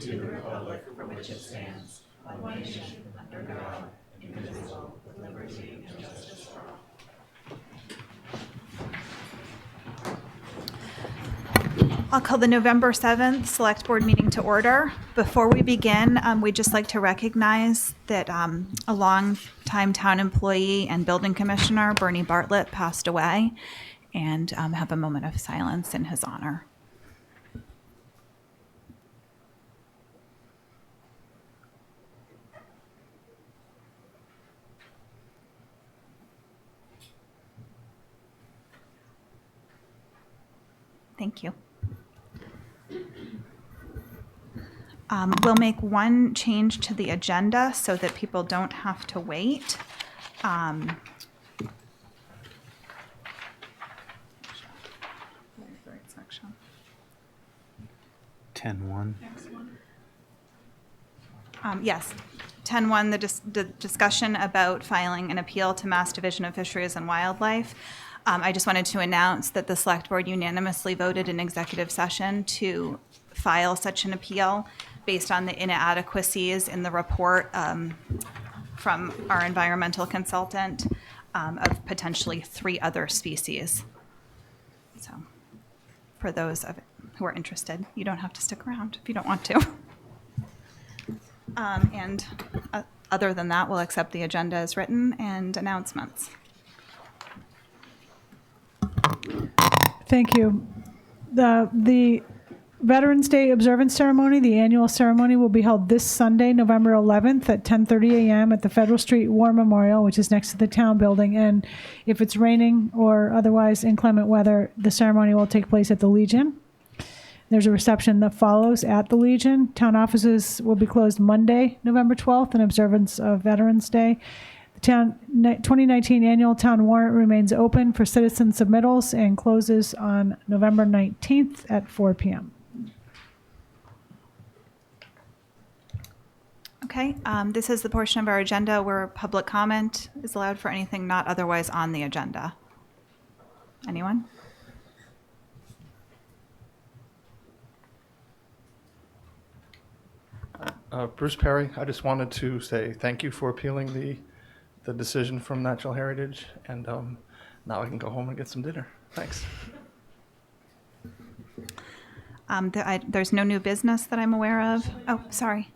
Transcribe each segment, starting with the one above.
to the republic for which it stands, one nation, under God, indivisible, with liberty and justice for all. I'll call the November 7th Select Board meeting to order. Before we begin, we'd just like to recognize that a longtime town employee and building commissioner, Bernie Bartlett, passed away, and have a moment of silence in his honor. Thank you. We'll make one change to the agenda so that people don't have to wait. Section. 10-1. Yes. 10.1, the discussion about filing an appeal to Mass Division of Fisheries and Wildlife. I just wanted to announce that the Select Board unanimously voted in executive session to file such an appeal based on the inadequacies in the report from our environmental consultant of potentially 3 other species. So for those who are interested, you don't have to stick around if you don't want to. And other than that, we'll accept the agenda as written and announcements. Thank you. The Veterans Day observance ceremony, the annual ceremony, will be held this Sunday, November 11th at 10:30 a.m. at the Federal Street War Memorial, which is next to the town building. And if it's raining or otherwise inclement weather, the ceremony will take place at the Legion. There's a reception that follows at the Legion. Town offices will be closed Monday, November 12th, in observance of Veterans Day. The 2019 annual town warrant remains open for citizen submittals and closes on November 19th at 4 p.m. Okay, this is the portion of our agenda where public comment is allowed for anything not otherwise on the agenda. Anyone? Bruce Perry, I just wanted to say thank you for appealing the decision from Natural Heritage, and now I can go home and get some dinner. Thanks. There's no new business that I'm aware of. Oh, sorry.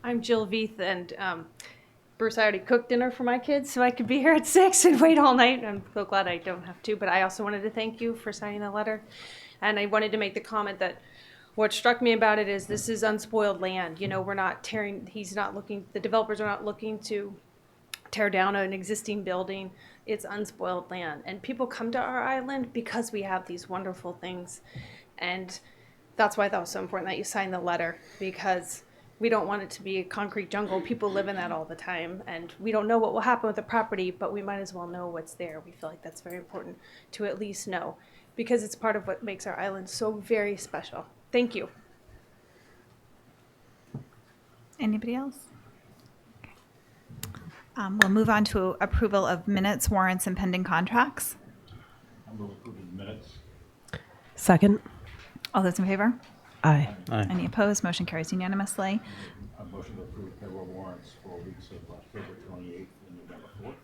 I'm Jill Veith, and Bruce, I already cooked dinner for my kids, so I could be here at 6 and wait all night. I'm so glad I don't have to, but I also wanted to thank you for signing the letter. And I wanted to make the comment that what struck me about it is this is unspoiled land. You know, we're not tearing, the developers are not looking to tear down an existing building. It's unspoiled land. And people come to our island because we have these wonderful things. And that's why I thought it was so important that you signed the letter, because we don't want it to be a concrete jungle. People live in that all the time, and we don't know what will happen with the property, but we might as well know what's there. We feel like that's very important to at least know, because it's part of what makes our island so very special. Thank you. Anybody else? Okay. We'll move on to approval of minutes, warrants, and pending contracts. I move approval of the minutes. Second. All those in favor? Aye. Aye. Any opposed? Motion carries unanimously. A motion to approve payroll warrants for weeks of October 28th and November 4th.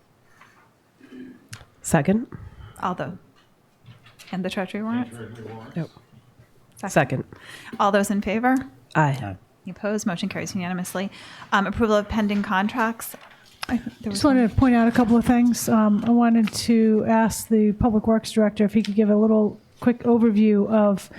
Second. And the treasury warrants? Treasury warrants. Yep. Second. All those in favor? Aye. Aye. Any opposed? Motion carries unanimously. Approval of pending contracts. Just wanted to point out a couple of things. I wanted to ask the Public Works Director if he could give a little quick overview of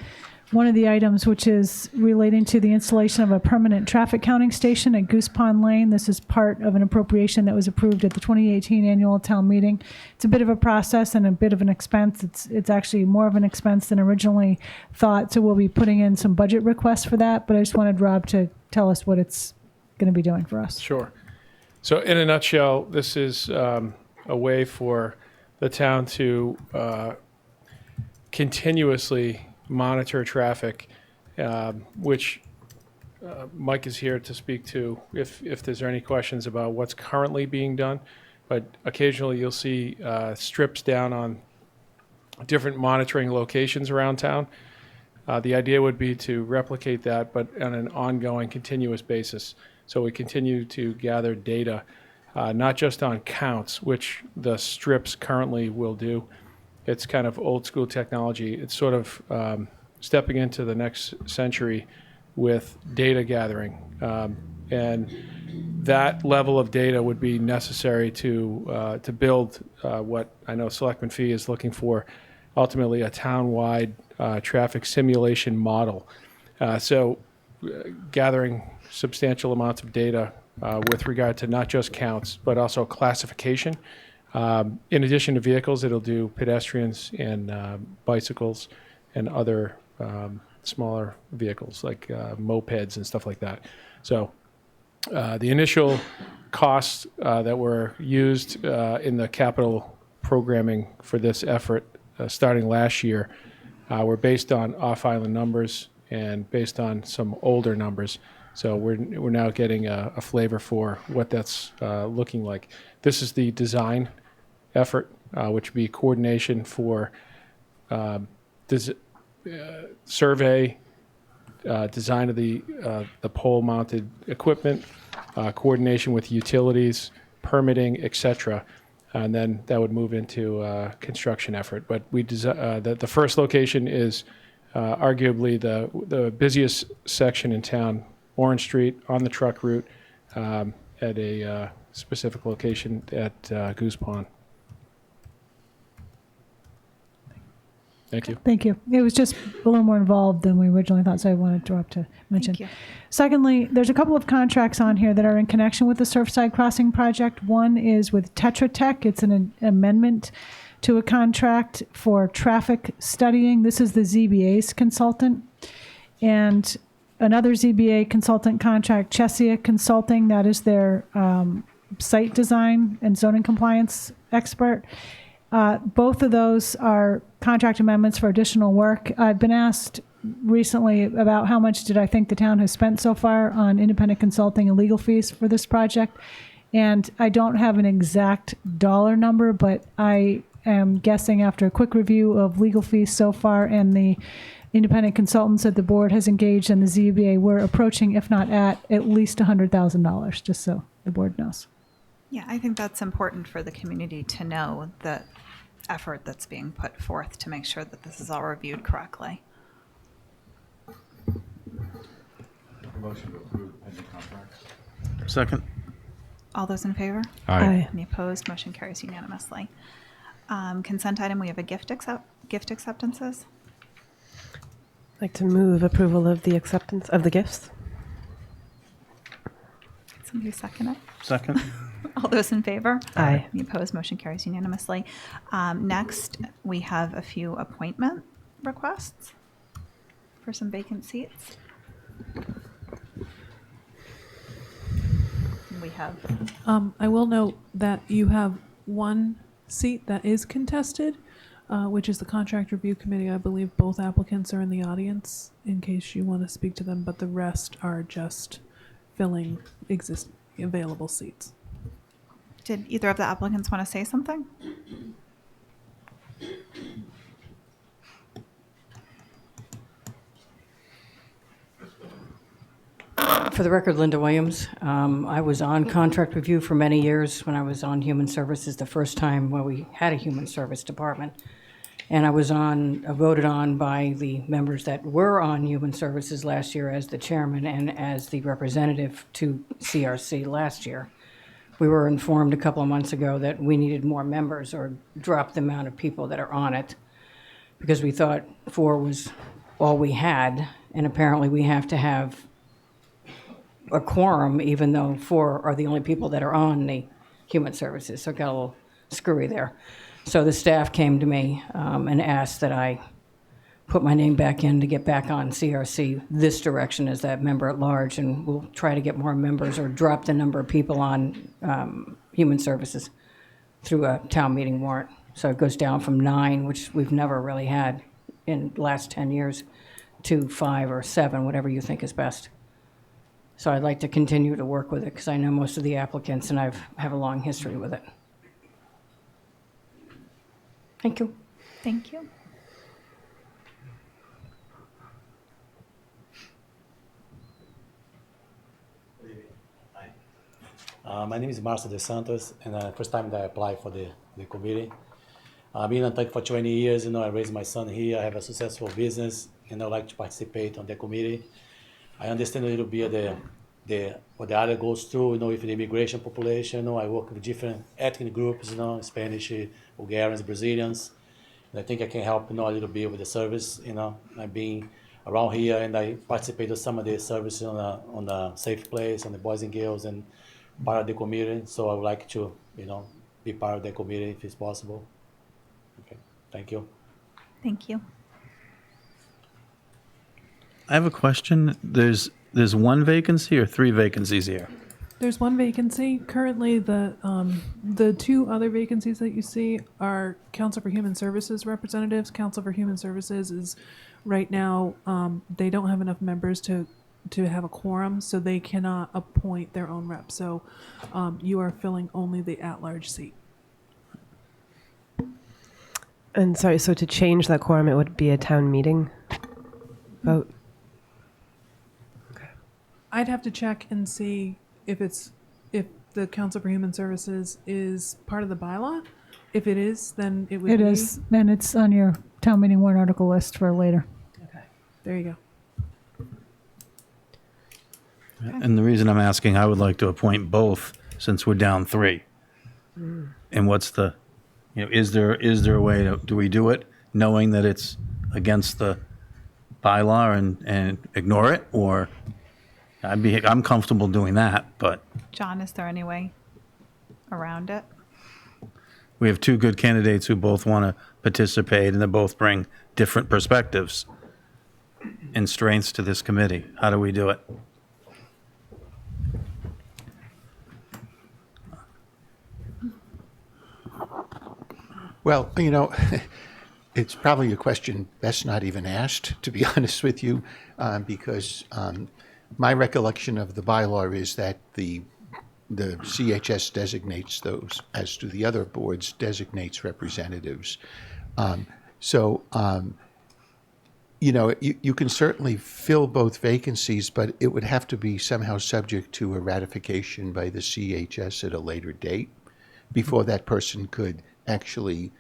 one of the items, which is relating to the installation of a permanent traffic counting station at Goose Pond Lane. This is part of an appropriation that was approved at the 2018 annual town meeting. It's a bit of a process and a bit of an expense. It's actually more of an expense than originally thought, so we'll be putting in some budget requests for that, but I just wanted Rob to tell us what it's going to be doing for us. Sure. So in a nutshell, this is a way for the town to continuously monitor traffic, which Mike is here to speak to if there's any questions about what's currently being done. But occasionally you'll see strips down on different monitoring locations around town. The idea would be to replicate that, but on an ongoing, continuous basis. So we continue to gather data, not just on counts, which the strips currently will do. It's kind of old school technology. It's sort of stepping into the next century with data gathering. And that level of data would be necessary to build what I know Selectman Fee is looking for, ultimately a town-wide traffic simulation model. Gathering substantial amounts of data with regard to not just counts, but also classification. In addition to vehicles, it'll do pedestrians and bicycles and other smaller vehicles like mopeds and stuff like that. So the initial costs that were used in the capital programming for this effort starting last year were based on off-island numbers and based on some older numbers. So we're now getting a flavor for what that's looking like. This is the design effort, which would be coordination for survey, design of the pole-mounted equipment, coordination with utilities, permitting, etc. And then that would move into a construction effort. But the first location is arguably the busiest section in town, Orange Street, on the truck route, at a specific location at Goose Pond. Thank you. Thank you. It was just a little more involved than we originally thought, so I wanted to interrupt to mention. Thank you. Secondly, there's a couple of contracts on here that are in connection with the Surfside Crossing project. One is with Tetra Tech. It's an amendment to a contract for traffic studying. This is the ZBA's consultant. And another ZBA consultant contract, Chesia Consulting, that is their site design and zoning compliance expert. Both of those are contract amendments for additional work. I've been asked recently about how much did I think the town has spent so far on independent consulting and legal fees for this project. And I don't have an exact dollar number, but I am guessing after a quick review of legal fees so far and the independent consultants that the board has engaged and the ZBA, we're approaching, if not at least $100,000, just so the board knows. Yeah, I think that's important for the community to know the effort that's being put forth to make sure that this is all reviewed correctly. Motion to approve pending contracts. Second. All those in favor? Aye. Any opposed? Motion carries unanimously. Consent item, we have a gift acceptances. I'd like to move approval of the acceptance of the gifts. Somebody second it? Second. All those in favor? Aye. Any opposed? Motion carries unanimously. Next, we have a few appointment requests for some vacant seats. We have, I will note that you have one seat that is contested, which is the Contract Review Committee. I believe both applicants are in the audience in case you want to speak to them, but the rest are just filling available seats. did either of the applicants want to say something? For the record, Linda Williams. I was on contract review for many years when I was on Human Services, the first time when we had a Human Service Department. And I was voted on by the members that were on Human Services last year as the chairman and as the representative to CRC last year. We were informed a couple of months ago that we needed more members or drop the amount of people that are on it because we thought 4 was all we had, and apparently we have to have a quorum even though 4 are the only people that are on the Human Services, so it got a little screwy there. So the staff came to me and asked that I put my name back in to get back on CRC this direction as that member at large, and we'll try to get more members or drop the number of people on Human Services through a town meeting warrant. So it goes down from 9, which we've never really had in the last 10 years, to 5 or 7, whatever you think is best. So I'd like to continue to work with it because I know most of the applicants and I have a long history with it. Thank you. Thank you. My name is Marcio de Santos, and first time that I apply for the committee. I've been in Nantucket for 20 years. I raised my son here. I have a successful business, and I would like to participate on the committee. I understand a little bit what the other goes through, with the immigration population. I work with different ethnic groups, Spanish, Bulgarians, Brazilians. And I think I can help, a little bit with the service, I've been around here, and I participate in some of the services on the Safe Place, on the Boys and Girls, and part of the community. So I would like to, be part of the community if it's possible. Okay, thank you. Thank you. I have a question. There's one vacancy or 3 vacancies here? There's one vacancy. Currently, the 2 other vacancies that you see are Council for Human Services representatives. Council for Human Services is right now, they don't have enough members to have a quorum, so they cannot appoint their own rep. So you are filling only the at-large seat. And sorry, so to change that quorum, it would be a town meeting vote? I'd have to check and see if the Council for Human Services is part of the bylaw. If it is, then it would be. It is, and it's on your town meeting warrant article list for later. Okay, there you go. And the reason I'm asking, I would like to appoint both since we're down 3. And what's the, is there a way do we do it knowing that it's against the bylaw and ignore it? Or I'm comfortable doing that, but John, is there any way around it? we have 2 good candidates who both want to participate, and they both bring different perspectives and strengths to this committee. How do we do it? Well, it's probably a question best not even asked, to be honest with you, because my recollection of the bylaw is that the CHS designates those, as do the other boards, designates representatives. You can certainly fill both vacancies, but it would have to be somehow subject to a ratification by the CHS at a later date before that person could actually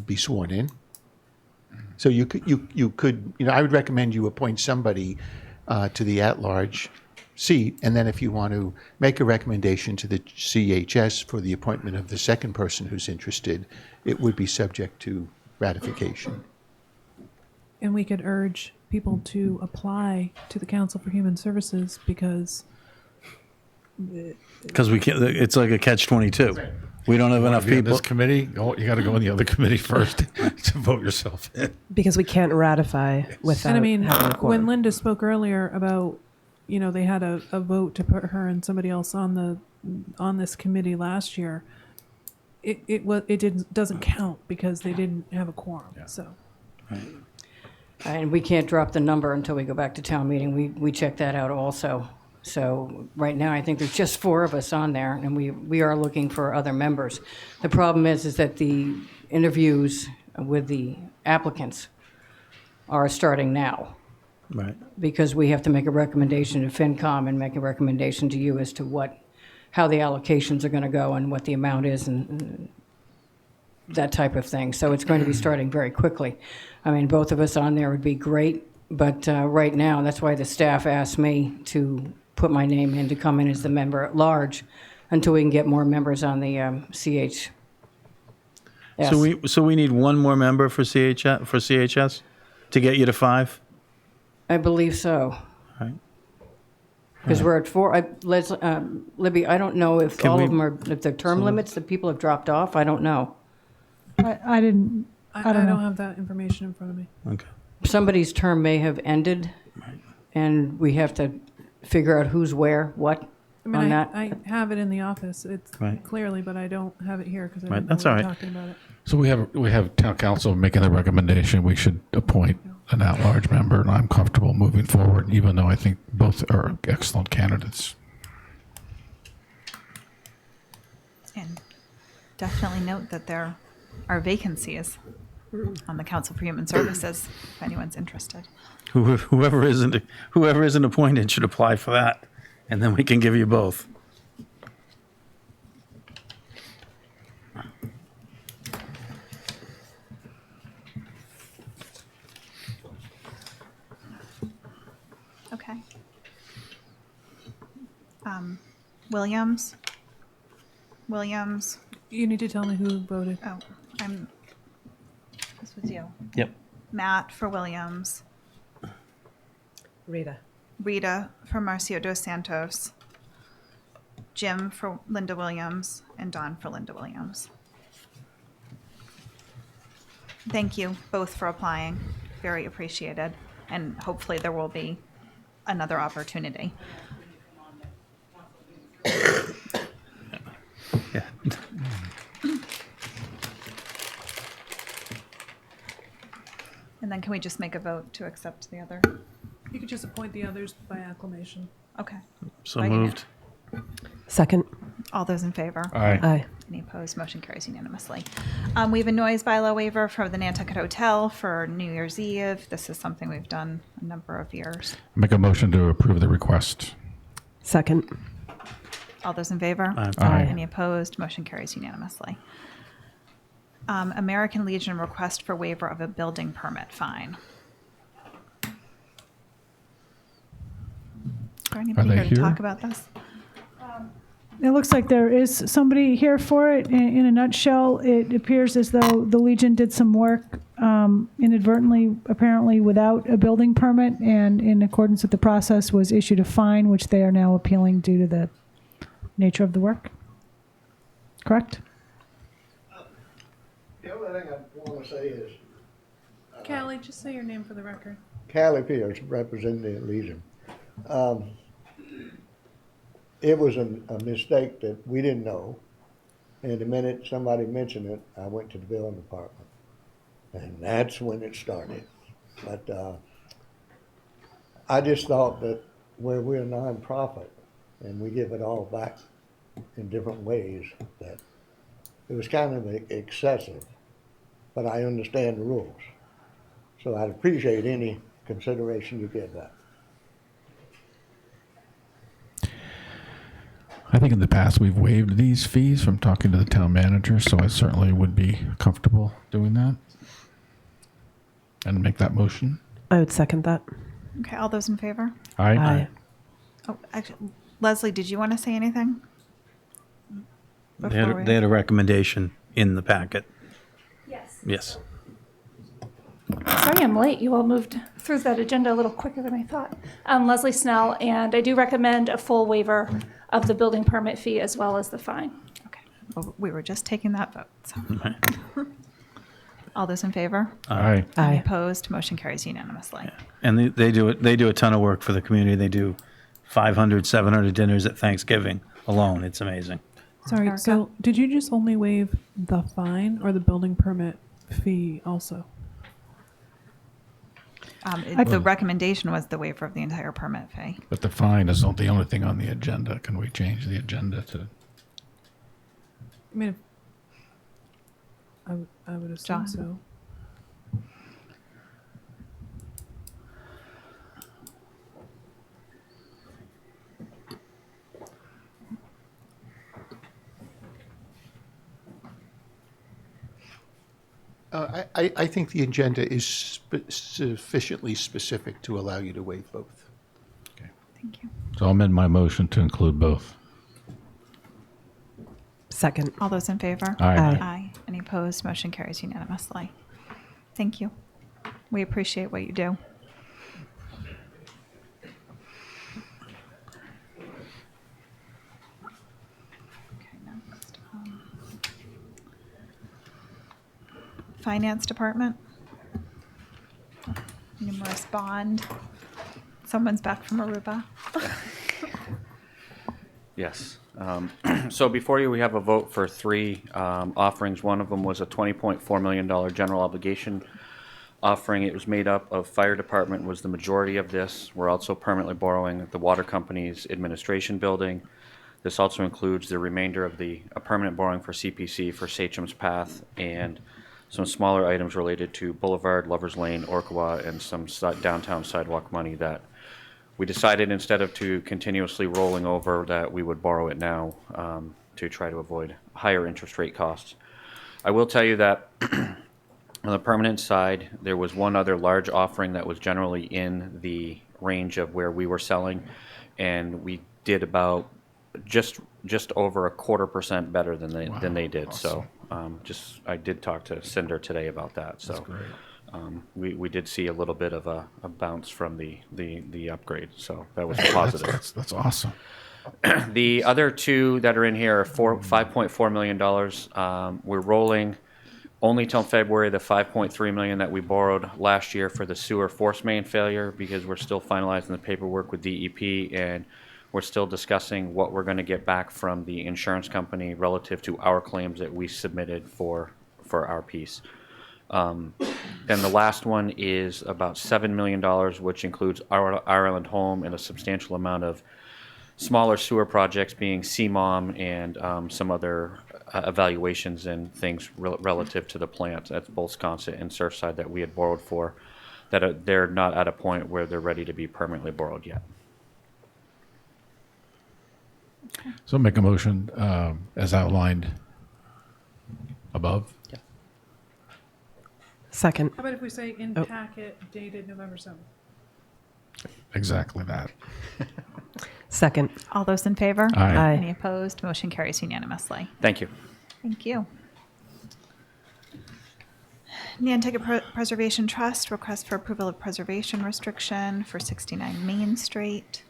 be sworn in. So you could, I would recommend you appoint somebody to the at-large seat, and then if you want to make a recommendation to the CHS for the appointment of the second person who's interested, it would be subject to ratification. And we could urge people to apply to the Council for Human Services because Because we can't. It's like a catch-22. We don't have enough If you're in people. this committee, you got to go in the other committee first to vote yourself in. Because we can't ratify without And I mean, having a when quorum. Linda spoke earlier about, they had a vote to put her and somebody else on this committee last year, it doesn't count because they didn't have a quorum. Yeah. So And we can't drop the number until we go back to town meeting. We check that out also. So right now, I think there's just 4 of us on there, and we are looking for other members. The problem is that the interviews with the applicants are starting now, Right. because we have to make a recommendation to FinCom and make a recommendation to you as to how the allocations are going to go and what the amount is and that type of thing. So it's going to be starting very quickly. I mean, both of us on there would be great, but right now, that's why the staff asked me to put my name in to come in as the member at large until we can get more members on the CHS. So we need one more member for CHS to get you to 5. I believe so. Right. Because we're at 4. Libby, I don't know if Can all we- of them are, if they're term limits, that people have dropped off. I don't know. I didn't, I don't don't know. have that information in front of me. Okay. Somebody's term may have ended, and we have to figure out who's where, what I mean, on that. I have it in the office. It's Right. clearly, but I don't have it here because I Right, didn't know that's we were all right. talking about it. So we have town council making a recommendation. We should appoint an at-large member, and I'm comfortable moving forward, even though I think both are excellent candidates. And definitely note that there are vacancies on the Council for Human Services, if anyone's interested. Whoever isn't appointed should apply for that, and then we can give you both. Okay. Williams? Williams? You need to tell me who voted. Oh, this was you. Yep. Matt for Williams. Rita. Rita for Marcio dos Santos. Jim for Linda Williams. And Don for Linda Williams. Thank you both for applying. Very appreciated. And hopefully there will be another opportunity. Yeah. And then can we just make a vote to accept the other? You could just appoint the others by acclamation. Okay. So By moved. Second. All those in favor? Aye. Aye. Any opposed? Motion carries unanimously. We have a noise bylaw waiver for the Nantucket Hotel for New Year's Eve. This is something we've done a number of years. Make a motion to approve the request. Second. All those in favor? Aye. Aye. Any opposed? Motion carries unanimously. American Legion request for waiver of a building permit fine. Is there anybody they here to here? talk about this? It looks like there is somebody here for it. In a nutshell, it appears as though the Legion did some work inadvertently, apparently without a building permit, and in accordance with the process was issued a fine, which they are now appealing due to the nature of the work. Correct? The only thing I want to say is, Callie, just say your name for the record. Callie Pierce, representing the Legion. It was a mistake that we didn't know, and the minute somebody mentioned it, I went to the building department, and that's when it started. But I just thought that where we're a nonprofit and we give it all back in different ways, that it was kind of excessive, but I understand the rules. So I'd appreciate any consideration you give that. I think in the past we've waived these fees from talking to the town manager, so I certainly would be comfortable doing that. And make that motion. I would second that. Okay, all those in favor? Aye. Aye. Oh, actually, Leslie, did you want to say anything? They had a recommendation in the packet. Yes. Yes. Sorry I'm late. You all moved through that agenda a little quicker than I thought. I'm Leslie Snell, and I do recommend a full waiver of the building permit fee as well as the fine. Okay. Well, we were just taking that vote. So. All those in favor? Aye. Any Aye. opposed? Motion carries unanimously. And they do it. They do a ton of work for the community. They do 500, 700 dinners at Thanksgiving alone. It's amazing. Sorry, Erica? so did you just only waive the fine or the building permit fee also? The recommendation was the waiver of the entire permit fee. But the fine is not the only thing on the agenda. Can we change the agenda to? I mean, I would assume John? so. I think the agenda is sufficiently specific to allow you to waive both. Thank you. So I'll amend my motion to include both. Second. All those in favor? Aye. Aye. Aye. Any opposed? Motion carries unanimously. Thank you. We appreciate what you do. Okay, next. Finance Department. Numerous bond. Someone's back from Aruba. Yes. So before you, we have a vote for three offerings. One of them was a $20.4 million general obligation offering. It was made up of fire department was the majority of this. We're also permanently borrowing the water company's administration building. This also includes the remainder of the permanent borrowing for CPC for Sachem's Path and some smaller items related to Boulevard, Lover's Lane, Orkawa, and some downtown sidewalk money that we decided instead of to continuously rolling over that we would borrow it now to try to avoid higher interest rate costs. I will tell you that on the permanent side, there was one other large offering that was generally in the range of where we were selling, and we did about just over 1/4% better than they did. So I did talk to Cinder today about that. So we did see a little bit of a bounce from the upgrade. So that was positive. That's awesome. The other two that are in here are $5.4 million. We're rolling only till February the $5.3 million that we borrowed last year for the sewer force main failure, because we're still finalizing the paperwork with DEP, and we're still discussing what we're going to get back from the insurance company relative to our claims that we submitted for our piece. Then the last one is about $7 million, which includes our Island Home and a substantial amount of smaller sewer projects, being CMOM and some other evaluations and things relative to the plant at both Sconset and Surfside that we had borrowed for, that they're not at a point where they're ready to be permanently borrowed yet. So make a motion as outlined above. Yeah. Second. How about if we say in Oh. packet dated November 7th? Exactly that. Second. All those in favor? Aye. Aye. Any opposed? Motion carries unanimously. Thank you. Thank you. Nantucket Preservation Trust, request for approval of preservation restriction for 69 Main Street.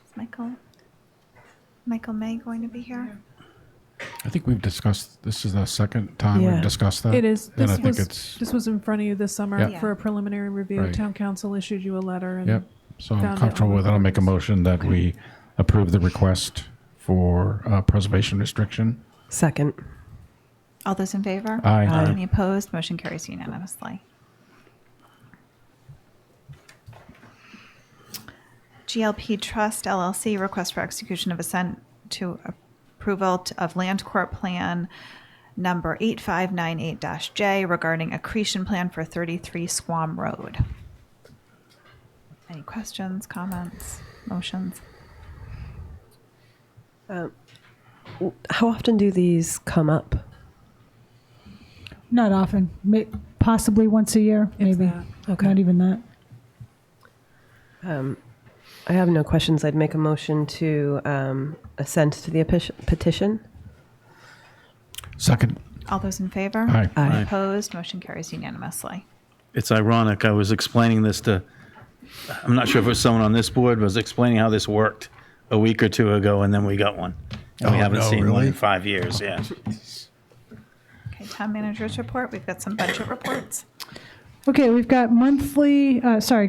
Is Michael May going to be here? I think we've discussed, this is the second time Yeah. we've discussed that. It is. And I This think was, it's, this was in front of you this summer Yep. for a preliminary review. Right. Town council issued you a letter and yep. So I'm found it comfortable all with it. I'll make a important. motion that we approve the request for preservation restriction. Second. All those in favor? Aye. Aye. Any opposed? Motion carries unanimously. GLP Trust LLC, request for execution of assent to approval of Land Court Plan number 8598-J regarding accretion plan for 33 Squam Road. Any questions, comments, motions? How often do these come up? Not often, possibly once a year, If maybe. that. Okay. Not even that. I have no questions. I'd make a motion to assent to the petition. Second. All those in favor? Aye. Aye. Any opposed? Motion carries unanimously. It's ironic. I was explaining this to, I'm not sure if it was someone on this board, but I was explaining how this worked a week or two ago, and then we got one. And we Oh, haven't no, seen one really? in 5 years, yeah. Okay, town manager's report. We've got some budget reports. Okay, we've got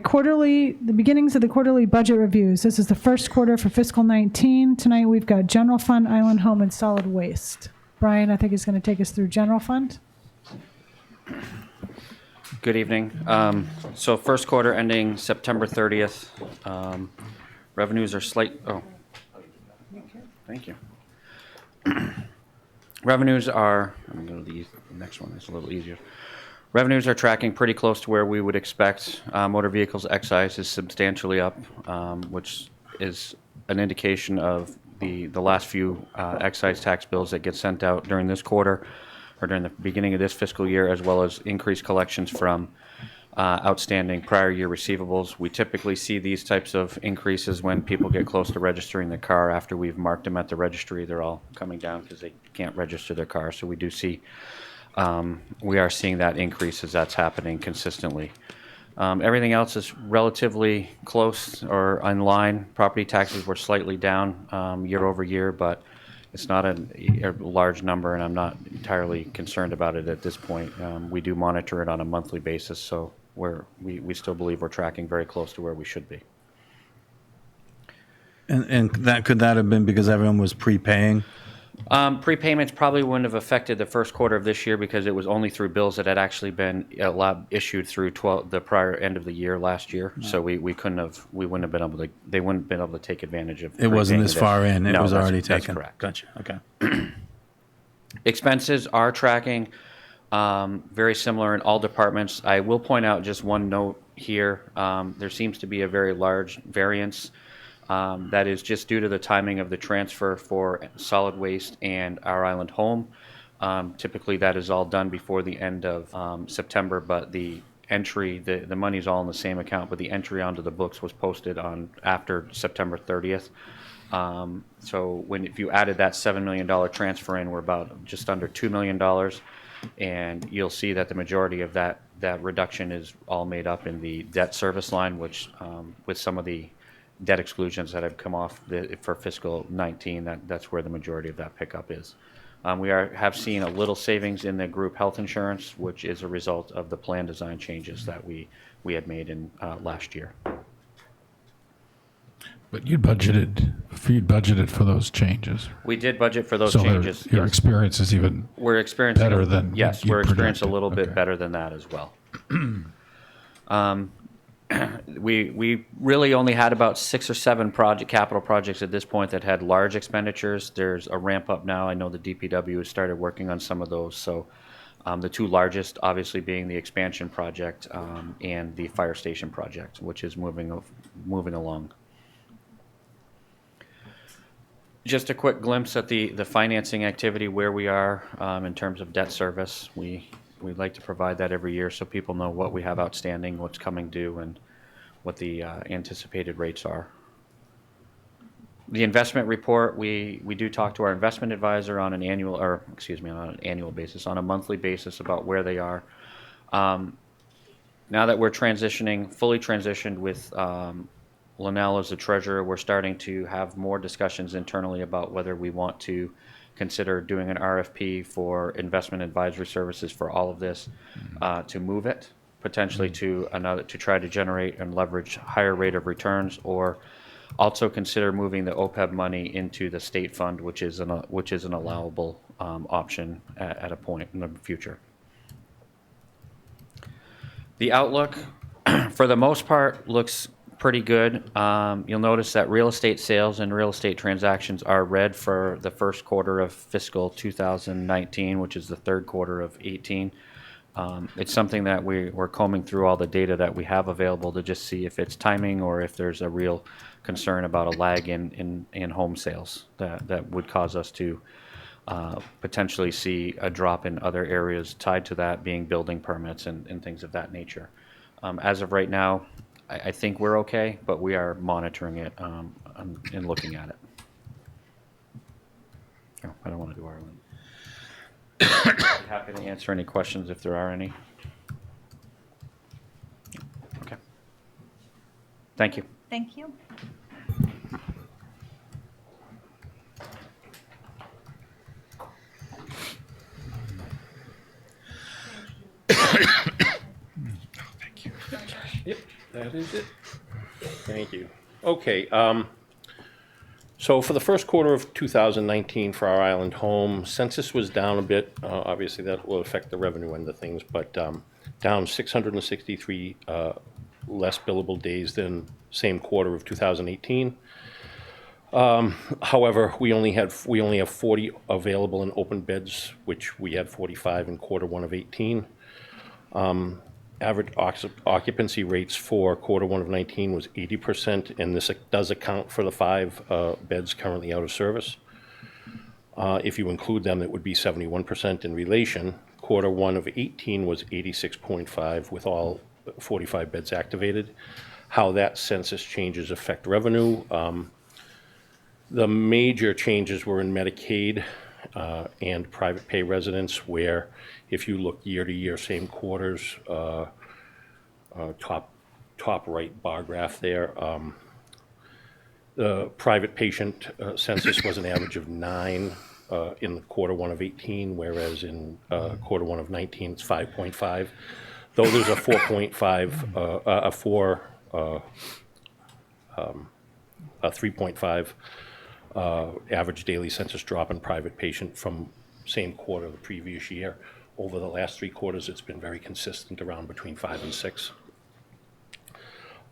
quarterly, the beginnings of the quarterly budget reviews. This is the first quarter for fiscal 19. Tonight we've got general fund, island home, and solid waste. Brian, I think, is going to take us through general fund. Good evening. So first quarter ending September 30th. Revenues are thank you. Revenues are, I'm going to go to the next one, it's a little easier. Revenues are tracking pretty close to where we would expect. Motor vehicles excise is substantially up, which is an indication of the last few excise tax bills that get sent out during this quarter or during the beginning of this fiscal year, as well as increased collections from outstanding prior year receivables. We typically see these types of increases when people get close to registering their car. After we've marked them at the registry, they're all coming down because they can't register their car. So we do see, we are seeing that increase as that's happening consistently. Everything else is relatively close or in line. Property taxes were slightly down year over year, but it's not a large number, and I'm not entirely concerned about it at this point. We do monitor it on a monthly basis, so we still believe we're tracking very close to where we should be. And could that have been because everyone was prepaying? Prepayments probably wouldn't have affected the first quarter of this year because it was only through bills that had actually been issued through the prior end of the year last year. So we wouldn't have been able to. They wouldn't have been able to take advantage of. It wasn't prepaying this far in. It No, was already that's taken. correct. Gotcha. Okay. Expenses are tracking very similar in all departments. I will point out just one note here. There seems to be a very large variance. That is just due to the timing of the transfer for solid waste and our island home. Typically, that is all done before the end of September, but the entry, the money's all in the same account, but the entry onto the books was posted on after September 30th. So if you added that $7 million transfer in, we're about just under $2 million. And you'll see that the majority of that reduction is all made up in the debt service line, which with some of the debt exclusions that have come off for fiscal 19, that's where the majority of that pickup is. We have seen a little savings in the group health insurance, which is a result of the plan design changes that we had made in last year. But you'd budgeted for those changes. We did budget for those So changes. your yes. experience is even We're experiencing better than yes, you we're experiencing a predicted. little bit Okay. better than that as well. We really only had about 6 or 7 capital projects at this point that had large expenditures. There's a ramp up now. I know the DPW has started working on some of those. So the 2 largest, obviously, being the expansion project and the fire station project, which is moving along. Just a quick glimpse at the financing activity, where we are in terms of debt service. We like to provide that every year so people know what we have outstanding, what's coming due, and what the anticipated rates are. The investment report, we do talk to our investment advisor on an annual basis, on a monthly basis, about where they are. Now that we're fully transitioned with Linnell as the treasurer, we're starting to have more discussions internally about whether we want to consider doing an RFP for investment advisory services for all of this, to move it potentially to try to generate and leverage higher rate of returns, or also consider moving the OPEB money into the state fund, which is an allowable option at a point in the future. The outlook, for the most part, looks pretty good. You'll notice that real estate sales and real estate transactions are red for the first quarter of fiscal 2019, which is the third quarter of 18. It's something that we're combing through all the data that we have available to just see if it's timing or if there's a real concern about a lag in home sales that would cause us to potentially see a drop in other areas tied to that, being building permits and things of that nature. As of right now, I think we're okay, but we are monitoring it and looking at it. Oh, I don't want to do Ireland. Happy to answer any questions if there are any. Okay. Thank you. Thank you. Yep, that is it. Thank you. Okay, so for the first quarter of 2019 for our island home, census was down a bit. Obviously, that will affect the revenue end of things, but down 663 less billable days than same quarter of 2018. However, we only have 40 available in open beds, which we had 45 in quarter 1 of 18. Average occupancy rates for quarter 1 of 19 was 80%, and this does account for the 5 beds currently out of service. If you include them, it would be 71% in relation. Quarter 1 of 18 was 86.5 with all 45 beds activated. How that census changes affect revenue. The major changes were in Medicaid and private pay residents, where if you look year to year, same quarters, top right bar graph there, the private patient census was an average of 9 in the quarter 1 of 18, whereas in quarter 1 of 19 it's 5.5. Though there's a 3.5 average daily census drop in private patient from same quarter of the previous year. Over the last 3 quarters, it's been very consistent around between 5 and 6.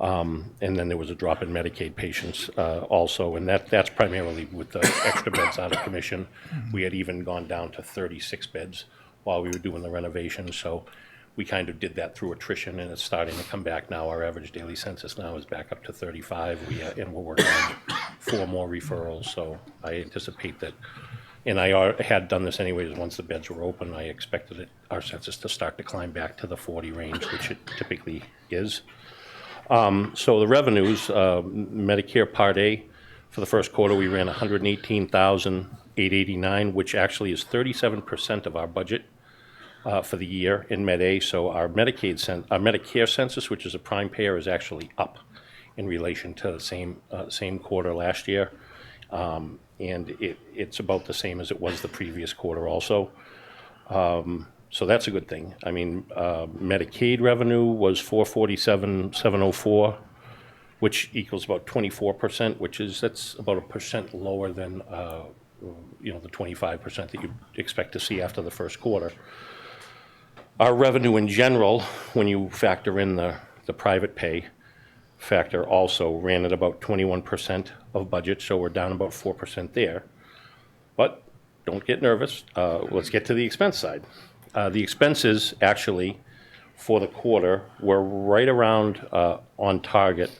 And then there was a drop in Medicaid patients also, and that's primarily with the extra beds out of commission. We had even gone down to 36 beds while we were doing the renovation, so we kind of did that through attrition, and it's starting to come back now. Our average daily census now is back up to 35, and we're working on 4 more referrals, so I anticipate that And had done this anyways, once the beds were open, I expected our census to start to climb back to the 40 range, which it typically is. So the revenues, Medicare Part A, for the first quarter, we ran 118,889, which actually is 37% of our budget for the year in Med A. So our Medicare census, which is a prime payer, is actually up in relation to the same quarter last year. And it's about the same as it was the previous quarter also. So that's a good thing. I mean, Medicaid revenue was 447,704, which equals about 24%, that's about 1% lower than the 25% that you expect to see after the first quarter. Our revenue in general, when you factor in the private pay factor, also ran at about 21% of budget, so we're down about 4% there. But don't get nervous. Let's get to the expense side. The expenses actually for the quarter were right around on target,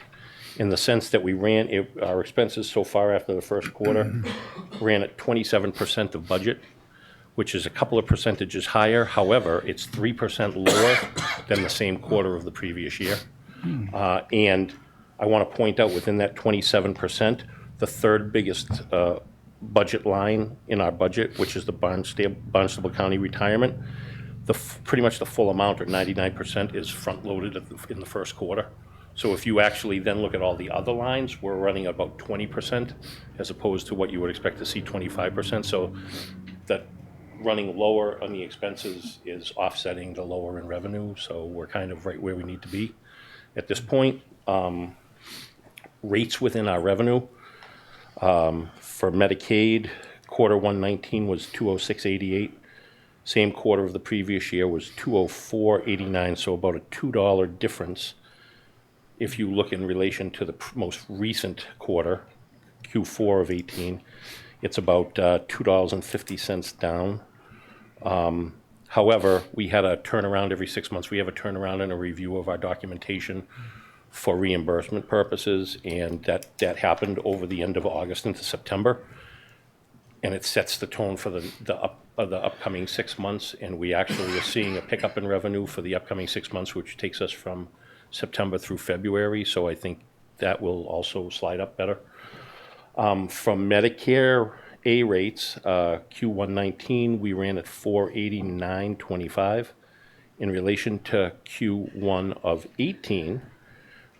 in the sense that our expenses so far after the first quarter ran at 27% of budget, which is a couple of percentages higher. However, it's 3% lower than the same quarter of the previous year. And I want to point out, within that 27%, the third biggest budget line in our budget, which is the Barnstable County retirement, pretty much the full amount, or 99%, is front-loaded in the first quarter. So if you actually then look at all the other lines, we're running about 20%, as opposed to what you would expect to see, 25%. So that running lower on the expenses is offsetting the lower in revenue. So we're kind of right where we need to be at this point. Rates within our revenue, for Medicaid, quarter 119 was 206.88. Same quarter of the previous year was 204.89, so about a $2 difference. If you look in relation to the most recent quarter, Q4 of 18, it's about $2.50 down. However, we had a turnaround every 6 months. We have a turnaround and a review of our documentation for reimbursement purposes, and that happened over the end of August into September. And it sets the tone for the upcoming 6 months, and we actually are seeing a pickup in revenue for the upcoming 6 months, which takes us from September through February. So I think that will also slide up better. From Medicare A rates, Q119, we ran at 489.25. In relation to Q1 of 18,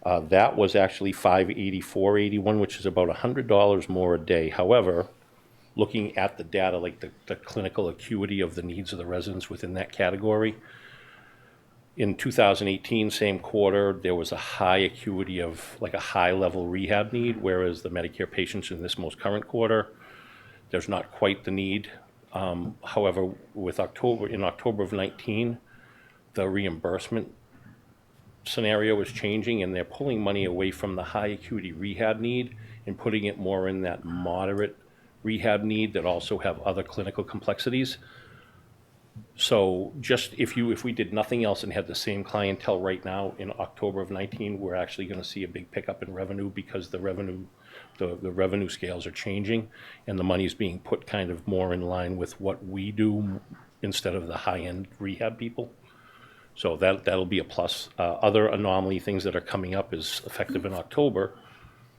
that was actually 584.81, which is about $100 more a day. However, looking at the data, like the clinical acuity of the needs of the residents within that category, in 2018, same quarter, there was a high acuity of like a high-level rehab need, whereas the Medicare patients in this most current quarter, there's not quite the need. However, in October of 19, the reimbursement scenario is changing, and they're pulling money away from the high acuity rehab need and putting it more in that moderate rehab need that also have other clinical complexities. So just if we did nothing else and had the same clientele right now in October of 19, we're actually going to see a big pickup in revenue, because the revenue scales are changing and the money's being put kind of more in line with what we do instead of the high-end rehab people. So that'll be a plus. Other anomaly things that are coming up is, effective in October,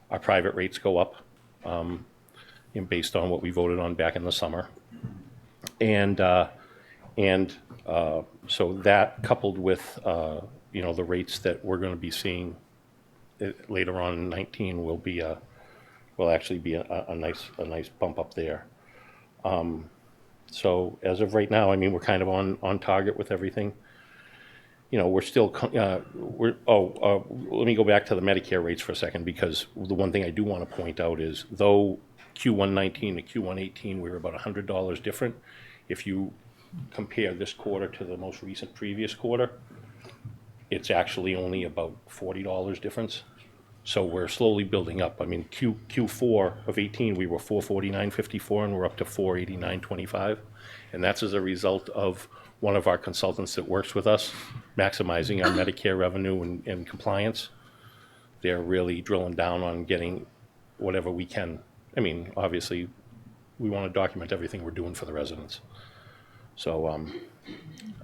our private rates go up, based on what we voted on back in the summer. So that, coupled with the rates that we're going to be seeing later on in 19, will actually be a nice bump up there. So as of right now, I mean, we're kind of on target with everything. We're still let me go back to the Medicare rates for a second, because the one thing I do want to point out is, though Q1 19 to Q1 18, we were about $100 different. If you compare this quarter to the most recent previous quarter, it's actually only about $40 difference. So we're slowly building up. I mean, Q4 of 18, we were $449.54, and we're up to $489.25. And that's as a result of one of our consultants that works with us, maximizing our Medicare revenue and compliance. They're really drilling down on getting whatever we can. I mean, obviously, we want to document everything we're doing for the residents. So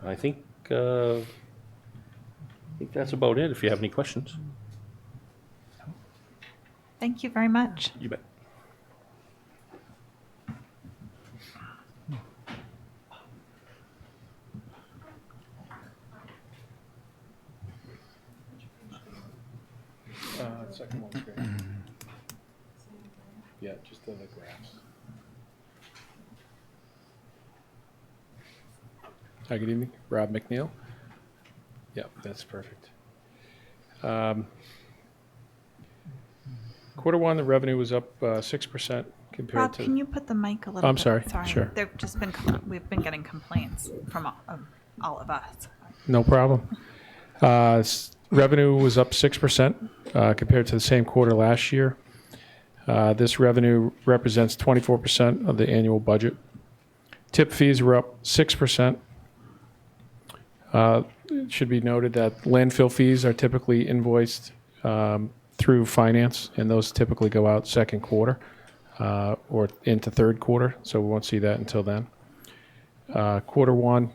I think that's about it. If you have any questions. Thank you very much. You bet. Second one's great. Yeah, just the graphs. Hi, good evening. Rob McNeil. Yep, that's perfect. Quarter one, the revenue was up 6% compared Rob, to. can you put the mic a little I'm bit? sorry, sure. There've just been we've been getting complaints from all of us. No problem. Revenue was up 6% compared to the same quarter last year. This revenue represents 24% of the annual budget. Tip fees were up 6%. It should be noted that landfill fees are typically invoiced through finance, and those typically go out second quarter or into third quarter, so we won't see that until then. Quarter one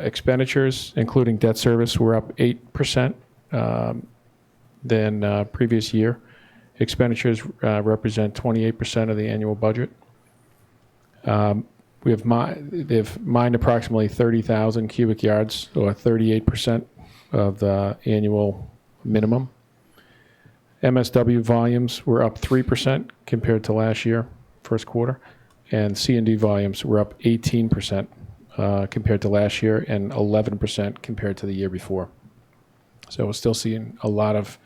expenditures, including debt service, were up 8% than previous year. Expenditures represent 28% of the annual budget. They've mined approximately 30,000 cubic yards, or 38% of the annual minimum. MSW volumes were up 3% compared to last year, first quarter, and C&D volumes were up 18% compared to last year and 11% compared to the year before. So we're still seeing a lot of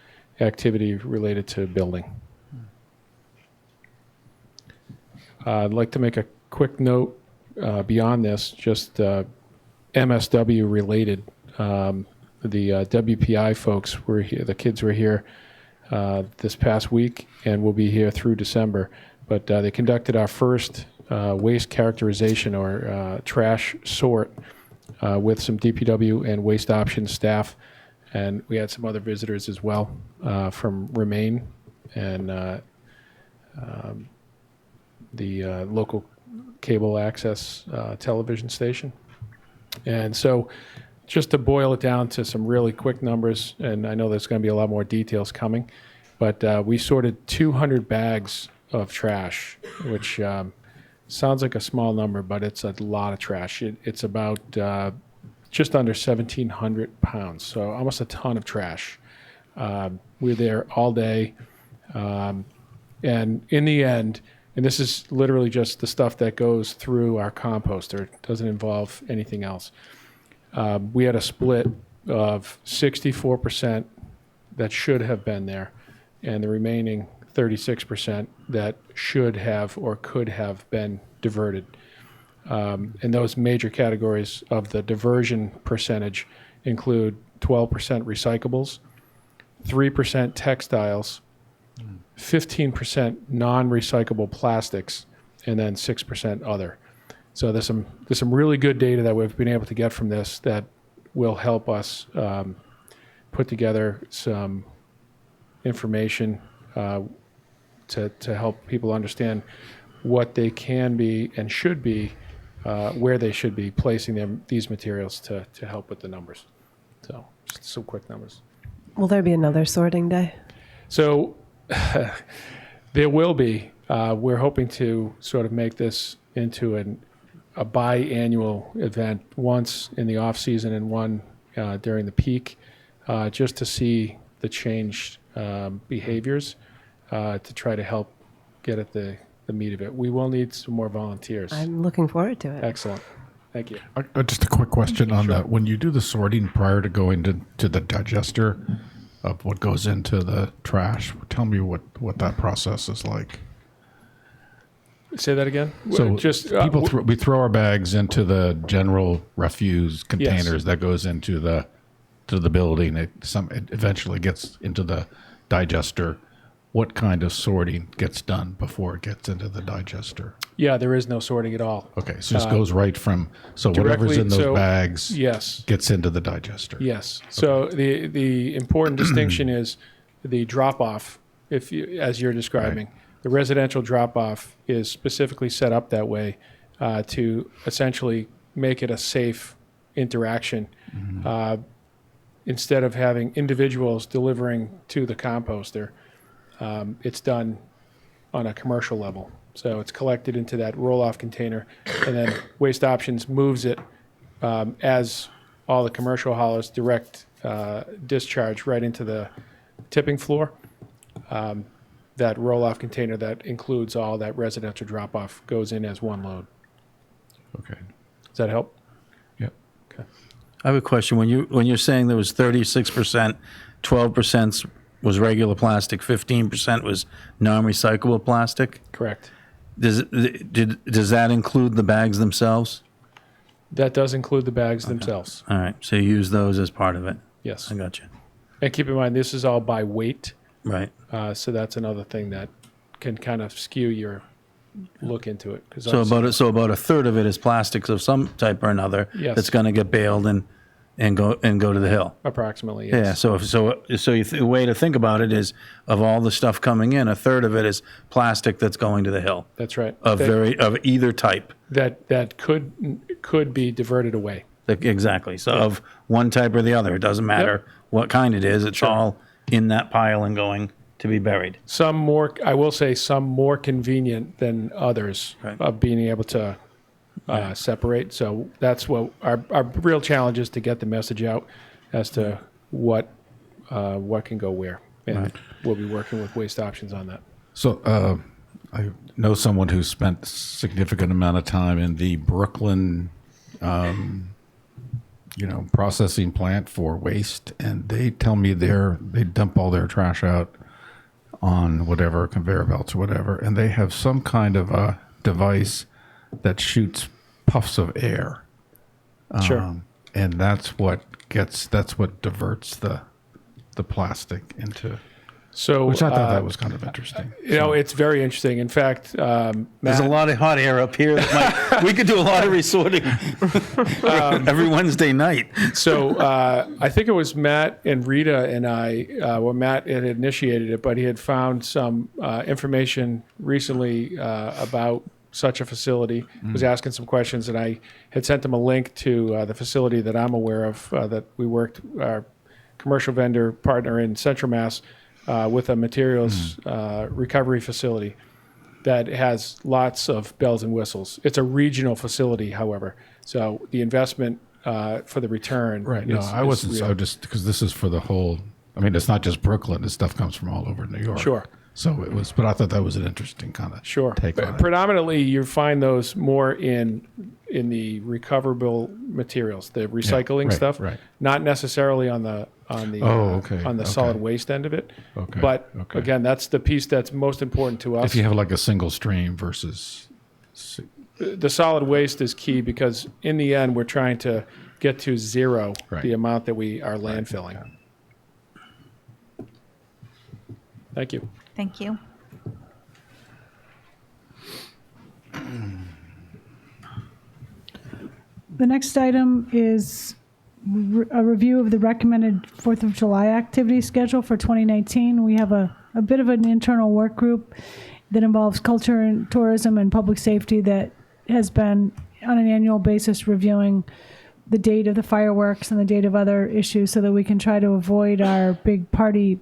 activity related to building. I'd like to make a quick note beyond this, just MSW related. The WPI folks were here, the kids were here this past week and will be here through December. But they conducted our first waste characterization or trash sort with some DPW and Waste Options staff. And we had some other visitors as well from Remain and the local cable access television station. And so just to boil it down to some really quick numbers, and I know there's going to be a lot more details coming, but we sorted 200 bags of trash, which sounds like a small number, but it's a lot of trash. It's about just under 1,700 pounds, so almost a ton of trash. We're there all day, and in the end, and this is literally just the stuff that goes through our composter. It doesn't involve anything else. We had a split of 64% that should have been there, and the remaining 36% that should have or could have been diverted. And those major categories of the diversion percentage include 12% recyclables, 3% textiles, 15% non-recyclable plastics, and then 6% other. So there's some really good data that we've been able to get from this that will help us put together some information to help people understand what they can be and should be, where they should be placing these materials to help with the numbers. So just some quick numbers. Will there be another sorting day? So there will be. We're hoping to sort of make this into a biannual event, once in the off season and one during the peak, just to see the changed behaviors to try to help get at the meat of it. We will need some more volunteers. I'm looking forward to it. Excellent. Thank you. Just a quick question on that. When you do the sorting prior to going to the digester of what goes into the trash, tell me what that process is like. Say that again. So just we throw our bags into the general refuse containers that goes into the building. It eventually gets into the digester. What kind of sorting gets done before it gets into the digester? Yeah, there is no sorting at all. Okay, so it just goes right from whatever's in those bags gets into the digester. Yes. So the important distinction is the drop off, as you're describing. The residential drop-off is specifically set up that way to essentially make it a safe interaction. Instead of having individuals delivering to the composter, it's done on a commercial level. So it's collected into that roll-off container, and then Waste Options moves it as all the commercial haulers direct discharge right into the tipping floor. That roll-off container that includes all that residential drop-off goes in as one load. Okay. Does that help? Yep. Okay. I have a question. When you're saying there was 36%, 12% was regular plastic, 15% was non-recyclable plastic? Correct. Does that include the bags themselves? That does include the bags themselves. All right. So you use those as part of it. Yes. I got you. And keep in mind, this is all by weight. Right. So that's another thing that can kind of skew your look into it. 'Cause So obviously- about a third of it is plastics of some type or another. Yes. That's going to get baled and go to the hill. Approximately, yes. Yeah. The way to think about it is, of all the stuff coming in, a third of it is plastic that's going to the hill. That's right. Of either type. That could be diverted away. Exactly. So of one type or the other, it doesn't matter what kind it is. It's all in that pile and going to be buried. I will say some more convenient than others of being able to separate. So that's what our real challenge is, to get the message out as to what can go where. And we'll be working with Waste Options on that. So I know someone who spent a significant amount of time in the Brooklyn, processing plant for waste, and they tell me they dump all their trash out on whatever conveyor belts or whatever, and they have some kind of a device that shoots puffs of air. Sure. And that's what diverts the plastic into. So, which I thought that was kind of interesting. It's very interesting. In fact, there's a lot of hot air up here. We could do a lot of resorting every Wednesday night. So I think it was Matt and Rita and I, Matt had initiated it, but he had found some information recently about such a facility, was asking some questions, and I had sent him a link to the facility that I'm aware of, that we worked, our commercial vendor partner in Central Mass, with a materials recovery facility that has lots of bells and whistles. It's a regional facility, however, so the investment for the return. Right. No, I wasn't. So just because this is for the whole. I mean, it's not just Brooklyn. This stuff comes from all over New York. Sure. So it was, but I thought that was an interesting kind of take on it. Predominantly, you find those more in the recoverable materials, the recycling stuff. Right. Not necessarily on the solid waste end of it. Okay. But again, that's the piece that's most important to us. If you have like a single stream versus. The solid waste is key, because in the end, we're trying to get to zero the amount that we are landfilling. Right. Thank you. Thank you. The next item is a review of the recommended 4th of July activity schedule for 2019. We have a bit of an internal work group that involves culture and tourism and public safety that has been on an annual basis reviewing the date of the fireworks and the date of other issues so that we can try to avoid our big party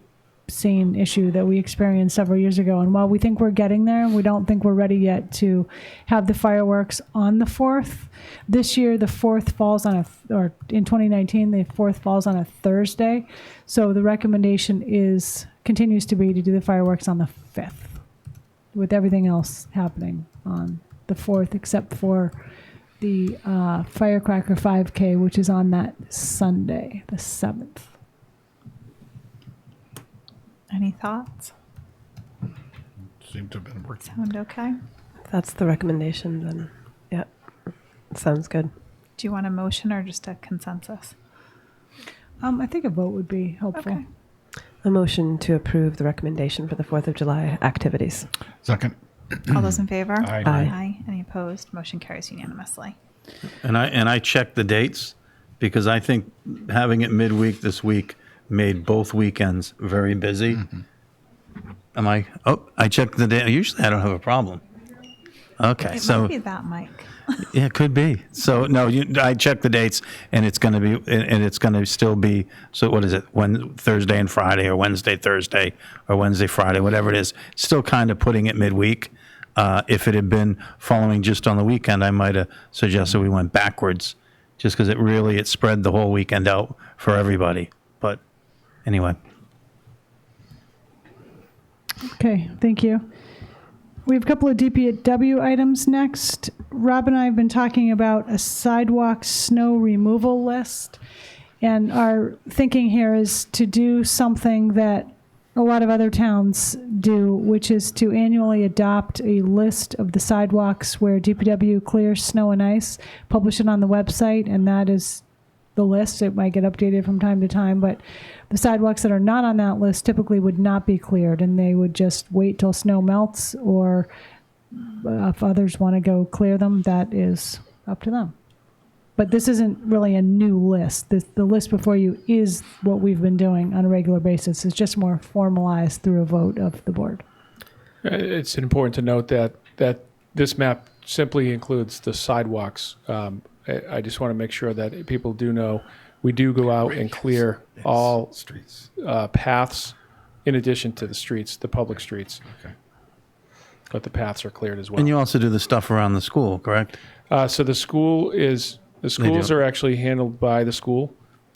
scene issue that we experienced several years ago. And while we think we're getting there, we don't think we're ready yet to have the fireworks on the 4th. This year, the 4th falls on or in 2019, the 4th falls on a Thursday. So the recommendation continues to be to do the fireworks on the 5th, with everything else happening on the 4th, except for the Firecracker 5K, which is on that Sunday, the 7th. Any thoughts? Seem to have been working. Sound okay? If that's the recommendation, then yeah, sounds good. Do you want a motion or just a consensus? I think a vote would be helpful. Okay. A motion to approve the recommendation for the 4th of July activities. Second. All those in favor? Aye. Aye. Any opposed? Motion carries unanimously. And I checked the dates, because I think having it midweek this week made both weekends very busy. Am I? Oh, I checked the date. Usually I don't have a problem. Okay, It so might be that, Mike. yeah, it could be. So no, I checked the dates, and it's going to be, and it's going to still be. So what is it? Thursday and Friday, or Wednesday, Thursday, or Wednesday, Friday, whatever it is. Still kind of putting it midweek. If it had been following just on the weekend, I might have suggested we went backwards, just because it spread the whole weekend out for everybody. But anyway. Okay, thank you. We have a couple of DPW items next. Rob and I have been talking about a sidewalk snow removal list. And our thinking here is to do something that a lot of other towns do, which is to annually adopt a list of the sidewalks where DPW clears snow and ice, publish it on the website, and that is the list. It might get updated from time to time, but the sidewalks that are not on that list typically would not be cleared, and they would just wait till snow melts, or if others want to go clear them, that is up to them. But this isn't really a new list. The list before you is what we've been doing on a regular basis. It's just more formalized through a vote of the board. It's important to note that this map simply includes the sidewalks. I just want to make sure that people do know we do go out and clear all streets, paths, in addition to the streets, the public streets. Okay. But the paths are cleared as well. And you also do the stuff around the school, correct? So the schools are actually handled by the school,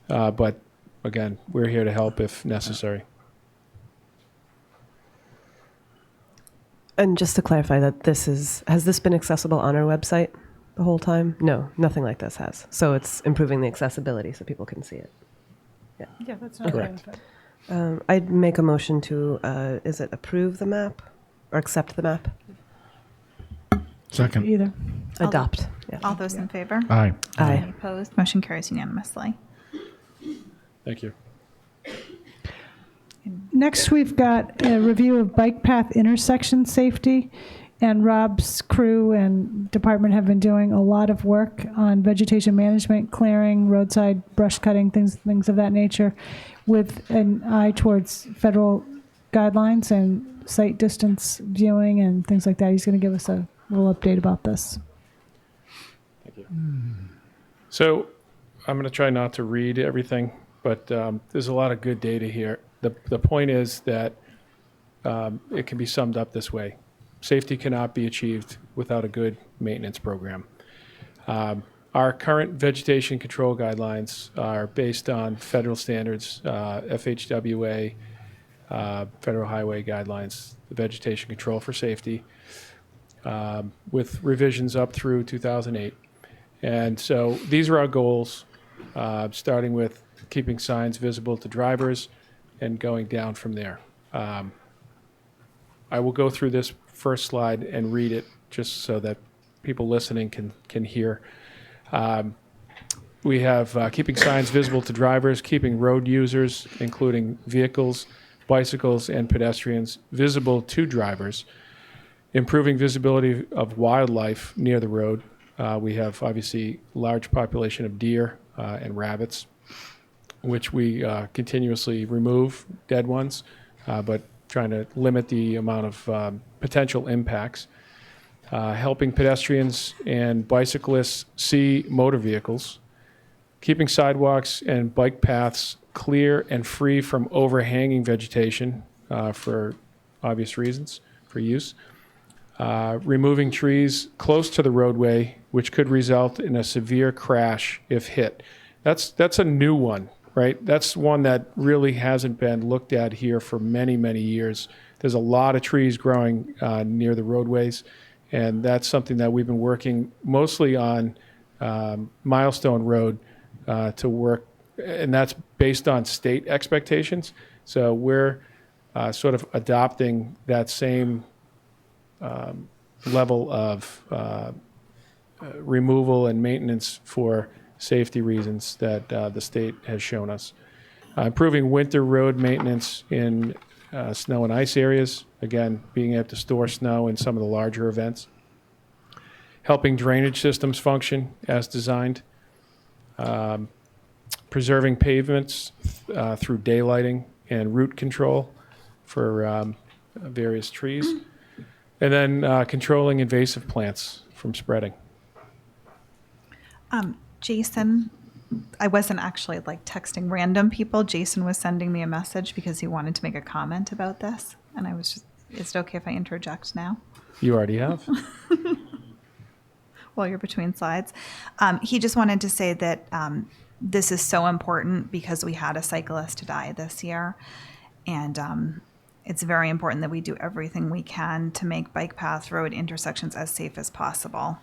but again, we're here to help if necessary. And just to clarify that has this been accessible on our website the whole time? No, nothing like this has. So it's improving the accessibility so people can see it. Yeah, that's not correct. I'd make a motion to, is it approve the map or accept the map? Second. Either. Adopt. Yeah. All those in favor? Aye. Aye. Any opposed? Motion carries unanimously. Thank you. Next, we've got a review of bike path intersection safety. And Rob's crew and department have been doing a lot of work on vegetation management, clearing, roadside brush cutting, things of that nature, with an eye towards federal guidelines and sight distance viewing and things like that. He's going to give us a little update about this. Thank you. So I'm going to try not to read everything, but there's a lot of good data here. The point is that it can be summed up this way. Safety cannot be achieved without a good maintenance program. Our current vegetation control guidelines are based on federal standards, FHWA, federal highway guidelines, the vegetation control for safety, with revisions up through 2008. And so these are our goals, starting with keeping signs visible to drivers and going down from there. I will go through this first slide and read it just so that people listening can hear. We have keeping signs visible to drivers, keeping road users, including vehicles, bicycles, and pedestrians, visible to drivers, improving visibility of wildlife near the road. We have obviously large population of deer and rabbits, which we continuously remove, dead ones, but trying to limit the amount of potential impacts. Helping pedestrians and bicyclists see motor vehicles, keeping sidewalks and bike paths clear and free from overhanging vegetation for obvious reasons for use, removing trees close to the roadway, which could result in a severe crash if hit. That's a new one, right? That's one that really hasn't been looked at here for many, many years. There's a lot of trees growing near the roadways, and that's something that we've been working mostly on Milestone Road to work, and that's based on state expectations. So we're sort of adopting that same level of removal and maintenance for safety reasons that the state has shown us. Improving winter road maintenance in snow and ice areas, again, being able to store snow in some of the larger events. Helping drainage systems function as designed. Preserving pavements through daylighting and route control for various trees. And then controlling invasive plants from spreading. Jason, I wasn't actually like texting random people. Jason was sending me a message because he wanted to make a comment about this. And I was just, is it okay if I interject now? You already have. While you're between slides. He just wanted to say that this is so important because we had a cyclist die this year. And it's very important that we do everything we can to make bike path road intersections as safe as possible.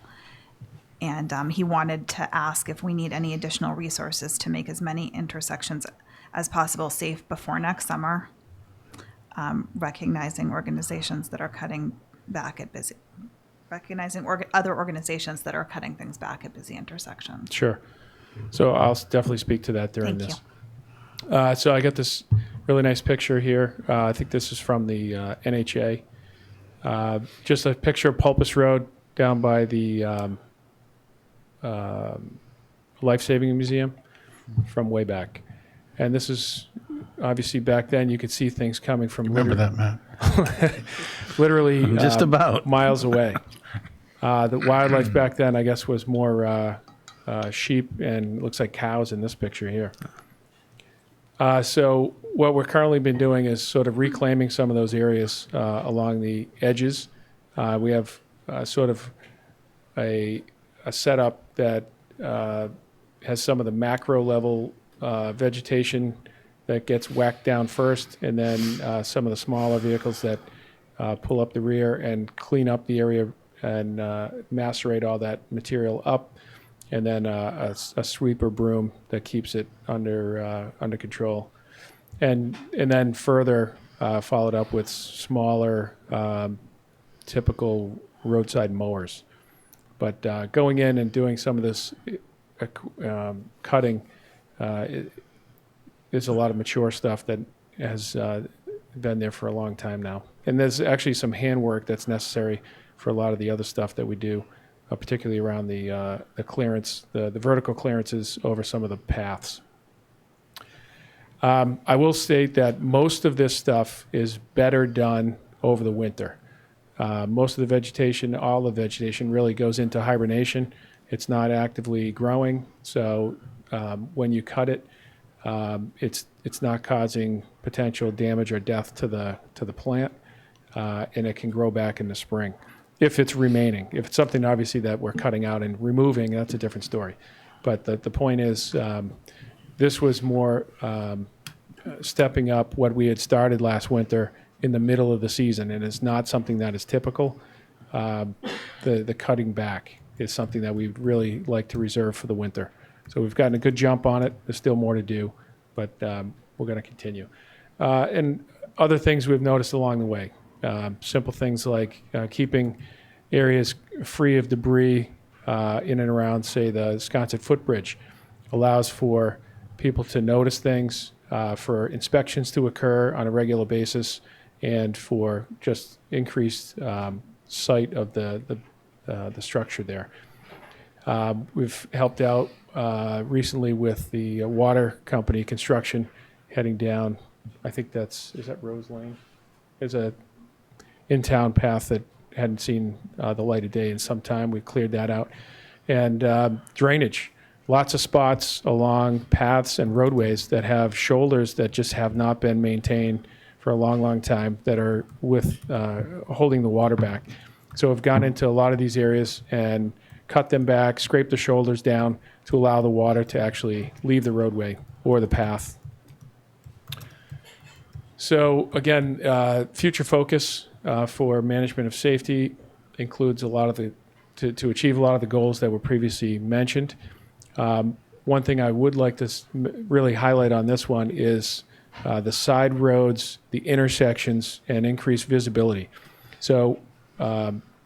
And he wanted to ask if we need any additional resources to make as many intersections as possible safe before next summer, recognizing organizations that are cutting back at busy, recognizing other organizations that are cutting things back at busy intersections. Sure. So I'll definitely speak to that during Thank this. So I got this really nice picture here. I think this is from the NHA. Just a picture of Pulpus Road down by the Life Saving Museum from way back. And this is obviously back then you could see things coming from Remember that, Matt? literally Just about miles away. The wildlife back then, I guess, was more sheep and looks like cows in this picture here. So what we're currently been doing is sort of reclaiming some of those areas along the edges. We have sort of a setup that has some of the macro level vegetation that gets whacked down first, and then some of the smaller vehicles that pull up the rear and clean up the area and macerate all that material up, and then a sweeper broom that keeps it under control, and then further followed up with smaller typical roadside mowers. But going in and doing some of this cutting is a lot of mature stuff that has been there for a long time now. And there's actually some handwork that's necessary for a lot of the other stuff that we do, particularly around the clearance, the vertical clearances over some of the paths. I will state that most of this stuff is better done over the winter. Most of the vegetation, all the vegetation really goes into hibernation. It's not actively growing, so when you cut it, it's not causing potential damage or death to the plant, and it can grow back in the spring if it's remaining. If it's something obviously that we're cutting out and removing, that's a different story. But the point is, this was more stepping up what we had started last winter in the middle of the season, and it's not something that is typical. The cutting back is something that we'd really like to reserve for the winter. So we've gotten a good jump on it. There's still more to do, but we're going to continue. And other things we've noticed along the way, simple things like keeping areas free of debris in and around, say, the Sconset footbridge allows for people to notice things, for inspections to occur on a regular basis, and for just increased sight of the structure there. We've helped out recently with the water company construction heading down. I think is that Rose Lane? There's a in-town path that hadn't seen the light of day in some time. We've cleared that out. And drainage. Lots of spots along paths and roadways that have shoulders that just have not been maintained for a long, long time that are with holding the water back. So we've gone into a lot of these areas and cut them back, scraped the shoulders down to allow the water to actually leave the roadway or the path. So again, future focus for management of safety includes a lot of to achieve a lot of the goals that were previously mentioned. One thing I would like to really highlight on this one is the side roads, the intersections, and increased visibility. So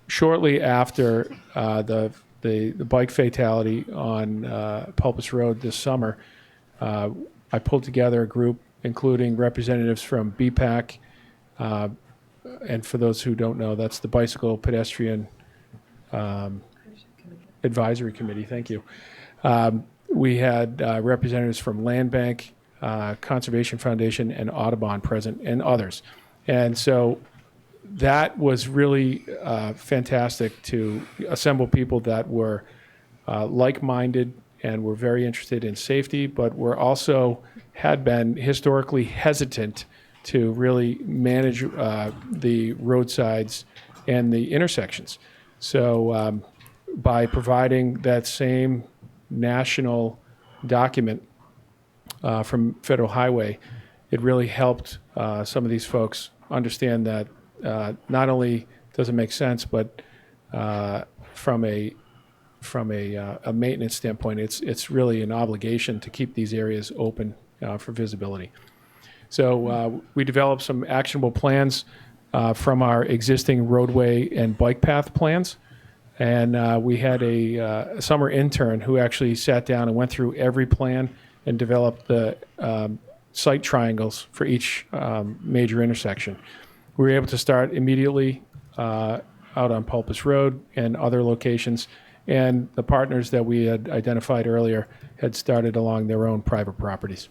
shortly after the bike fatality on Pulpus Road this summer, I pulled together a group including representatives from BPAC, and for those who don't know, that's the Bicycle Pedestrian Advisory Committee. Thank you. We had representatives from Land Bank, Conservation Foundation, and Audubon present, and others. And so that was really fantastic to assemble people that were like-minded and were very interested in safety, but were also had been historically hesitant to really manage the roadsides and the intersections. So by providing that same national document from Federal Highway, it really helped some of these folks understand that not only does it make sense, but from a maintenance standpoint, it's really an obligation to keep these areas open for visibility. So we developed some actionable plans from our existing roadway and bike path plans. And we had a summer intern who actually sat down and went through every plan and developed the site triangles for each major intersection. We were able to start immediately out on Pulpus Road and other locations. And the partners that we had identified earlier had started along their own private properties.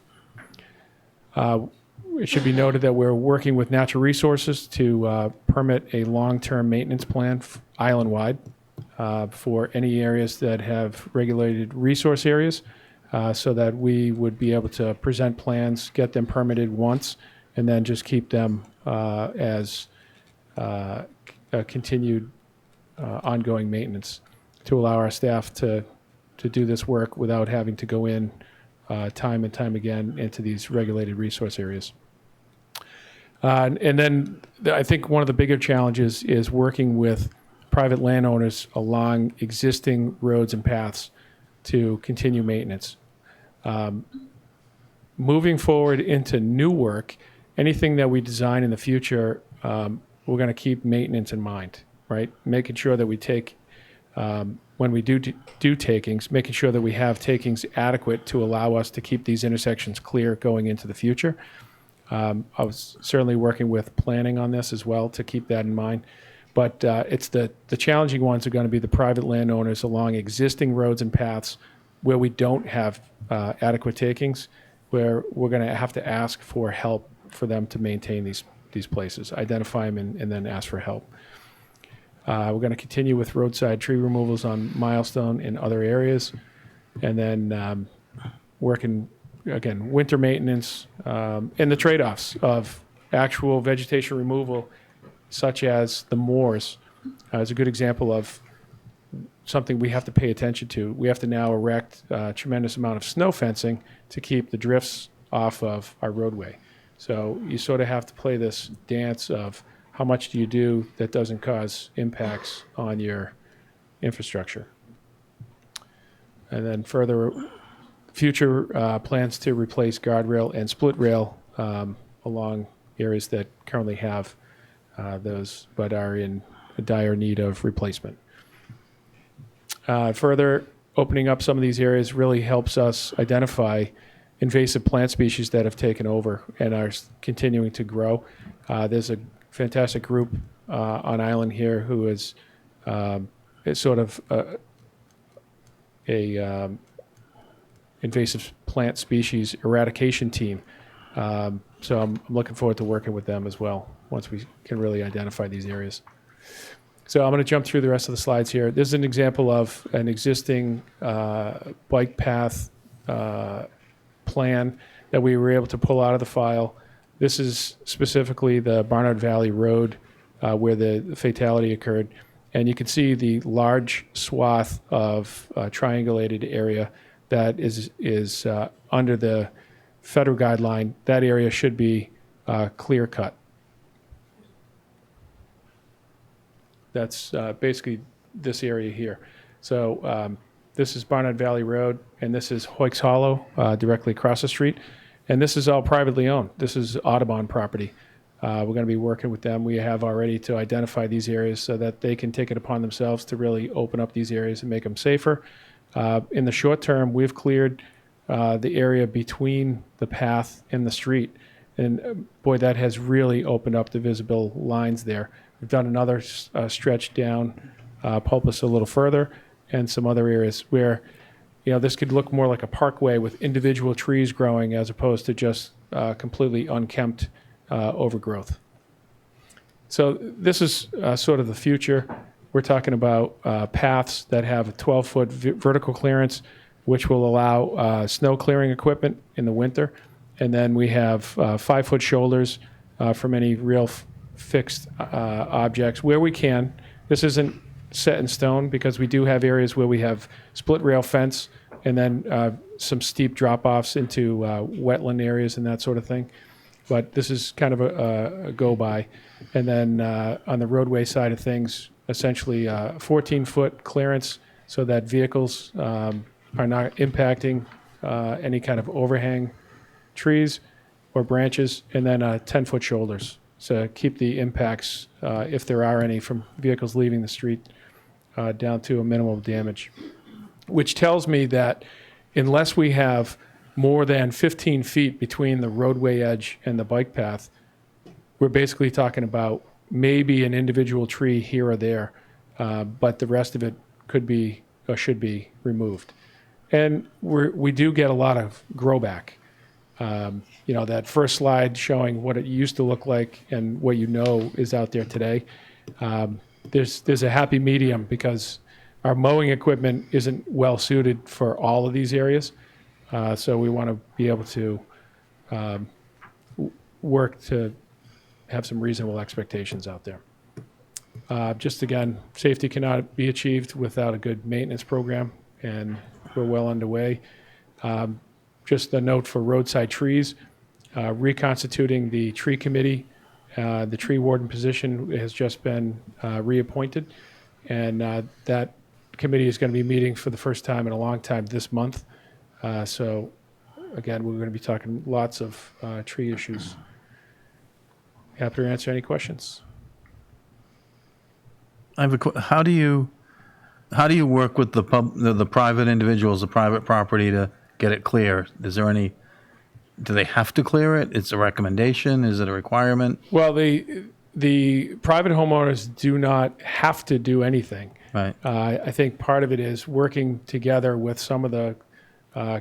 It should be noted that we're working with Natural Resources to permit a long-term maintenance plan island-wide for any areas that have regulated resource areas, so that we would be able to present plans, get them permitted once, and then just keep them as a continued ongoing maintenance to allow our staff to do this work without having to go in time and time again into these regulated resource areas. And then I think one of the bigger challenges is working with private landowners along existing roads and paths to continue maintenance. Moving forward into new work, anything that we design in the future, we're going to keep maintenance in mind, right? Making sure that we take, when we do takings, making sure that we have takings adequate to allow us to keep these intersections clear going into the future. I was certainly working with planning on this as well to keep that in mind. But it's the challenging ones are going to be the private landowners along existing roads and paths where we don't have adequate takings, where we're going to have to ask for help for them to maintain these places, identify them and then ask for help. We're going to continue with roadside tree removals on Milestone and other areas, and then working, again, winter maintenance and the trade-offs of actual vegetation removal, such as the moors, is a good example of something we have to pay attention to. We have to now erect a tremendous amount of snow fencing to keep the drifts off of our roadway. So you sort of have to play this dance of how much do you do that doesn't cause impacts on your infrastructure. And then further, future plans to replace guardrail and split rail along areas that currently have those but are in a dire need of replacement. Further, opening up some of these areas really helps us identify invasive plant species that have taken over and are continuing to grow. There's a fantastic group on island here who is sort of a invasive plant species eradication team. So I'm looking forward to working with them as well once we can really identify these areas. So I'm going to jump through the rest of the slides here. This is an example of an existing bike path plan that we were able to pull out of the file. This is specifically the Barnard Valley Road where the fatality occurred. And you can see the large swath of triangulated area that is under the federal guideline. That area should be clear cut. That's basically this area here. So this is Barnard Valley Road, and this is Hoyks Hollow, directly across the street. And this is all privately owned. This is Audubon property. We're going to be working with them. We have already to identify these areas so that they can take it upon themselves to really open up these areas and make them safer. In the short term, we've cleared the area between the path and the street. And boy, that has really opened up the visible lines there. We've done another stretch down Pulpus a little further and some other areas where, you know, this could look more like a parkway with individual trees growing as opposed to just completely unkempt overgrowth. So this is sort of the future. We're talking about paths that have a 12-foot vertical clearance, which will allow snow clearing equipment in the winter. And then we have 5-foot shoulders from any real fixed objects where we can. This isn't set in stone because we do have areas where we have split rail fence and then some steep drop-offs into wetland areas and that sort of thing. But this is kind of a go-by. And then on the roadway side of things, essentially 14-foot clearance so that vehicles are not impacting any kind of overhang trees or branches, and then 10-foot shoulders. So keep the impacts, if there are any, from vehicles leaving the street down to a minimum damage. Which tells me that unless we have more than 15 feet between the roadway edge and the bike path, we're basically talking about maybe an individual tree here or there, but the rest of it could be or should be removed. And we do get a lot of grow back. That first slide showing what it used to look like and what is out there today. There's a happy medium because our mowing equipment isn't well suited for all of these areas. So we want to be able to work to have some reasonable expectations out there. Just again, safety cannot be achieved without a good maintenance program, and we're well underway. Just a note for roadside trees, reconstituting the tree committee. The tree warden position has just been reappointed, and that committee is going to be meeting for the first time in a long time this month. So again, we're going to be talking lots of tree issues. Happy to answer any questions. I have how do you work with the private individuals, the private property to get it clear? Is there any? Do they have to clear it? It's a recommendation. Is it a requirement? Well, the private homeowners do not have to do anything. Right. I think part of it is working together with some of the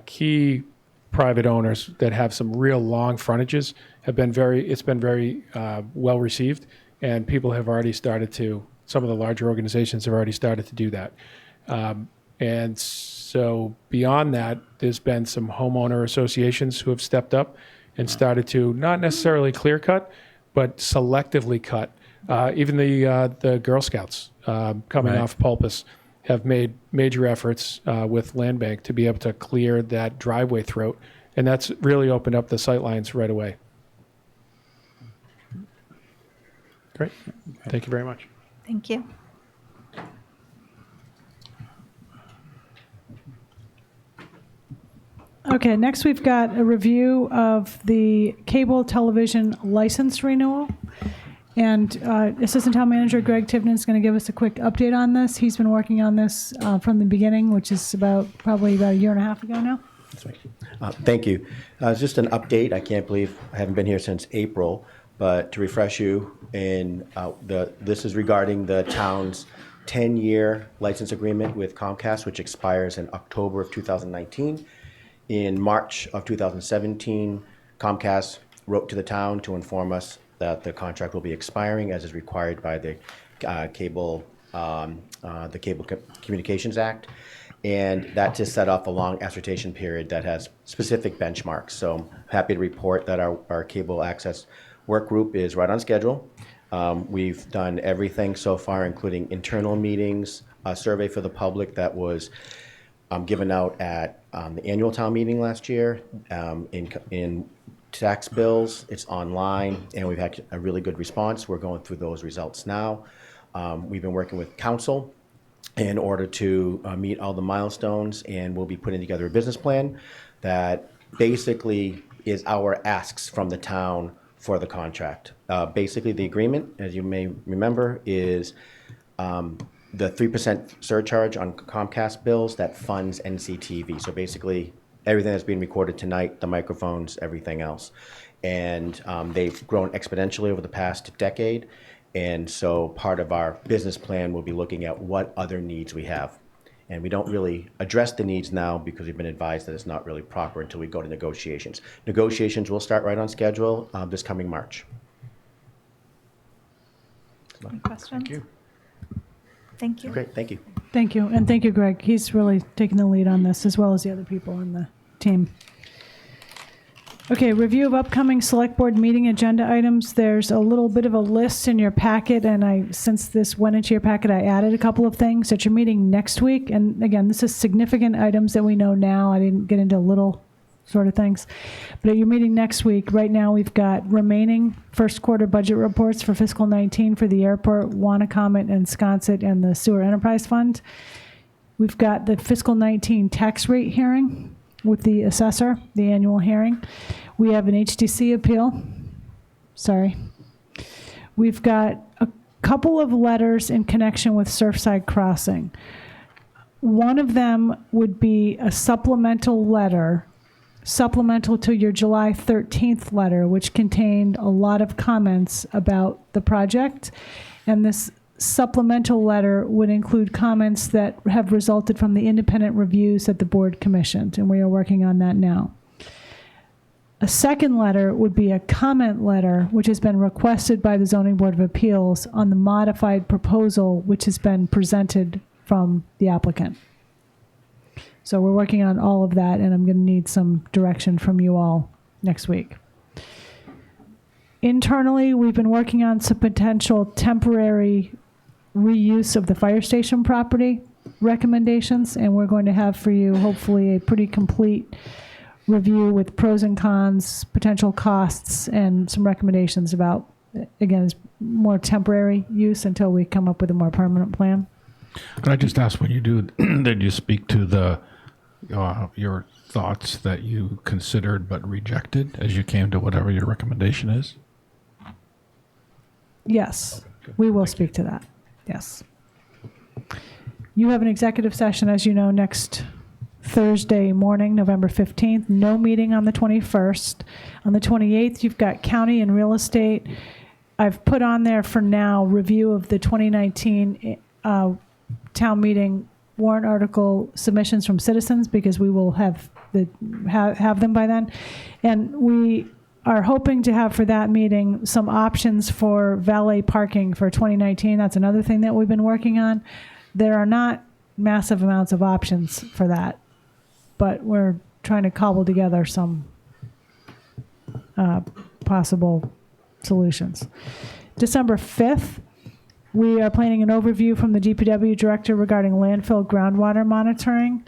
key private owners that have some real long frontages. It's been very well received, and people have already started to. Some of the larger organizations have already started to do that. And so beyond that, there's been some homeowner associations who have stepped up and started to not necessarily clear cut, but selectively cut. Even the Girl Scouts coming off Pulpus have made major efforts with Land Bank to be able to clear that driveway throat. And that's really opened up the sightlines right away. Great. Thank you very much. Thank you. Okay, next we've got a review of the cable television license renewal. And Assistant Town Manager Greg Tivnan is going to give us a quick update on this. He's been working on this from the beginning, which is probably about a year and a half ago now. That's right. Thank you. Just an update. I can't believe I haven't been here since April, but to refresh you, this is regarding the town's 10-year license agreement with Comcast, which expires in October of 2019. In March of 2017, Comcast wrote to the town to inform us that the contract will be expiring as is required by the Cable Communications Act. And that just set off a long assertion period that has specific benchmarks. So I'm happy to report that our cable access work group is right on schedule. We've done everything so far, including internal meetings, a survey for the public that was given out at the annual town meeting last year. In tax bills, it's online, and we've had a really good response. We're going through those results now. We've been working with council in order to meet all the milestones, and we'll be putting together a business plan that basically is our asks from the town for the contract. Basically, the agreement, as you may remember, is the 3% surcharge on Comcast bills that funds NCTV. So basically, everything that's being recorded tonight, the microphones, everything else. And they've grown exponentially over the past decade. And so part of our business plan will be looking at what other needs we have. And we don't really address the needs now because we've been advised that it's not really proper until we go to negotiations. Negotiations will start right on schedule this coming March. Any questions? Thank you. Thank you. Great, thank you. Thank you, and thank you, Greg. He's really taking the lead on this, as well as the other people on the team. Okay, review of upcoming select board meeting agenda items. There's a little bit of a list in your packet, and since this went into your packet, I added a couple of things at your meeting next week. And again, this is significant items that we know now. I didn't get into little sort of things. But at your meeting next week, right now we've got remaining first quarter budget reports for fiscal 19 for the airport, Wanacommet and Sconset, and the sewer enterprise fund. We've got the fiscal 19 tax rate hearing with the assessor, the annual hearing. We have an HDC appeal. Sorry. We've got a couple of letters in connection with Surfside Crossing. One of them would be a supplemental letter, supplemental to your July 13th letter, which contained a lot of comments about the project. And this supplemental letter would include comments that have resulted from the independent reviews that the board commissioned, and we are working on that now. A second letter would be a comment letter, which has been requested by the Zoning Board of Appeals on the modified proposal, which has been presented from the applicant. So we're working on all of that, and I'm going to need some direction from you all next week. Internally, we've been working on some potential temporary reuse of the fire station property recommendations, and we're going to have for you hopefully a pretty complete review with pros and cons, potential costs, and some recommendations about, again, more temporary use until we come up with a more permanent plan. Could I just ask, when you do, did you speak to the your thoughts that you considered but rejected as you came to whatever your recommendation is? Yes, we will speak to that. Yes. You have an executive session, as you know, next Thursday morning, November 15th. No meeting on the 21st. On the 28th, you've got county and real estate. I've put on there for now review of the 2019 town meeting warrant article submissions from citizens, because we will have them by then. And we are hoping to have for that meeting some options for valet parking for 2019. That's another thing that we've been working on. There are not massive amounts of options for that, but we're trying to cobble together some possible solutions. December 5th, we are planning an overview from the DPW director regarding landfill groundwater monitoring,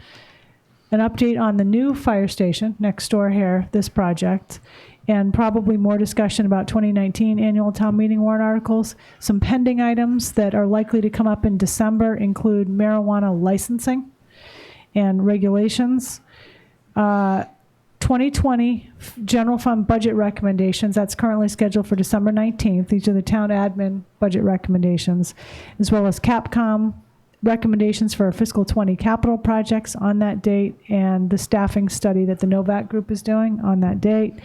an update on the new fire station next door here, this project, and probably more discussion about 2019 annual town meeting warrant articles. Some pending items that are likely to come up in December include marijuana licensing and regulations. 2020 general fund budget recommendations, that's currently scheduled for December 19th. These are the town admin budget recommendations, as well as Capcom recommendations for fiscal 20 capital projects on that date, and the staffing study that the Novak group is doing on that date.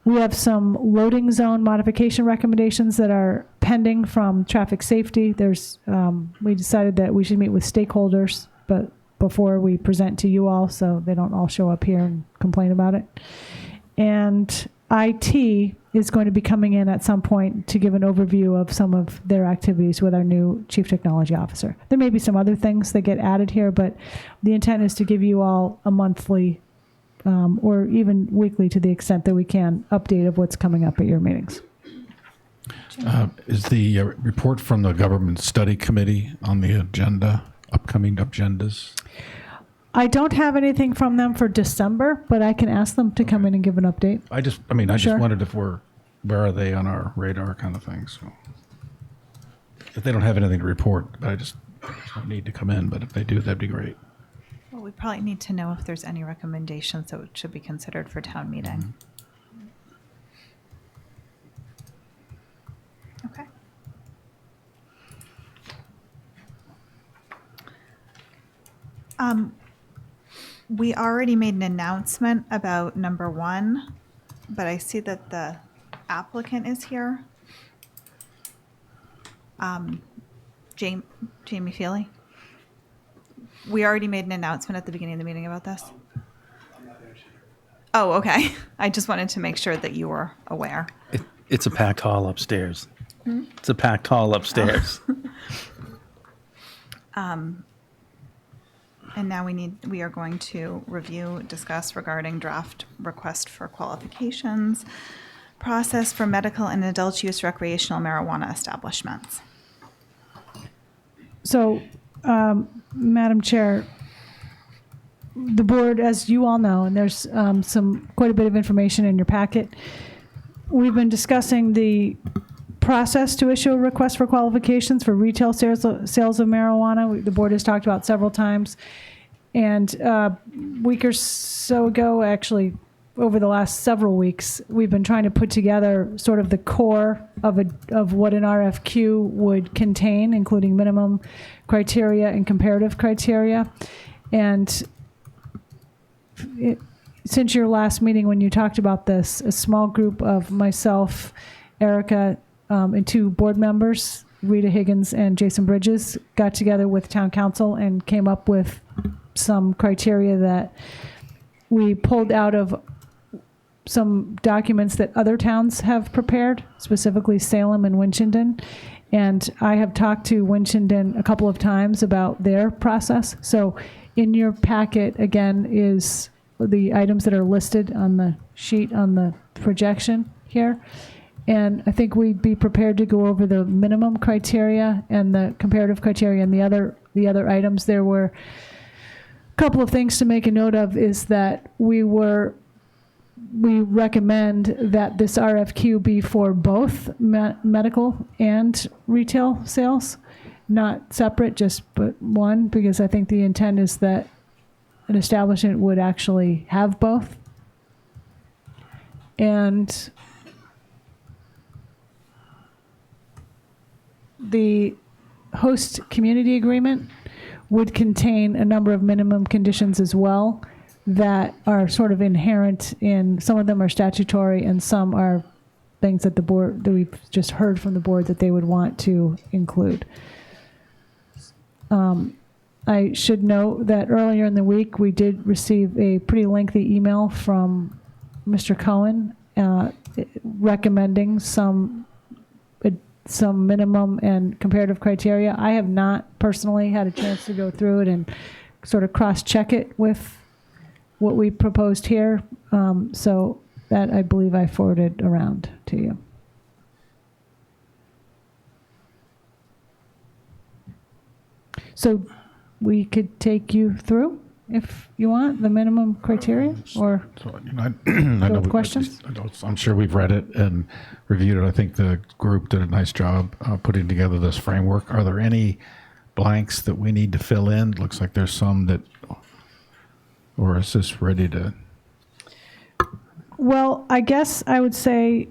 We have some loading zone modification recommendations that are pending from traffic safety. We decided that we should meet with stakeholders, but before we present to you all, so they don't all show up here and complain about it. And IT is going to be coming in at some point to give an overview of some of their activities with our new Chief Technology Officer. There may be some other things that get added here, but the intent is to give you all a monthly or even weekly, to the extent that we can, update of what's coming up at your meetings. Is the report from the Government Study Committee on the agenda, upcoming agendas? I don't have anything from them for December, but I can ask them to come in and give an update. I just Sure. wondered if where are they on our radar kind of thing. So if they don't have anything to report, but I just don't need to come in, but if they do, that'd be great. Well, we probably need to know if there's any recommendations that should be considered for town meeting. Okay. We already made an announcement about number 1, but I see that the applicant is here. Jamie Feely. We already made an announcement at the beginning of the meeting about this. Oh, okay. I just wanted to make sure that you were aware. It's a packed hall upstairs. It's a packed hall upstairs. And now we are going to review, discuss regarding draft request for qualifications, process for medical and adult use recreational marijuana establishments. So, Madam Chair, the board, as you all know, and there's quite a bit of information in your packet, we've been discussing the process to issue a request for qualifications for retail sales of marijuana. The board has talked about several times. And a week or so ago, actually, over the last several weeks, we've been trying to put together sort of the core of what an RFQ would contain, including minimum criteria and comparative criteria. And since your last meeting when you talked about this, a small group of myself, Erica, and two board members, Rita Higgins and Jason Bridges, got together with town council and came up with some criteria that we pulled out of some documents that other towns have prepared, specifically Salem and Winchendon. And I have talked to Winchendon a couple of times about their process. So in your packet, again, is the items that are listed on the sheet on the projection here. And I think we'd be prepared to go over the minimum criteria and the comparative criteria and the other items. There were a couple of things to make a note of is that we recommend that this RFQ be for both medical and retail sales, not separate, but one, because I think the intent is that an establishment would actually have both. And the host community agreement would contain a number of minimum conditions as well that are sort of inherent in, some of them are statutory and some are things that the board, that we've just heard from the board that they would want to include. I should note that earlier in the week, we did receive a pretty lengthy email from Mr. Cohen recommending some minimum and comparative criteria. I have not personally had a chance to go through it and sort of cross-check it with what we proposed here. So that I believe I forwarded around to you. So we could take you through, if you want, the minimum criteria, or I know questions? I'm sure we've read it and reviewed it. I think the group did a nice job putting together this framework. Are there any blanks that we need to fill in? Looks like there's some that, or is this ready to? Well, I guess I would say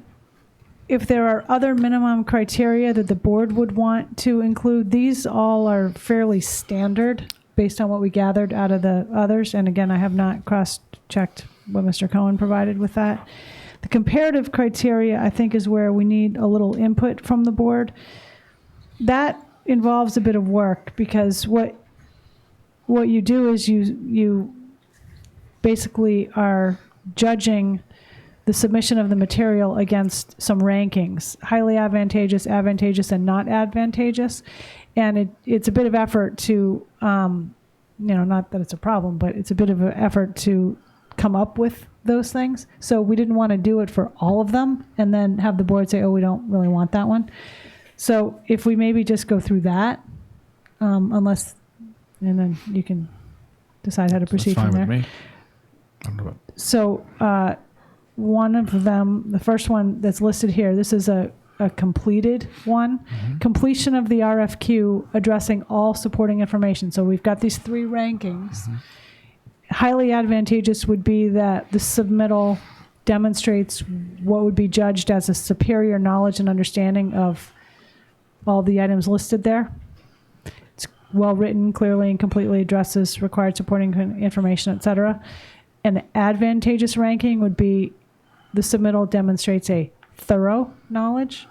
if there are other minimum criteria that the board would want to include, these all are fairly standard based on what we gathered out of the others. And again, I have not cross-checked what Mr. Cohen provided with that. The comparative criteria, I think, is where we need a little input from the board. That involves a bit of work because what you do is you basically are judging the submission of the material against some rankings, highly advantageous, advantageous, and not advantageous. And it's a bit of effort to, not that it's a problem, but it's a bit of an effort to come up with those things. So we didn't want to do it for all of them and then have the board say, oh, we don't really want that one. So if we maybe just go through that, and then you can decide how to proceed That's fine from there. with me. I don't know. So one of them, the first one that's listed here, this is a completed one. Mm-hmm. Completion of the RFQ addressing all supporting information. So we've got these three rankings. Mm-hmm. Highly advantageous would be that the submittal demonstrates what would be judged as a superior knowledge and understanding of all the items listed there. It's well written, clearly and completely addresses required supporting information, et cetera. An advantageous ranking would be the submittal demonstrates a thorough knowledge.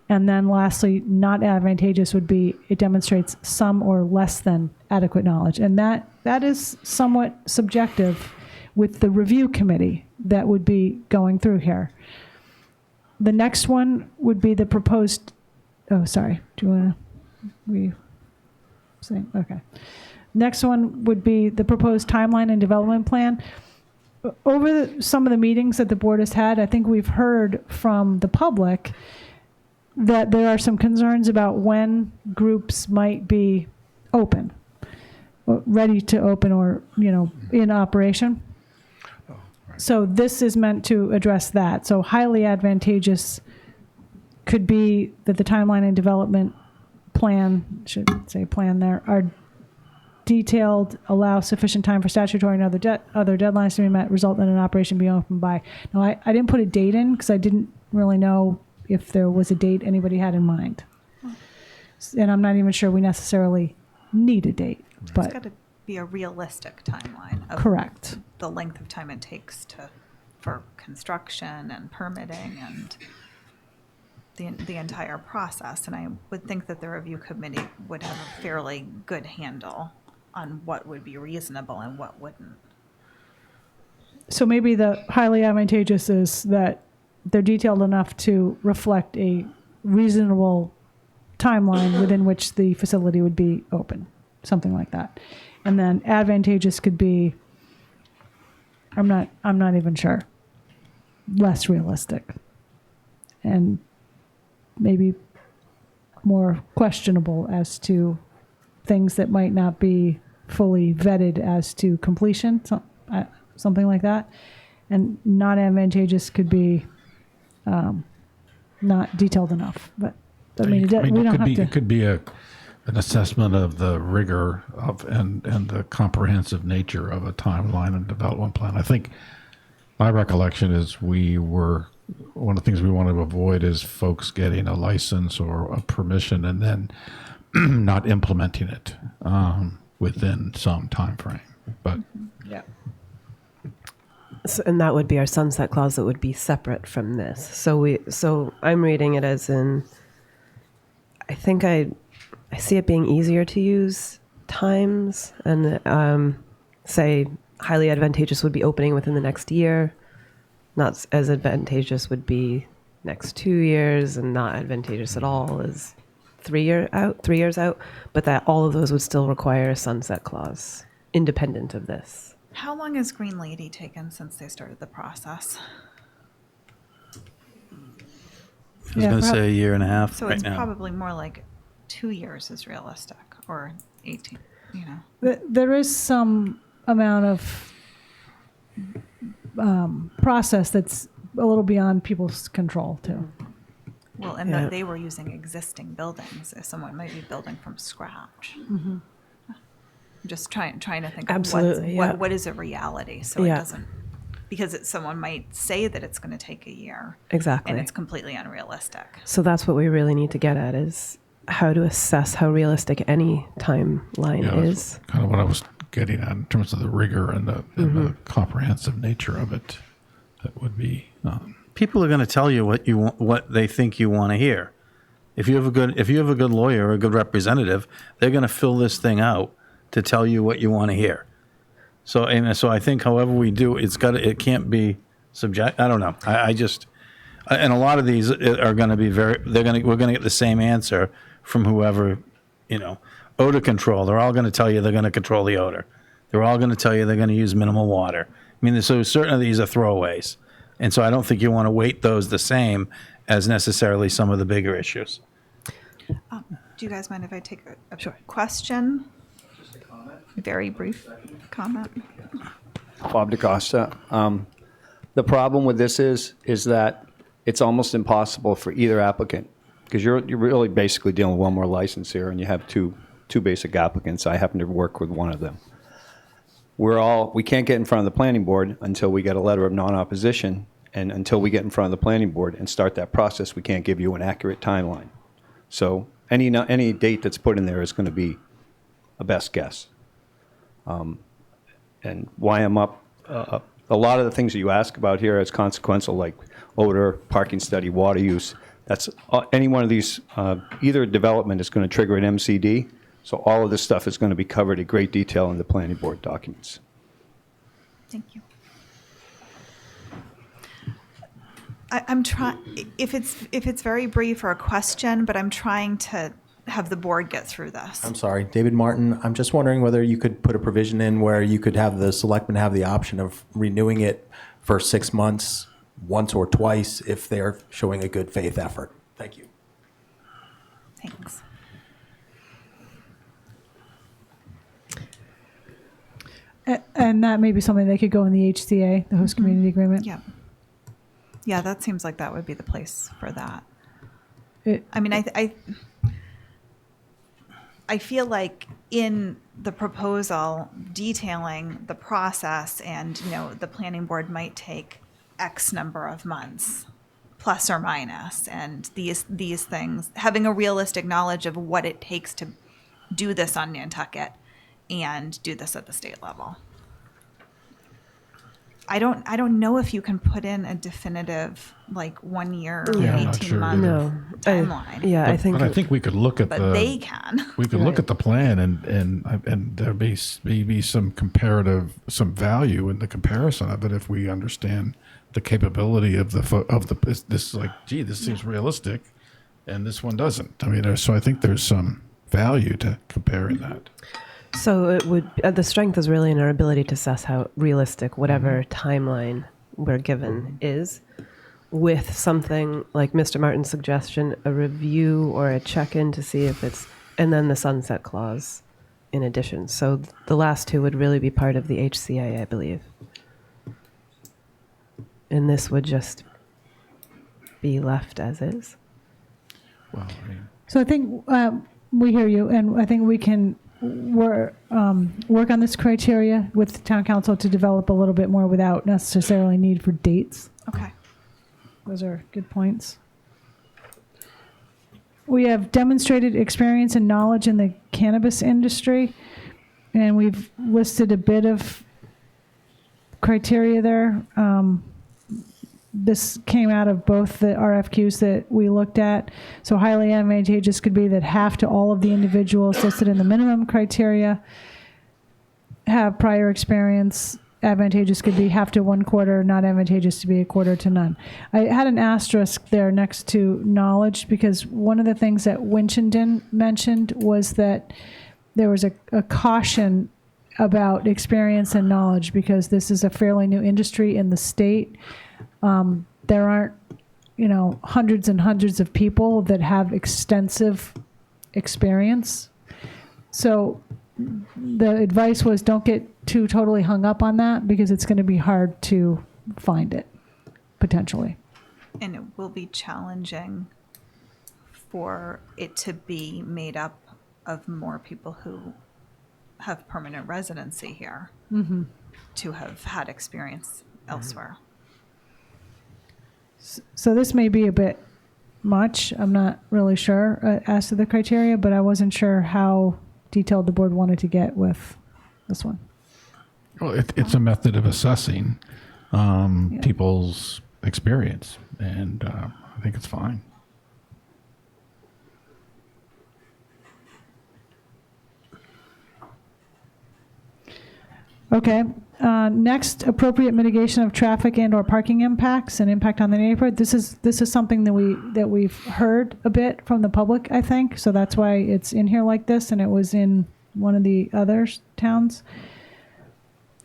And then lastly, not advantageous would be it demonstrates some or less than adequate knowledge. And that is somewhat subjective with the review committee that would be going through here. The next one would be the proposed oh, sorry. Do you want to say? Okay. Next one would be the proposed timeline and development plan. Over some of the meetings that the board has had, I think we've heard from the public that there are some concerns about when groups might be open, ready to open, or, in operation. So this is meant to address that. So highly advantageous could be that the timeline and development plan, should say plan there, are detailed, allow sufficient time for statutory and other deadlines to be met, result in an operation being open by. Now, I didn't put a date in because I didn't really know if there was a date anybody had in mind. And I'm not even sure we necessarily need a date. But it's got to be a realistic timeline of correct. The length of time it takes for construction and permitting and the entire process. And I would think that the review committee would have a fairly good handle on what would be reasonable and what wouldn't. So maybe the highly advantageous is that they're detailed enough to reflect a reasonable timeline within which the facility would be open, something like that. And then advantageous could be, I'm not even sure, less realistic, and maybe more questionable as to things that might not be fully vetted as to completion, something like that. And not advantageous could be not detailed enough. But I mean, we don't have to. It could be an assessment of the rigor of and the comprehensive nature of a timeline and development plan. I think my recollection is one of the things we want to avoid is folks getting a license or a permission and then not implementing it within some time frame. But yeah. So, and that would be our sunset clause that would be separate from this. So I'm reading it as in, I think I see it being easier to use times and say highly advantageous would be opening within the next year. Not as advantageous would be next 2 years, and not advantageous at all is 3 years out, but that all of those would still require a sunset clause independent of this. How long has Green Lady taken since they started the process? I was going to say a year and a half So right it's now. probably more like 2 years is realistic, or 18, There is some amount of process that's a little beyond people's control, too. Well, and that they were using existing buildings. If someone might be building from scratch. Mm-hmm. I'm just trying to think Absolutely, of what is a reality, so it Yeah. doesn't, because someone might say that it's going to take a year. Exactly. And it's completely unrealistic. So that's what we really need to get at is how to assess how realistic any timeline is. That's kind of what I was getting at in terms of the rigor and the comprehensive nature of it. That would be. People are going to tell you what they think you want to hear. If you have a good lawyer or a good representative, they're going to fill this thing out to tell you what you want to hear. So I think however we do, it can't be subject. I don't know. And a lot of these are going to be we're going to get the same answer from whoever, odor control. They're all going to tell you they're going to control the odor. They're all going to tell you they're going to use minimal water. I mean, so certain of these are throwaways. And so I don't think you want to weight those the same as necessarily some of the bigger issues. Do you guys mind if I take a question? Just a comment. Very brief comment. Bob DaCosta. The problem with this is that it's almost impossible for either applicant, because you're really basically dealing with one more license here, and you have two basic applicants. I happen to work with one of them. We can't get in front of the planning board until we get a letter of non-opposition, and until we get in front of the planning board and start that process, we can't give you an accurate timeline. So any date that's put in there is going to be a best guess. And why I'm up, a lot of the things that you ask about here as consequential, like odor, parking study, water use, that's any one of these, either development is going to trigger an MCD. So all of this stuff is going to be covered in great detail in the planning board documents. Thank you. I'm trying, if it's very brief or a question, but I'm trying to have the board get through this. I'm sorry, David Martin. I'm just wondering whether you could put a provision in where you could have the selectmen have the option of renewing it for 6 months, once or twice, if they're showing a good faith effort. Thank you. Thanks. And that may be something that could go in the HCA, the host community agreement. Yeah. Yeah, that seems like that would be the place for that. It- I mean, I feel like in the proposal detailing the process and, you know, the planning board might take X number of months, plus or minus, and these things, having a realistic knowledge of what it takes to do this on Nantucket and do this at the state level. I don't know if you can put in a definitive, like, 1 year or Yeah, I'm not 18 sure month either. timeline. Yeah, But I think we could look at But they can. We could look at the plan and there may be some comparative, some value in the comparison of it if we understand the capability of this is like, gee, this seems realistic, and this one doesn't. I mean, so I think there's some value to comparing that. So it would the strength is really in our ability to assess how realistic whatever timeline we're given is, with something like Mr. Martin's suggestion, a review or a check-in to see if it's, and then the sunset clause in addition. So the last two would really be part of the HCA, I believe. And this would just be left as is. Well, I mean, So I think we hear you, and I think we can work on this criteria with the town council to develop a little bit more without necessarily need for dates. Okay. Those are good points. We have demonstrated experience and knowledge in the cannabis industry, and we've listed a bit of criteria there. This came out of both the RFQs that we looked at. So highly advantageous could be that half to all of the individuals listed in the minimum criteria have prior experience. Advantageous could be half to 1/4, not advantageous to be 1/4 to none. I had an asterisk there next to knowledge because one of the things that Winchendon mentioned was that there was a caution about experience and knowledge because this is a fairly new industry in the state. There aren't, hundreds and hundreds of people that have extensive experience. So the advice was don't get too totally hung up on that because it's going to be hard to find it, potentially. And it will be challenging for it to be made up of more people who have permanent residency here to have had experience elsewhere. So this may be a bit much. I'm not really sure as to the criteria, but I wasn't sure how detailed the board wanted to get with this one. well, it's a method of assessing people's experience, and I think it's fine. Okay. Next, appropriate mitigation of traffic and/or parking impacts and impact on the neighborhood. This is something that we've heard a bit from the public, I think. So that's why it's in here like this, and it was in one of the other towns.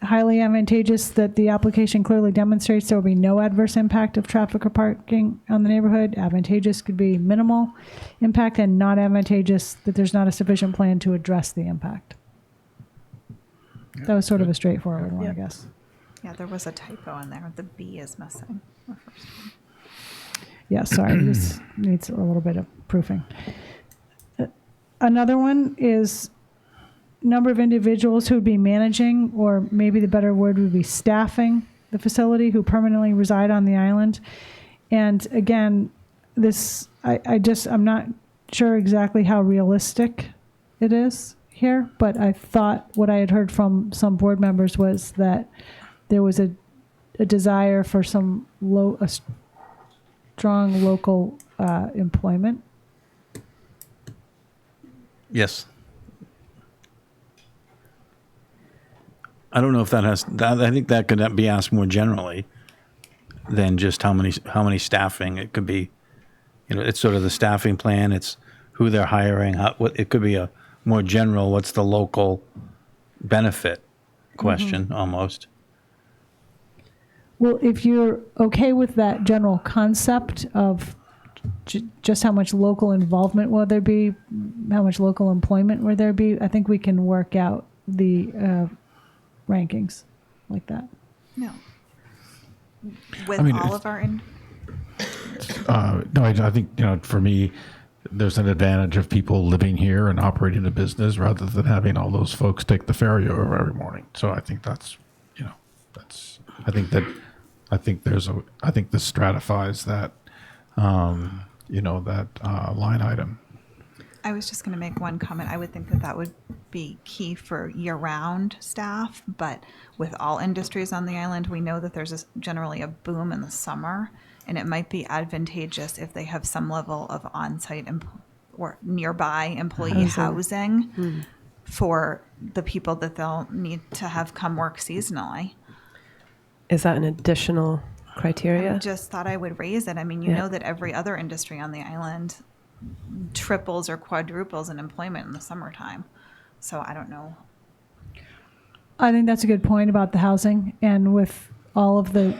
Highly advantageous that the application clearly demonstrates there will be no adverse impact of traffic or parking on the neighborhood. Advantageous could be minimal impact, and not advantageous that there's not a sufficient plan to address the impact. That was sort of a straightforward one, I guess. Yeah, there was a typo in there. The B is missing. The first one. Yeah, sorry, this needs a little bit of proofing. Another one is number of individuals who would be managing, or maybe the better word would be staffing the facility, who permanently reside on the island. And again, this, I'm not sure exactly how realistic it is here, but I thought what I had heard from some board members was that there was a desire for some strong local employment. Yes. I don't know if that has, I think that could be asked more generally. than just how many staffing. It could be, it's sort of the staffing plan. It's who they're hiring. It could be a more general. What's the local benefit question almost. Well, if you're okay with that general concept of just how much local involvement will there be, how much local employment will there be, I think we can work out the rankings like that. No. With all of our... No, I think, for me, there's an advantage of people living here and operating a business rather than having all those folks take the ferry over every morning. So I think I think this stratifies that, line item. I was just going to make one comment. I would think that would be key for year-round staff, but with all industries on the island, we know that there's generally a boom in the summer, and it might be advantageous if they have some level of on-site or nearby employee housing for the people that they'll need to have come work seasonally. Is that an additional criteria? I just thought I would raise it. I mean, you know that every other industry on the island triples or quadruples in employment in the summertime. So I don't know. I think that's a good point about the housing, and with all of the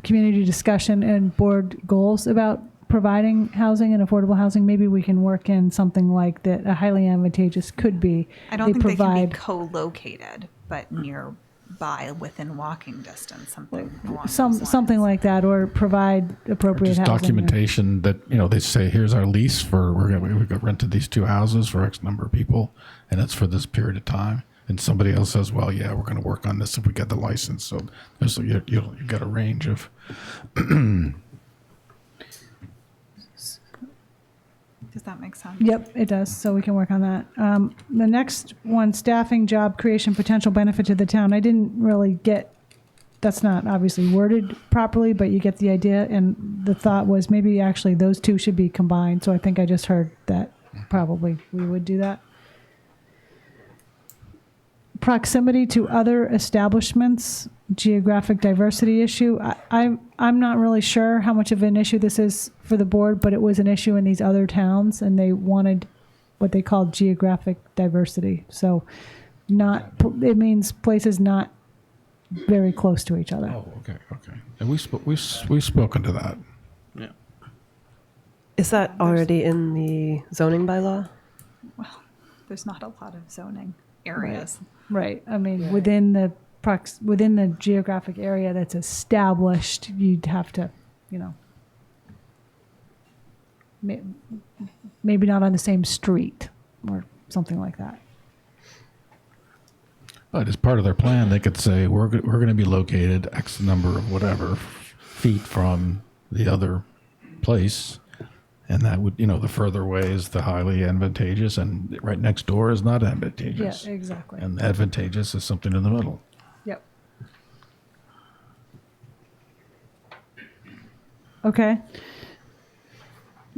community discussion and board goals about providing housing and affordable housing, maybe we can work in something like that. A highly advantageous could be I don't think they can be co-located, but nearby within walking distance, something like that, or provide appropriate just housing. Documentation that they say, here's our lease for we've got rented these 2 houses for X number of people, and it's for this period of time. And somebody else says, well, yeah, we're going to work on this if we get the license. So there's you got a range of. Does that make sense? Yep, it does. So we can work on that. The next one, staffing, job creation, potential benefit to the town. I didn't really get, that's not obviously worded properly, but you get the idea. And the thought was maybe actually those two should be combined. So I think I just heard that probably we would do that. Proximity to other establishments, geographic diversity issue. I'm not really sure how much of an issue this is for the board, but it was an issue in these other towns, and they wanted what they called geographic diversity. So it means places not very close to each other. Oh, okay. And we've spoken to that. Yeah. Is that already in the zoning bylaw? Well, there's not a lot of zoning areas. Right. I mean, within the geographic area that's established, you'd have to, maybe not on the same street or something like that. But as part of their plan, they could say, we're going to be located X number of whatever feet from the other place. And that would, the further away is the highly advantageous, and right next door is not advantageous. Yeah, exactly. And advantageous is something in the middle. Yep. Okay.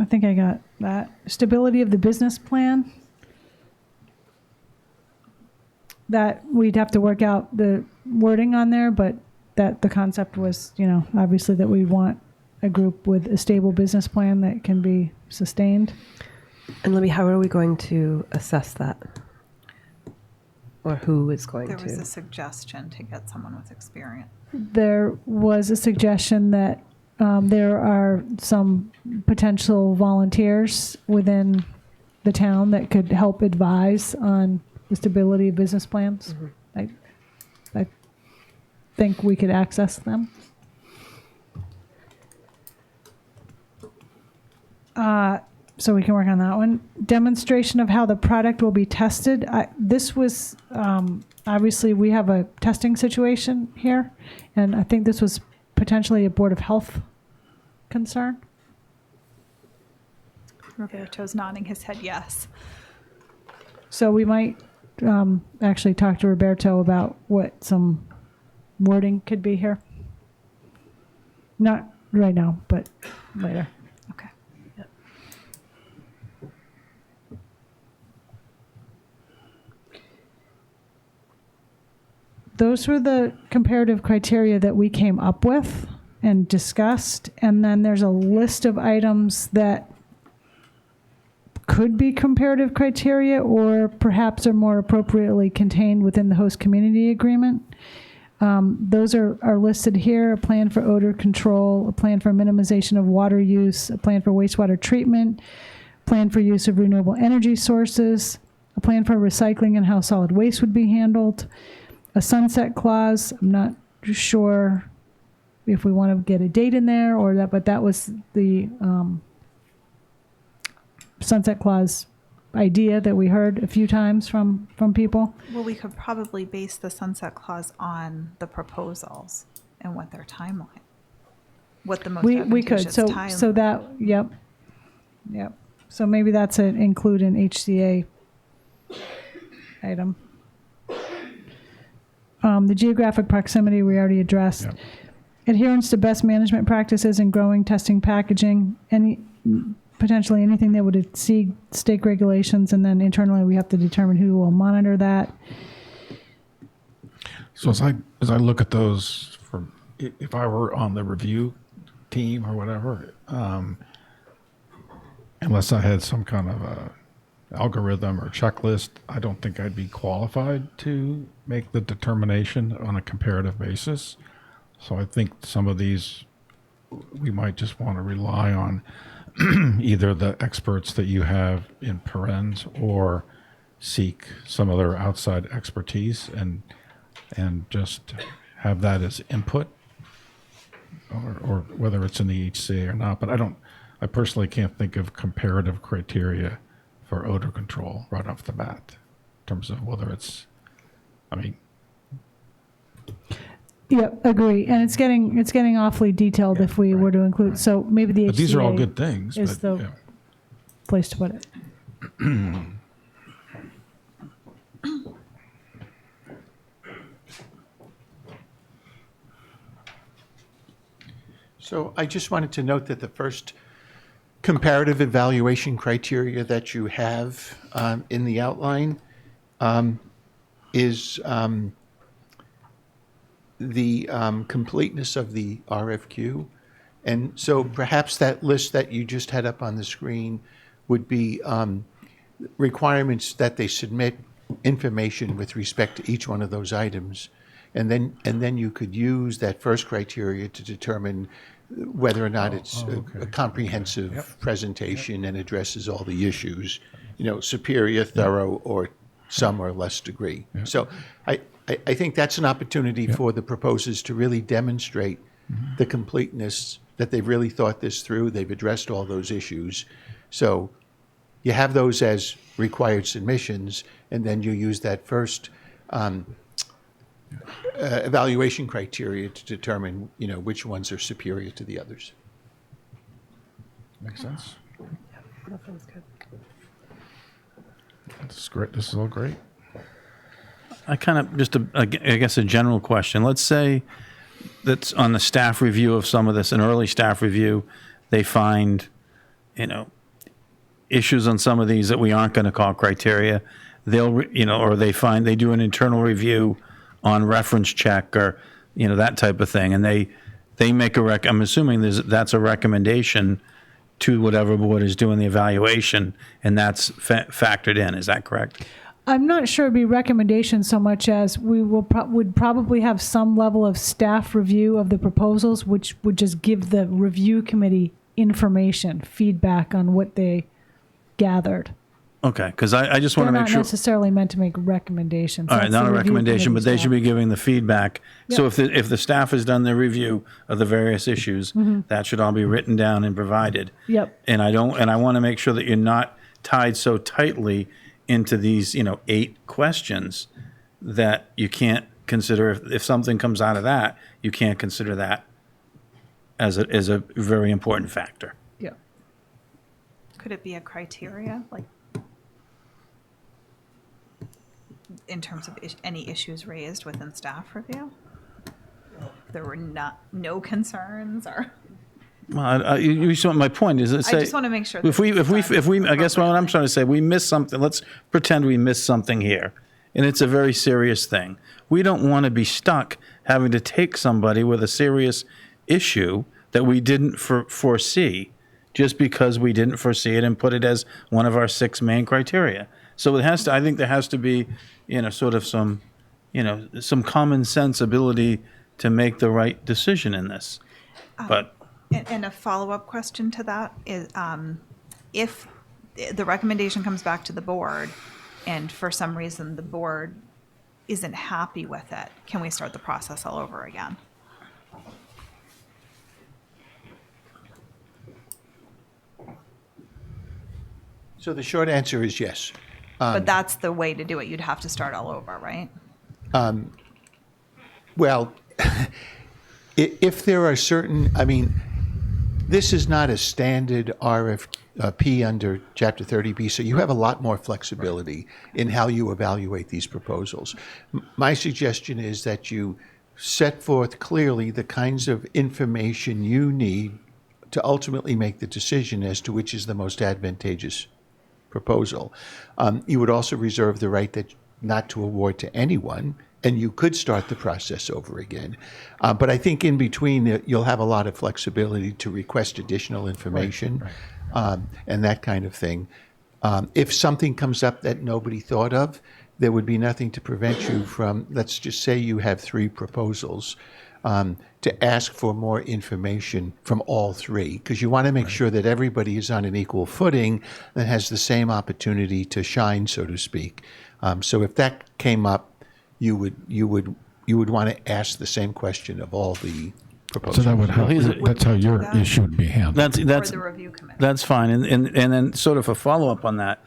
I think I got that. Stability of the business plan. That we'd have to work out the wording on there, but that the concept was, obviously that we want a group with a stable business plan that can be sustained. And Libby, how are we going to assess that? Or who is going to? There was a suggestion to get someone with experience. There was a suggestion that there are some potential volunteers within the town that could help advise on the stability of business plans. I think we could access them. So we can work on that one. Demonstration of how the product will be tested. This was, obviously we have a testing situation here, and I think this was potentially a Board of Health concern. Roberto's nodding his head yes. So we might actually talk to Roberto about what some wording could be here. Not right now, but later. Okay. those were the comparative criteria that we came up with and discussed. And then there's a list of items that could be comparative criteria or perhaps are more appropriately contained within the host community agreement. Those are listed here: a plan for odor control, a plan for minimization of water use, a plan for wastewater treatment, plan for use of renewable energy sources, a plan for recycling and how solid waste would be handled, a sunset clause. I'm not sure if we want to get a date in there or that, but that was the sunset clause idea that we heard a few times from people. Well, we could probably base the sunset clause on the proposals and what their timeline, what the most We could, advantageous so timeline. that, yep. So maybe that's an include in HCA item. The geographic proximity we already addressed. Yep. Adherence to best management practices in growing, testing, packaging, potentially anything that would exceed state regulations, and then internally we have to determine who will monitor that. So as I look at those, if I were on the review team or whatever, unless I had some kind of a algorithm or checklist, I don't think I'd be qualified to make the determination on a comparative basis. So I think some of these we might just want to rely on either the experts that you have in parens or seek some other outside expertise and just have that as input, or whether it's in the HCA or not. But I personally can't think of comparative criteria for odor control right off the bat in terms of whether it's, Yeah, agree. And it's getting awfully detailed if we were to include. So maybe the HCA But these are all good things, is but, the yeah. place to put it. So I just wanted to note that the first comparative evaluation criteria that you have in the outline is the completeness of the RFQ. And so perhaps that list that you just had up on the screen would be requirements that they submit information with respect to each one of those items. And then you could use that first criteria to determine whether or not it's a comprehensive presentation and addresses all the issues, superior, thorough, or some or less degree. So I think that's an opportunity for the proposers to really demonstrate the completeness, that they've really thought this through, they've addressed all those issues. So you have those as required submissions, and then you use that first evaluation criteria to determine, which ones are superior to the others. Makes sense. That sounds good. This is great. This is all great. I kind of I guess a general question. Let's say that's on the staff review of some of this, an early staff review, they find, issues on some of these that we aren't going to call criteria. They'll, or they do an internal review on reference check or, that type of thing. And they make I'm assuming that's a recommendation to whatever board is doing the evaluation, and that's factored in. Is that correct? I'm not sure it'd be recommendations so much as we would probably have some level of staff review of the proposals, which would just give the review committee information, feedback on what they gathered. Okay, because I just want to They're make not sure. necessarily meant to make recommendations. All right, That's not the a review recommendation, but they committee's should be job. giving the feedback. So Yep. if the staff has done their review of the various issues, that should all be written down and provided. Yep. And I want to make sure that you're not tied so tightly into these, 8 questions that you can't consider, if something comes out of that, you can't consider that as a very important factor. Yeah. Could it be a criteria, like in terms of any issues raised within staff review? If there were no concerns or? Well, my point is, I just want to make sure that If we, it's done I guess what I'm trying to say, we missed something. Let's pretend we missed something here, and it's a very serious thing. We don't want to be stuck having to take somebody with a serious issue that we didn't foresee just because we didn't foresee it and put it as one of our 6 main criteria. So it has to, I think there has to be, sort of some, some common sense ability to make the right decision in this. But And a follow-up question to that is, if the recommendation comes back to the board and for some reason the board isn't happy with it, can we start the process all over again? So the short answer is yes. But that's the way to do it. You'd have to start all over, right? Well, if there are certain, this is not a standard RFP under Chapter 30B, so you have a lot more flexibility in how you evaluate these proposals. My suggestion is that you set forth clearly the kinds of information you need to ultimately make the decision as to which is the most advantageous proposal. You would also reserve the right not to award to anyone, and you could start the process over again. But I think in between, you'll have a lot of flexibility to request additional information and that kind of thing. If something comes up that nobody thought of, there would be nothing to prevent you from, let's just say you have 3 proposals, to ask for more information from all 3, because you want to make sure that everybody is on an equal footing and has the same opportunity to shine, so to speak. So if that came up, you would want to ask the same question of all the proposals. So that would help. That's how your issue would be handled. That's the review committee. That's fine. And then sort of a follow-up on that.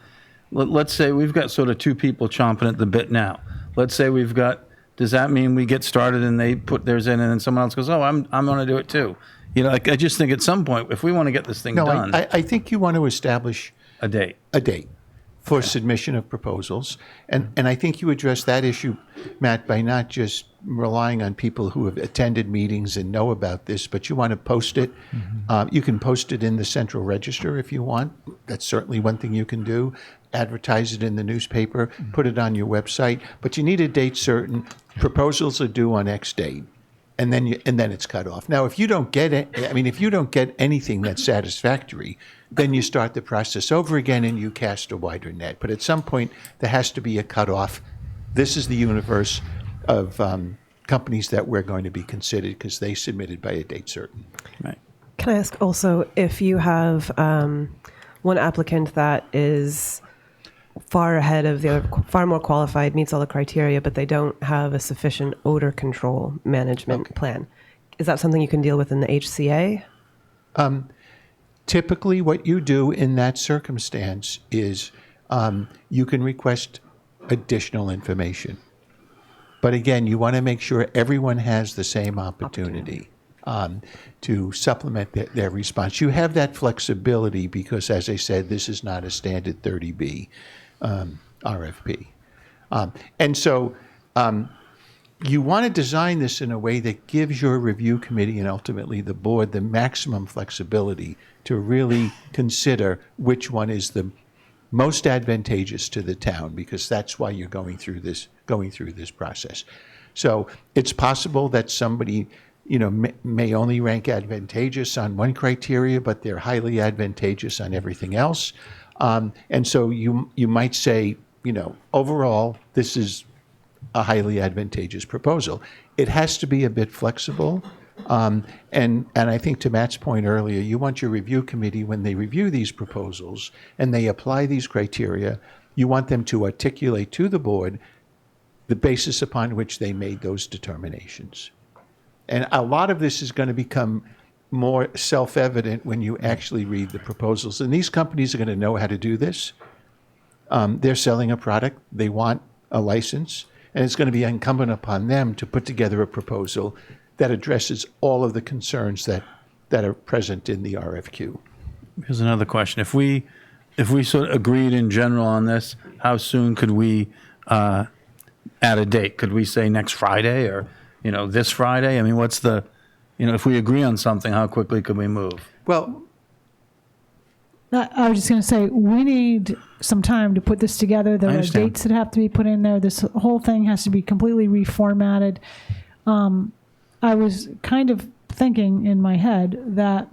Let's say we've got sort of 2 people chomping at the bit now. Let's say we've got, does that mean we get started and they put theirs in and then someone else goes, oh, I'm going to do it too? I just think at some point, if we want to get this thing done. I think you want to establish a date for submission of proposals. And I think you address that issue, Matt, by not just relying on people who have attended meetings and know about this, but you want to post it. You can post it in the central register if you want. That's certainly one thing you can do. Advertise it in the newspaper, put it on your website, but you need a date certain. Proposals are due on X date, and then it's cut off. Now, if you don't get it, if you don't get anything that's satisfactory, then you start the process over again and you cast a wider net. But at some point, there has to be a cutoff. This is the universe of companies that we're going to be considered because they submitted by a date certain. Right. Can I ask also if you have one applicant that is far ahead of the other, far more qualified, meets all the criteria, but they don't have a sufficient odor control management plan? Is that something you can deal with in the HCA? Typically, what you do in that circumstance is you can request additional information. But again, you want to make sure everyone has the same opportunity to supplement their response. You have that flexibility because, as I said, this is not a standard 30B RFP. And so you want to design this in a way that gives your review committee and ultimately the board the maximum flexibility to really consider which one is the most advantageous to the town, because that's why you're going through this process. So it's possible that somebody may only rank advantageous on one criteria, but they're highly advantageous on everything else. And so you might say, overall, this is a highly advantageous proposal. It has to be a bit flexible. And I think to Matt's point earlier, you want your review committee, when they review these proposals and they apply these criteria, you want them to articulate to the board the basis upon which they made those determinations. And a lot of this is going to become more self-evident when you actually read the proposals. And these companies are going to know how to do this. They're selling a product. They want a license. And it's going to be incumbent upon them to put together a proposal that addresses all of the concerns that are present in the RFQ. Here's another question. If we sort of agreed in general on this, how soon could we add a date? Could we say next Friday or, this Friday? What's the, if we agree on something, how quickly could we move? Well, I was just going to say, we need some time to put this together. There I are understand. dates that have to be put in there. This whole thing has to be completely reformatted. I was kind of thinking in my head that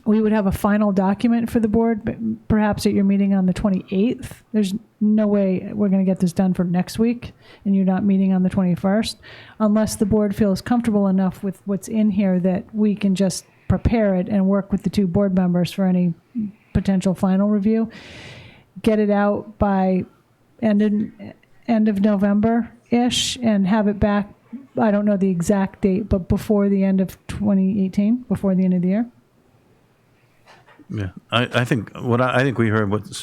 we would have a final document for the board, but perhaps at your meeting on the 28th. There's no way we're going to get this done for next week, and you're not meeting on the 21st, unless the board feels comfortable enough with what's in here that we can just prepare it and work with the two board members for any potential final review. Get it out by end of November-ish and have it back, I don't know the exact date, but before the end of 2018, before the end of the year. Yeah, I think I think we heard the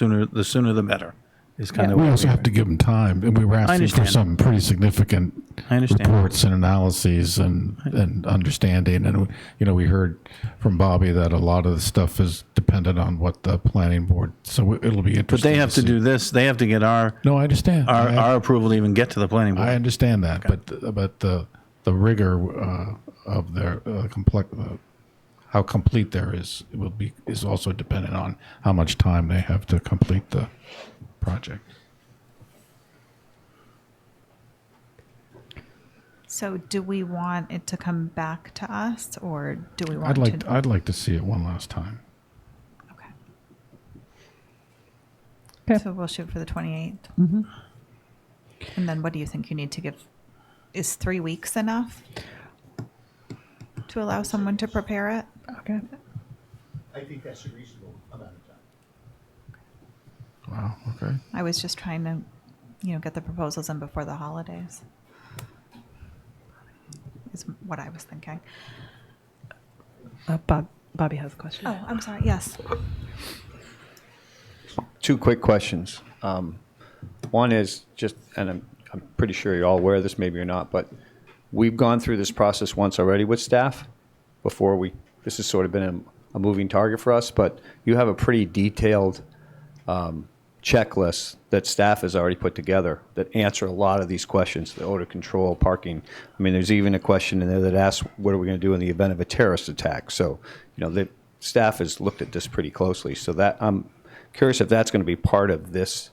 sooner the better is kind of. We what also have to give them time, and we were asking for understand. some pretty significant I understand. reports and analyses and understanding. And we heard from Bobby that a lot of the stuff is dependent on what the planning board. So it'll be interesting. But they have to see. do this. They have to get our. No, I understand. Our approval to even get to the planning board. I understand that, but the rigor of their how complete there is also dependent on how much time they have to complete the project. So do we want it to come back to us, or do we want I'd like to see it one last time. Okay. So we'll shoot for the 28th. Mm-hmm. And then what do you think you need to give? Is 3 weeks enough to allow someone to prepare it? Okay. I think that's a reasonable amount of time. Wow. Okay. I was just trying to, get the proposals in before the holidays. Is what I was thinking. Bobby has a question. Oh, I'm sorry. Yes. Two quick questions. One is just, and I'm pretty sure you're all aware of this, maybe you're not, but we've gone through this process once already with staff before this has sort of been a moving target for us, but you have a pretty detailed checklist that staff has already put together that answer a lot of these questions, the odor control, parking. I mean, there's even a question in there that asks, what are we going to do in the event of a terrorist attack? So, the staff has looked at this pretty closely. So that I'm curious if that's going to be part of this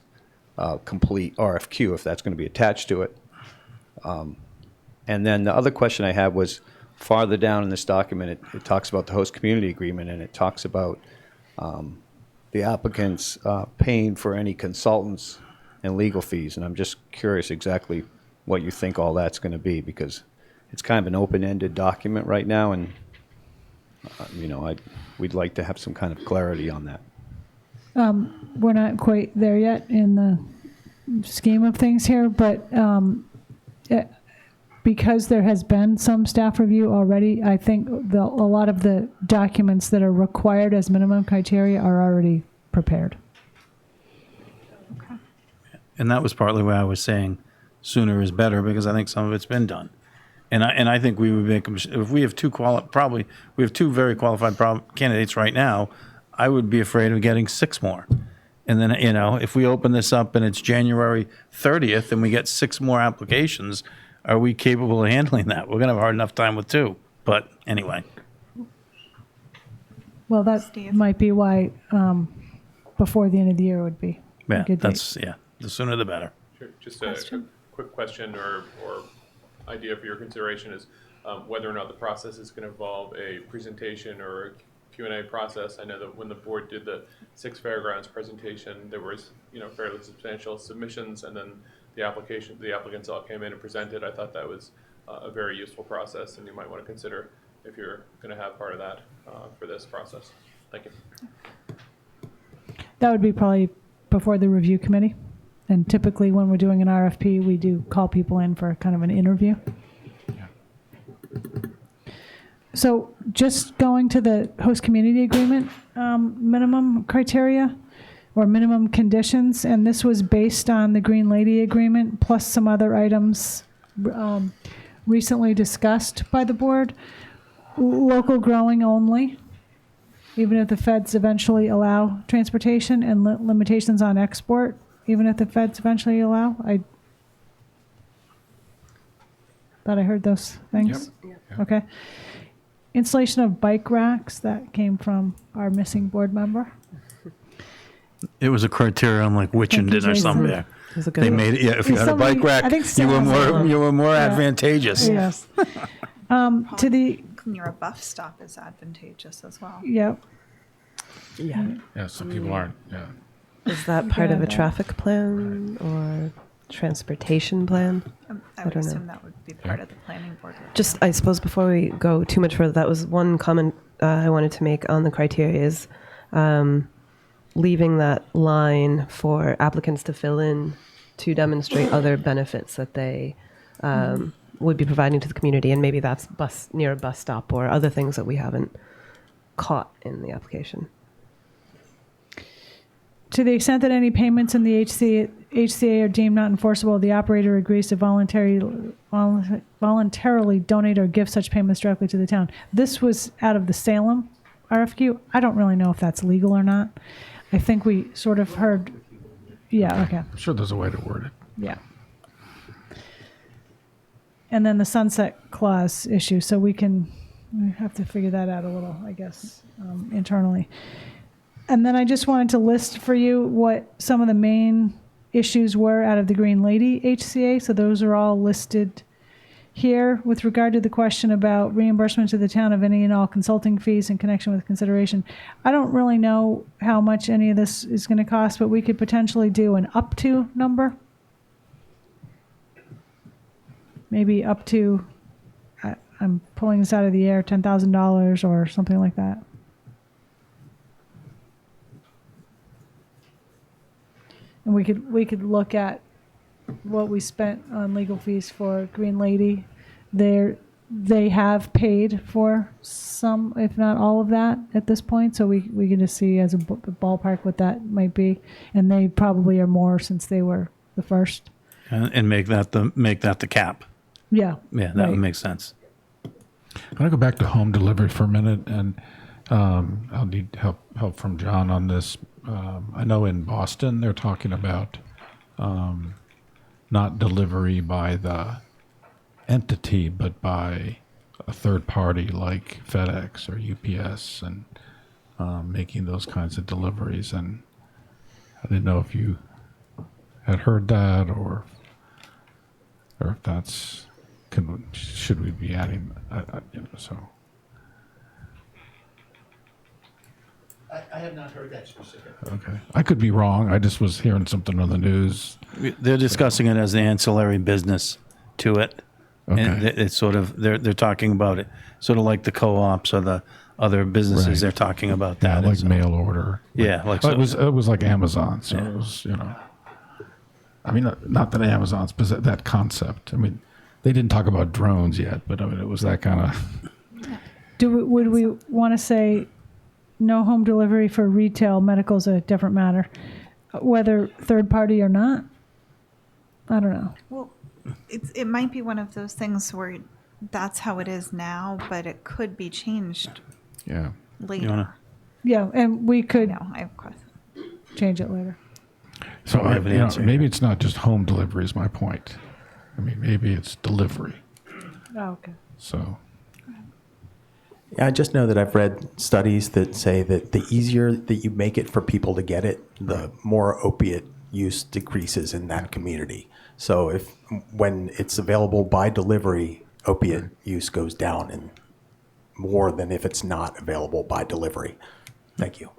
complete RFQ, if that's going to be attached to it. And then the other question I had was farther down in this document, it talks about the host community agreement, and it talks about the applicants paying for any consultants and legal fees. And I'm just curious exactly what you think all that's going to be, because it's kind of an open-ended document right now, and we'd like to have some kind of clarity on that. We're not quite there yet in the scheme of things here, but because there has been some staff review already, I think a lot of the documents that are required as minimum criteria are already prepared. And that was partly why I was saying sooner is better, because I think some of it's been done. And I think we would make, if we have two very qualified candidates right now, I would be afraid of getting 6 more. And then, if we open this up and it's January 30th and we get 6 more applications, are we capable of handling that? We're going to have a hard enough time with 2. But anyway. Well, that might be why before the end of the year would be Yeah, a good date. the sooner the better. Sure. Just a quick question or idea for your consideration is whether or not the process is going to involve a presentation or a Q&A process. I know that when the board did the 6 fairgrounds presentation, there was fairly substantial submissions, and then the applicants all came in and presented. I thought that was a very useful process, and you might want to consider if you're going to have part of that for this process. Thank you. That would be probably before the review committee. And typically when we're doing an RFP, we do call people in for kind of an interview. So just going to the host community agreement minimum criteria or minimum conditions, and this was based on the Green Lady agreement plus some other items recently discussed by the board. Local growing only, even if the feds eventually allow transportation, and limitations on export, even if the feds eventually allow. I thought I heard those things. Yep. Okay. Installation of bike racks, that came from our missing board member. It was a criterion like Wichenden or Jason. somewhere. It was a good They one. made it, yeah, if you had a Somebody- bike rack, I think you were more Yeah. advantageous. Yes. To the, Near a bus stop is advantageous as well. yep. Yeah. Yeah, some people aren't. Yeah. Is that part of a traffic plan or transportation plan? I would don't know. assume that would be part of the planning board. review. Just, I suppose, before we go too much further, that was one comment I wanted to make on the criteria is leaving that line for applicants to fill in to demonstrate other benefits that they would be providing to the community, and maybe that's near a bus stop or other things that we haven't caught in the application. To the extent that any payments in the HCA are deemed not enforceable, the operator agrees to voluntarily donate or give such payments directly to the town. This was out of the Salem RFQ. I don't really know if that's legal or not. I think we sort of heard, yeah, okay. I'm sure there's a way to word it. Yeah. And then the sunset clause issue, so we have to figure that out a little, I guess, internally. And then I just wanted to list for you what some of the main issues were out of the Green Lady HCA. So those are all listed here. With regard to the question about reimbursement to the town of any and all consulting fees in connection with consideration, I don't really know how much any of this is going to cost, but we could potentially do an up to number. Maybe up to, I'm pulling this out of the air, $10,000 or something like that. And we could look at what we spent on legal fees for Green Lady. They have paid for some, if not all of that at this point. So we can just see as a ballpark what that might be. And they probably are more since they were the first. And make that the cap. Yeah. Yeah, that would make sense. I want to go back to home delivery for a minute, and I'll need help from John on this. I know in Boston they're talking about not delivery by the entity, but by a third party like FedEx or UPS, and making those kinds of deliveries. And I didn't know if you had heard that, or if that's should we be adding? So. I have not heard that specifically. Okay. I could be wrong. I just was hearing something on the news. They're discussing it as the ancillary business to it. Okay. And it's sort of, they're talking about it, sort of like the co-ops or the other businesses. Right. They're talking about Yeah, that. like mail order. Yeah, like But so. it was like Amazon. So it was, I mean, not that Amazon's, but that concept. I mean, they didn't talk about drones yet, but I mean, it was that kind of. Would we want to say no home delivery for retail? Medical's a different matter, whether third party or not. I don't know. Well, it might be one of those things where that's how it is now, but it could be changed Yeah. later. Yeah, and we could No, I have questions. change it later. So I have an answer. maybe it's not just home delivery is my point. I mean, maybe it's delivery. Oh, okay. So. Yeah, I just know that I've read studies that say that the easier that you make it for people to get it, the more opiate use decreases in that community. So when it's available by delivery, opiate use goes down and more than if it's not available by delivery. Thank you.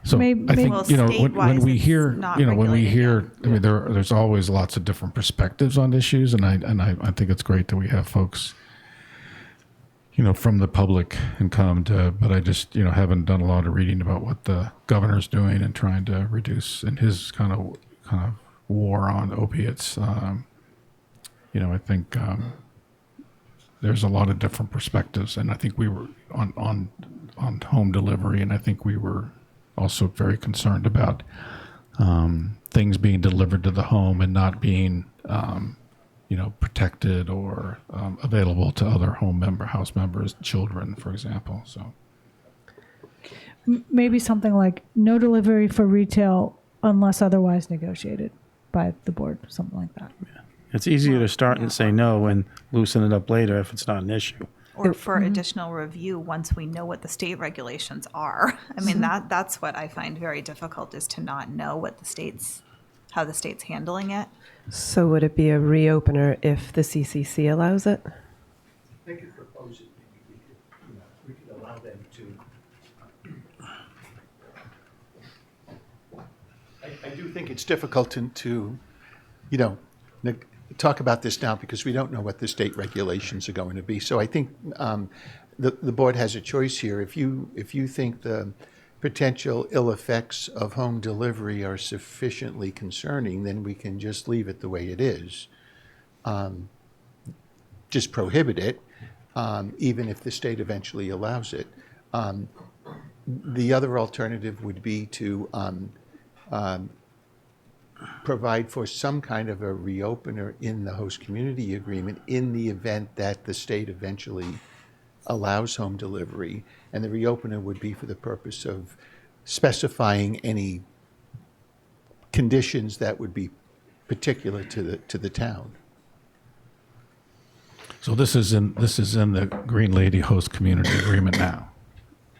So Maybe- I think Well, when state-wise, we it's hear not when we regulated hear I mean there's always lots of different perspectives on issues, and I think it's great that we have folks from the public and come to, but I just haven't done a lot of reading about what the governor's doing and trying to reduce in his kind of war on opiates. I think there's a lot of different perspectives, and I think we were on home delivery, and I think we were also very concerned about things being delivered to the home and not being, protected or available to other house members, children, for example. So Maybe something like no delivery for retail unless otherwise negotiated by the board, something like that. It's easier to start and say no and loosen it up later if it's not an issue. or for additional review once we know what the state regulations are. I mean, that's what I find very difficult, is to not know what how the state's handling it. So would it be a reopener if the CCC allows it? They could propose it, maybe we could allow them to. I do think it's difficult to talk about this now because we don't know what the state regulations are going to be. So I think the board has a choice here. If you think the potential ill effects of home delivery are sufficiently concerning, then we can just leave it the way it is. Just prohibit it, even if the state eventually allows it. The other alternative would be to provide for some kind of a reopener in the host community agreement in the event that the state eventually allows home delivery. And the reopener would be for the purpose of specifying any conditions that would be particular to the town. So this is in the Green Lady Host Community Agreement now.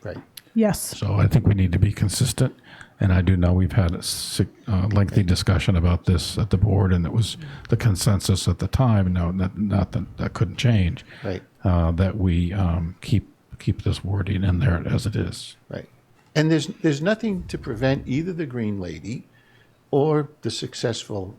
Right. Yes. So I think we need to be consistent. And I do know we've had a lengthy discussion about this at the board, and it was the consensus at the time. No, not that couldn't change. Right. That we keep this wording in there as it is. Right. And there's nothing to prevent either the Green Lady or the successful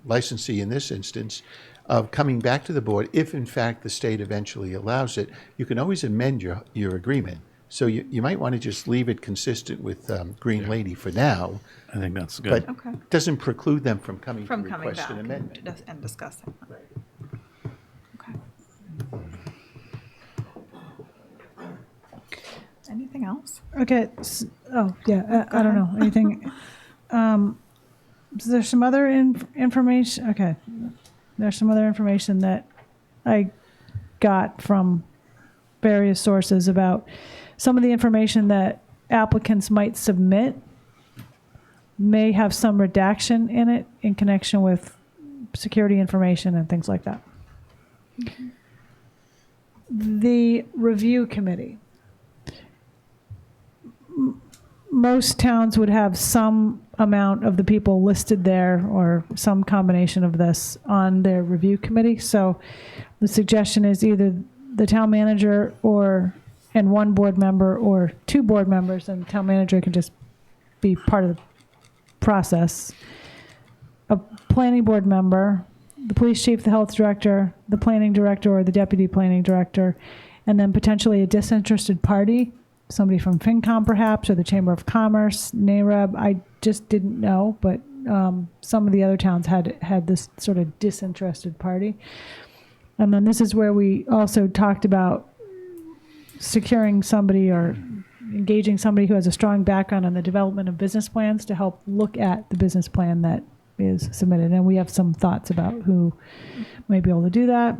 licensee in this instance of coming back to the board if, in fact, the state eventually allows it. You can always amend your agreement. So you might want to just leave it consistent with Green Lady for now. I think that's good. But it doesn't preclude them from coming to Coming request back an amendment. and discussing. Okay. Anything else? Okay. I don't know anything. So there's some other information. Okay. There's some other information that I got from various sources about some of the information that applicants might submit may have some redaction in it in connection with security information and things like that. Mm-hmm. The review committee. Most towns would have some amount of the people listed there or some combination of this on their review committee. So the suggestion is either the town manager and one board member or two board members, and the town manager can just be part of the process. A planning board member, the police chief, the health director, the planning director or the deputy planning director, and then potentially a disinterested party, somebody from FinCom perhaps, or the Chamber of Commerce, NAREB. I just didn't know, but some of the other towns had this sort of disinterested party. And then this is where we also talked about securing somebody or engaging somebody who has a strong background on the development of business plans to help look at the business plan that is submitted. And we have some thoughts about who might be able to do that.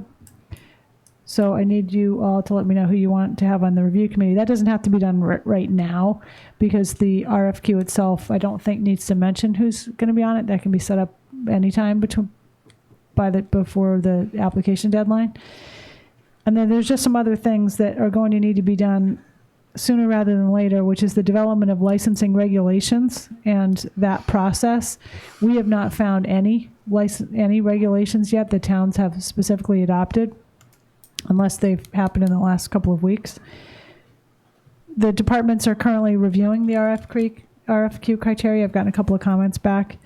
So I need you all to let me know who you want to have on the review committee. That doesn't have to be done right now because the RFQ itself, I don't think needs to mention who's going to be on it. That can be set up anytime before the application deadline. And then there's just some other things that are going to need to be done sooner rather than later, which is the development of licensing regulations and that process. We have not found any regulations yet that towns have specifically adopted, unless they've happened in the last couple of weeks. The departments are currently reviewing the RFQ criteria. I've gotten a couple of comments back.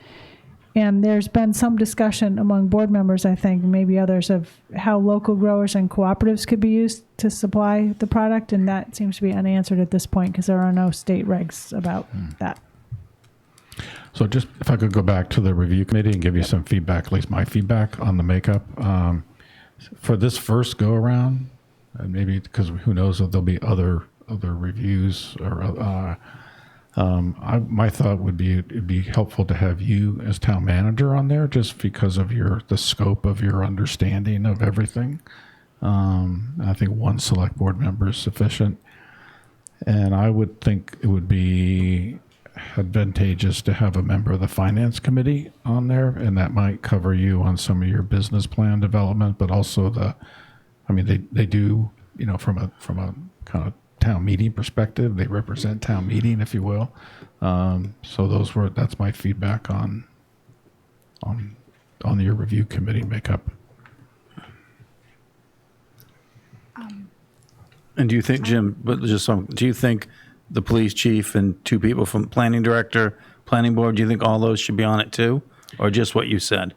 And there's been some discussion among board members, I think, maybe others, of how local growers and cooperatives could be used to supply the product. And that seems to be unanswered at this point because there are no state regs about that. So just if I could go back to the review committee and give you some feedback, at least my feedback on the makeup. For this first go around, maybe because who knows if there'll be other reviews or my thought would be it'd be helpful to have you as town manager on there just because of the scope of your understanding of everything. I think one select board member is sufficient. And I would think it would be advantageous to have a member of the finance committee on there, and that might cover you on some of your business plan development, but also they do from a kind of town meeting perspective, they represent town meeting, if you will. So that's my feedback on your review committee makeup. And do you think, Jim, do you think the police chief and 2 people from planning director, planning board, do you think all those should be on it too? Or just what you said?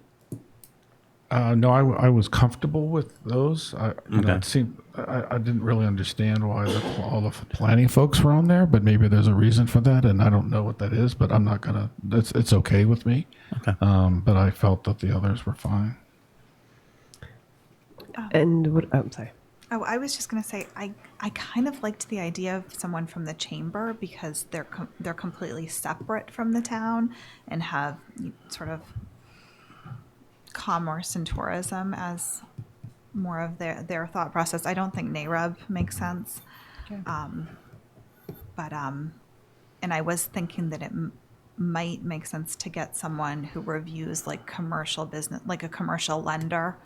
No, I was comfortable with those. Okay. I didn't really understand why all the planning folks were on there, but maybe there's a reason for that, and I don't know what that is. But I'm not gonna. It's okay with me. Okay. But I felt that the others were fine. I'm sorry. Oh, I was just going to say, I kind of liked the idea of someone from the chamber because they're completely separate from the town and have sort of commerce and tourism as more of their thought process. I don't think NAREB makes sense. Okay. And I was thinking that it might make sense to get someone who reviews like commercial business, like a commercial lender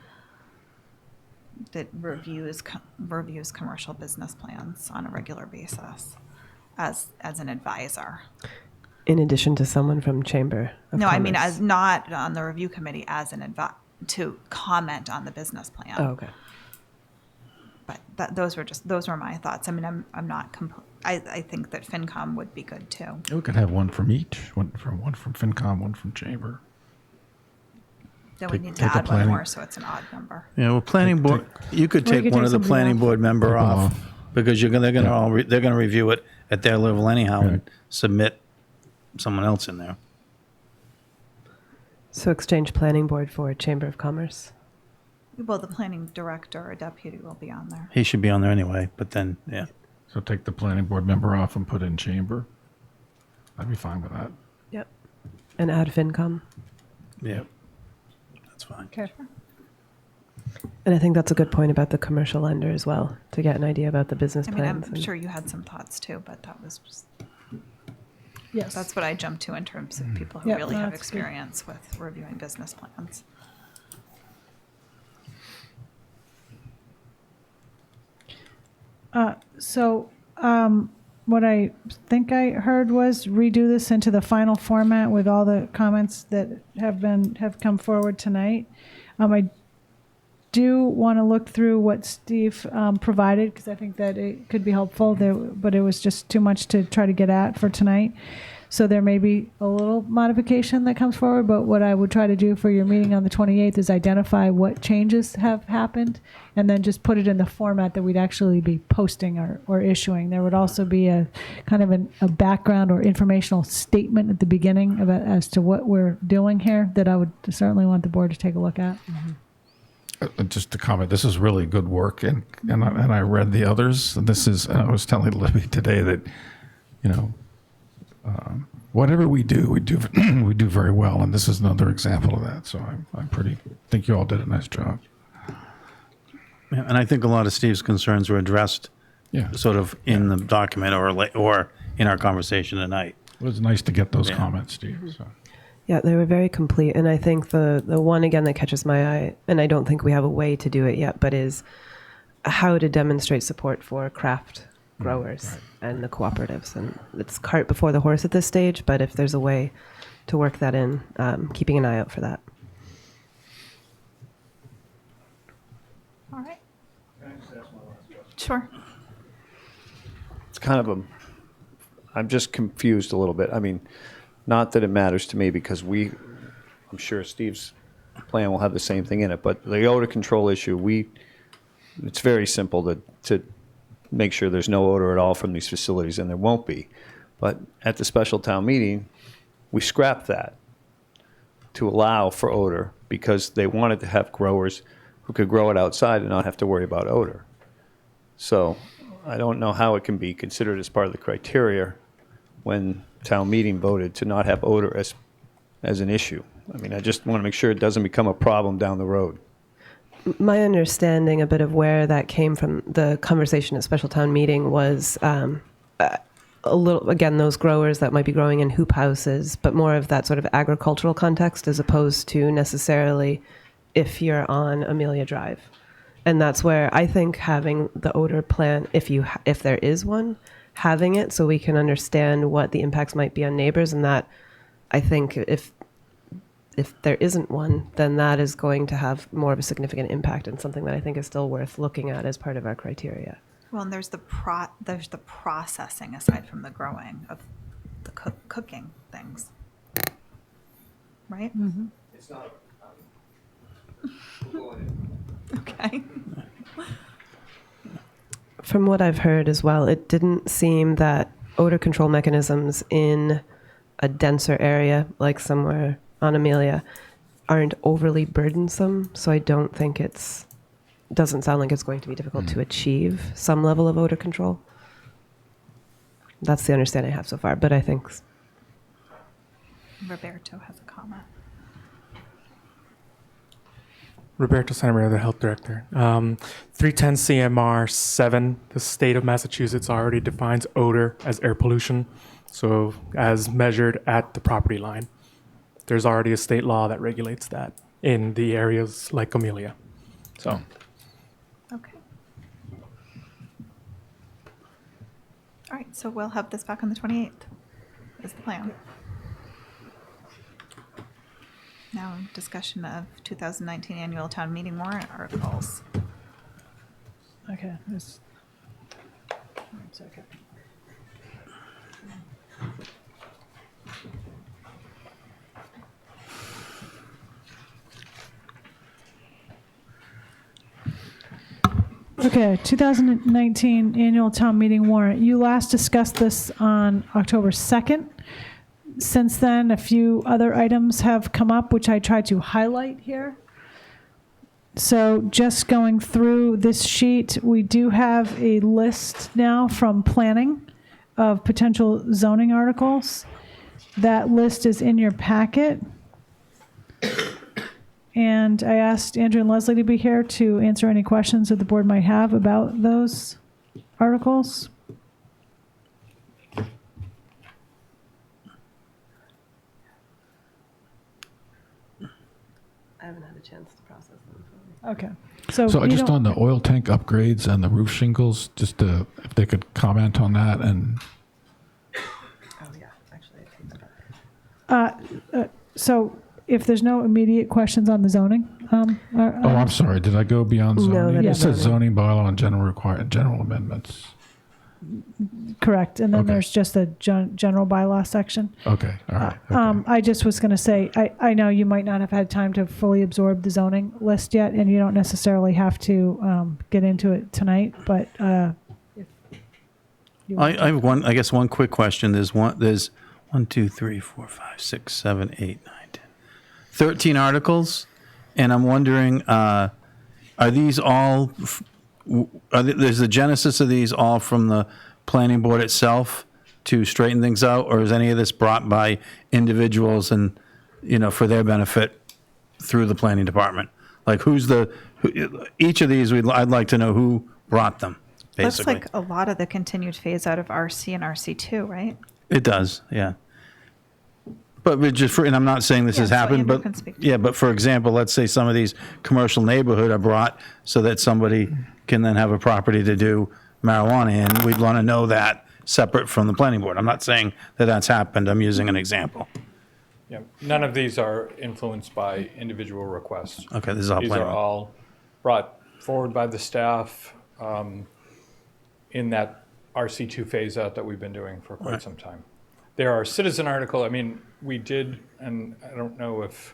that reviews commercial business plans on a regular basis as an advisor. In addition to someone from Chamber of No, I mean, Commerce. as not on the review committee, as an to comment on the business plan. Oh, okay. But those were my thoughts. I mean, I'm not I think that FinCom would be good too. We could have one from each. One from FinCom, one from Chamber. Then we Take- need to take a add one planning- more, so it's an odd number. Yeah, well, planning board, you could Or you take could one take of the somebody planning off. board member Take them off off. because they're going to review it at their level anyhow and submit someone else in there. So exchange planning board for Chamber of Commerce. Well, the planning director or deputy will be on there. He should be on there anyway, but then, yeah. So take the planning board member off and put in Chamber. I'd be fine with that. Yep. And add FinCom. Yeah. That's fine. Okay. And I think that's a good point about the commercial lender as well, to get an idea about the business I mean, plans. I'm and- sure you had some thoughts too, but that was just, Yes. that's what I jumped to in terms of people who Yep, really no, have that's good. experience with reviewing business plans. What I think I heard was redo this into the final format with all the comments that have come forward tonight. I do want to look through what Steve provided because I think that it could be helpful there, but it was just too much to try to get at for tonight. So there may be a little modification that comes forward, but what I would try to do for your meeting on the 28th is identify what changes have happened and then just put it in the format that we'd actually be posting or issuing. There would also be a kind of a background or informational statement at the beginning about as to what we're doing here that I would certainly want the board to take a look at. Just to comment, this is really good work, and I read the others. And I was telling Libby today that, whatever we do we do very well, and this is another example of that. So I think you all did a nice job. Yeah, and I think a lot of Steve's concerns were addressed sort of in the document or in our conversation tonight. It was nice to get those comments, Steve. So. Yeah, they were very complete. And I think the one, again, that catches my eye, and I don't think we have a way to do it yet, but is how to demonstrate support for craft growers and the cooperatives. And it's cart before the horse at this stage, but if there's a way to work that in, keeping an eye out for that. All right. Sure. It's kind of I'm just confused a little bit. I mean, not that it matters to me because I'm sure Steve's plan will have the same thing in it, but the odor control issue, it's very simple to make sure there's no odor at all from these facilities, and there won't be. But at the special town meeting, we scrapped that to allow for odor because they wanted to have growers who could grow it outside and not have to worry about odor. So I don't know how it can be considered as part of the criteria when town meeting voted to not have odor as an issue. I mean, I just want to make sure it doesn't become a problem down the road. My understanding a bit of where that came from, the conversation at special town meeting was a little, again, those growers that might be growing in hoop houses, but more of that sort of agricultural context as opposed to necessarily if you're on Amelia Drive. And that's where I think having the odor plan, if there is one, having it so we can understand what the impacts might be on neighbors, and that I think if there isn't one, then that is going to have more of a significant impact, and something that I think is still worth looking at as part of our criteria. Well, and there's the processing aside from the growing of the cooking things, right? It's not. Okay. From what I've heard as well, it didn't seem that odor control mechanisms in a denser area, like somewhere on Amelia, aren't overly burdensome. So I don't think doesn't sound like it's going to be difficult to achieve some level of odor control. That's the understanding I have so far, but I think Roberto has a comment. Roberto Santamera, the health director. 310 CMR 7, the state of Massachusetts already defines odor as air pollution, so as measured at the property line. There's already a state law that regulates that in the areas like Amelia. So. Okay. All right, so we'll have this back on the 28th is the plan. Now, discussion of 2019 annual town meeting warrant articles. Okay. This. 1 second. Okay, 2019 annual town meeting warrant. You last discussed this on October 2nd. Since then, a few other items have come up, which I tried to highlight here. So just going through this sheet, we do have a list now from planning of potential zoning articles. That list is in your packet. And I asked Andrew and Leslie to be here to answer any questions that the board might have about those articles. I haven't had a chance to process them. Okay. So just on the oil tank upgrades and the roof shingles, just if they could comment on that. And Oh yeah, actually I take that back. So if there's no immediate questions on the zoning, I'm sorry, did I go beyond zoning? No, that It is says zoning. zoning bylaw and general amendments. correct. And then Okay. there's just a general bylaw section. Okay, all right. I just was going to say, I know you might not have had time to fully absorb the zoning list yet, and you don't necessarily have to get into it tonight, but if you want I have one, I guess one quick question. There's 1, 2, 3, 4, 5, 6, 7, 8, 9, 10. 13 articles, and I'm wondering, are these all, is the genesis of these all from the planning board itself to straighten things out, or is any of this brought by individuals and, for their benefit through the planning department? Like each of these, I'd like to know who brought them, basically. Looks like a lot of the continued phase out of RC and RC2, right? It does, yeah. But and I'm not saying this has so happened, Andrew but can speak to yeah, but for example, let's say some of these commercial neighborhood are brought so that somebody can then have a property to do marijuana in. We'd want to know that separate from the planning board. I'm not saying that that's happened. I'm using an example. Yeah, none of these are influenced by individual requests. Okay, this is all These planning are board. all brought forward by the staff in that RC2 phase out that we've been doing for quite some time. There are citizen article, I mean, we did, and I don't know if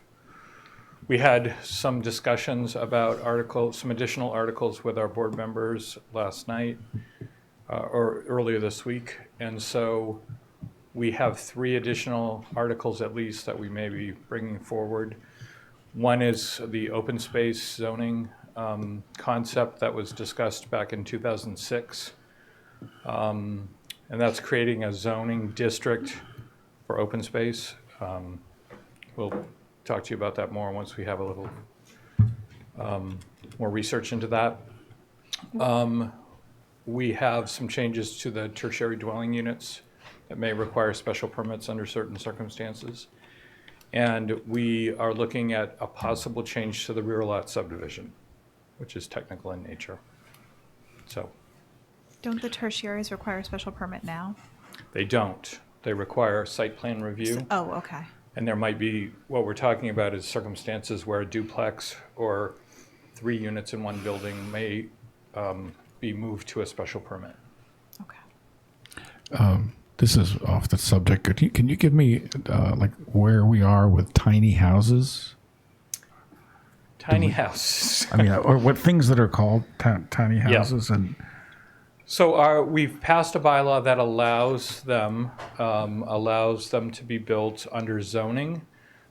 we had some discussions about some additional articles with our board members last night or earlier this week. And so we have 3 additional articles at least that we may be bringing forward. One is the open space zoning concept that was discussed back in 2006. And that's creating a zoning district for open space. We'll talk to you about that more once we have a little more research into that. We have some changes to the tertiary dwelling units that may require special permits under certain circumstances. And we are looking at a possible change to the rear lot subdivision, which is technical in nature. So Don't the tertiaries require a special permit now? they don't. They require site plan review. Oh, okay. And there might be, what we're talking about is circumstances where a duplex or 3 units in one building may be moved to a special permit. This is off the subject. Can you give me like where we are with tiny houses? Tiny houses. I mean, or what things that are called tiny Yeah. houses and. So we've passed a bylaw that allows them to be built under zoning.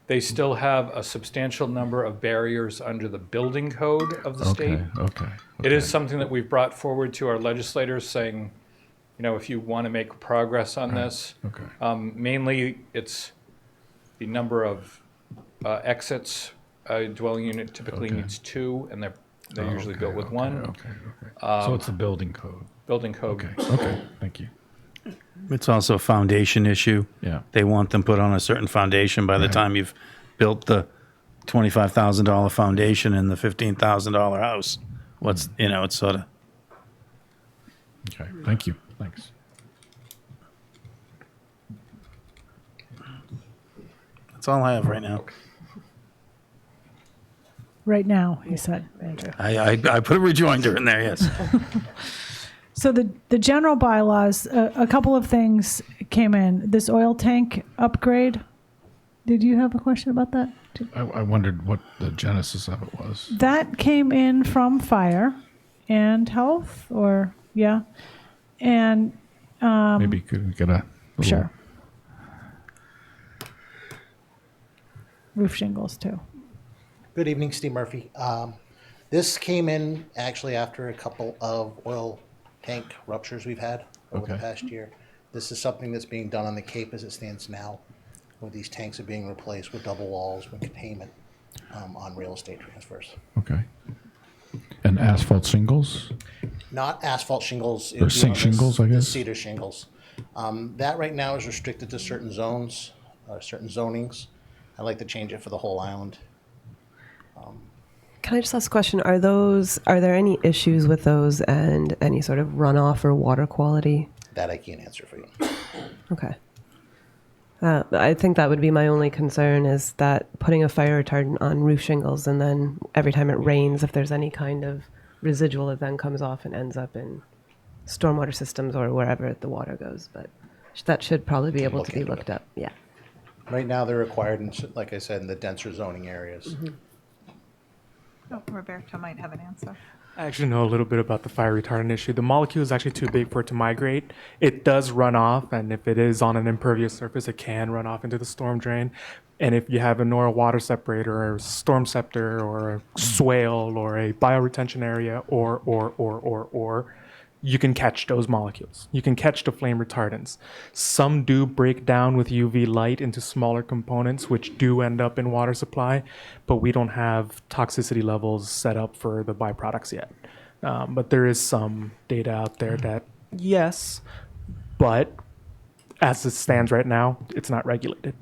They still have a substantial number of barriers under the building code of the state. Okay. It is something that we've brought forward to our legislators saying, you know, if you want to make progress on this. Okay. Mainly it's the number of exits. A dwelling unit typically needs 2, and they're usually built with 1. Okay. So it's the building code. Building code. Okay. Thank you. It's also a foundation issue. Yeah. They want them put on a certain foundation by the time you've built the $25,000 foundation and the $15,000 house. It's sort of. Okay. Thank you. Thanks. That's all I have right now. Right now, he said, Andrew. I put a rejoinder in there, yes. So the general bylaws, a couple of things came in. This oil tank upgrade. Did you have a question about that? I wondered what the genesis of it was. That came in from fire and health, or and Maybe could we get a little, sure roof shingles too. Good evening, Steve Murphy. This came in actually after a couple of oil tank ruptures we've had over the past year. This is something that's being done on the Cape as it stands now, where these tanks are being replaced with double walls with containment on real estate transfers. Okay. And asphalt shingles? Not asphalt shingles. Or shingles, I guess? Cedar shingles. That right now is restricted to certain zones, certain zonings. I'd like to change it for the whole island. Can I just ask a question? Are there any issues with those and any sort of runoff or water quality? That I can't answer for you. Okay. I think that would be my only concern, is that putting a fire retardant on roof shingles, and then every time it rains, if there's any kind of residual, it then comes off and ends up in stormwater systems or wherever the water goes. But that should probably be able to be looked up. Yeah. Right now, they're required, like I said, in the denser zoning areas. Mm-hmm. Oh, Roberto might have an answer. I actually know a little bit about the fire retardant issue. The molecule is actually too big for it to migrate. It does run off, and if it is on an impervious surface, it can run off into the storm drain. And if you have a NORA water separator or a storm scepter or a swale or a bioretention area or, you can catch those molecules. You can catch the flame retardants. Some do break down with UV light into smaller components, which do end up in water supply, but we don't have toxicity levels set up for the byproducts yet. But there is some data out there that, yes, but as it stands right now, it's not regulated.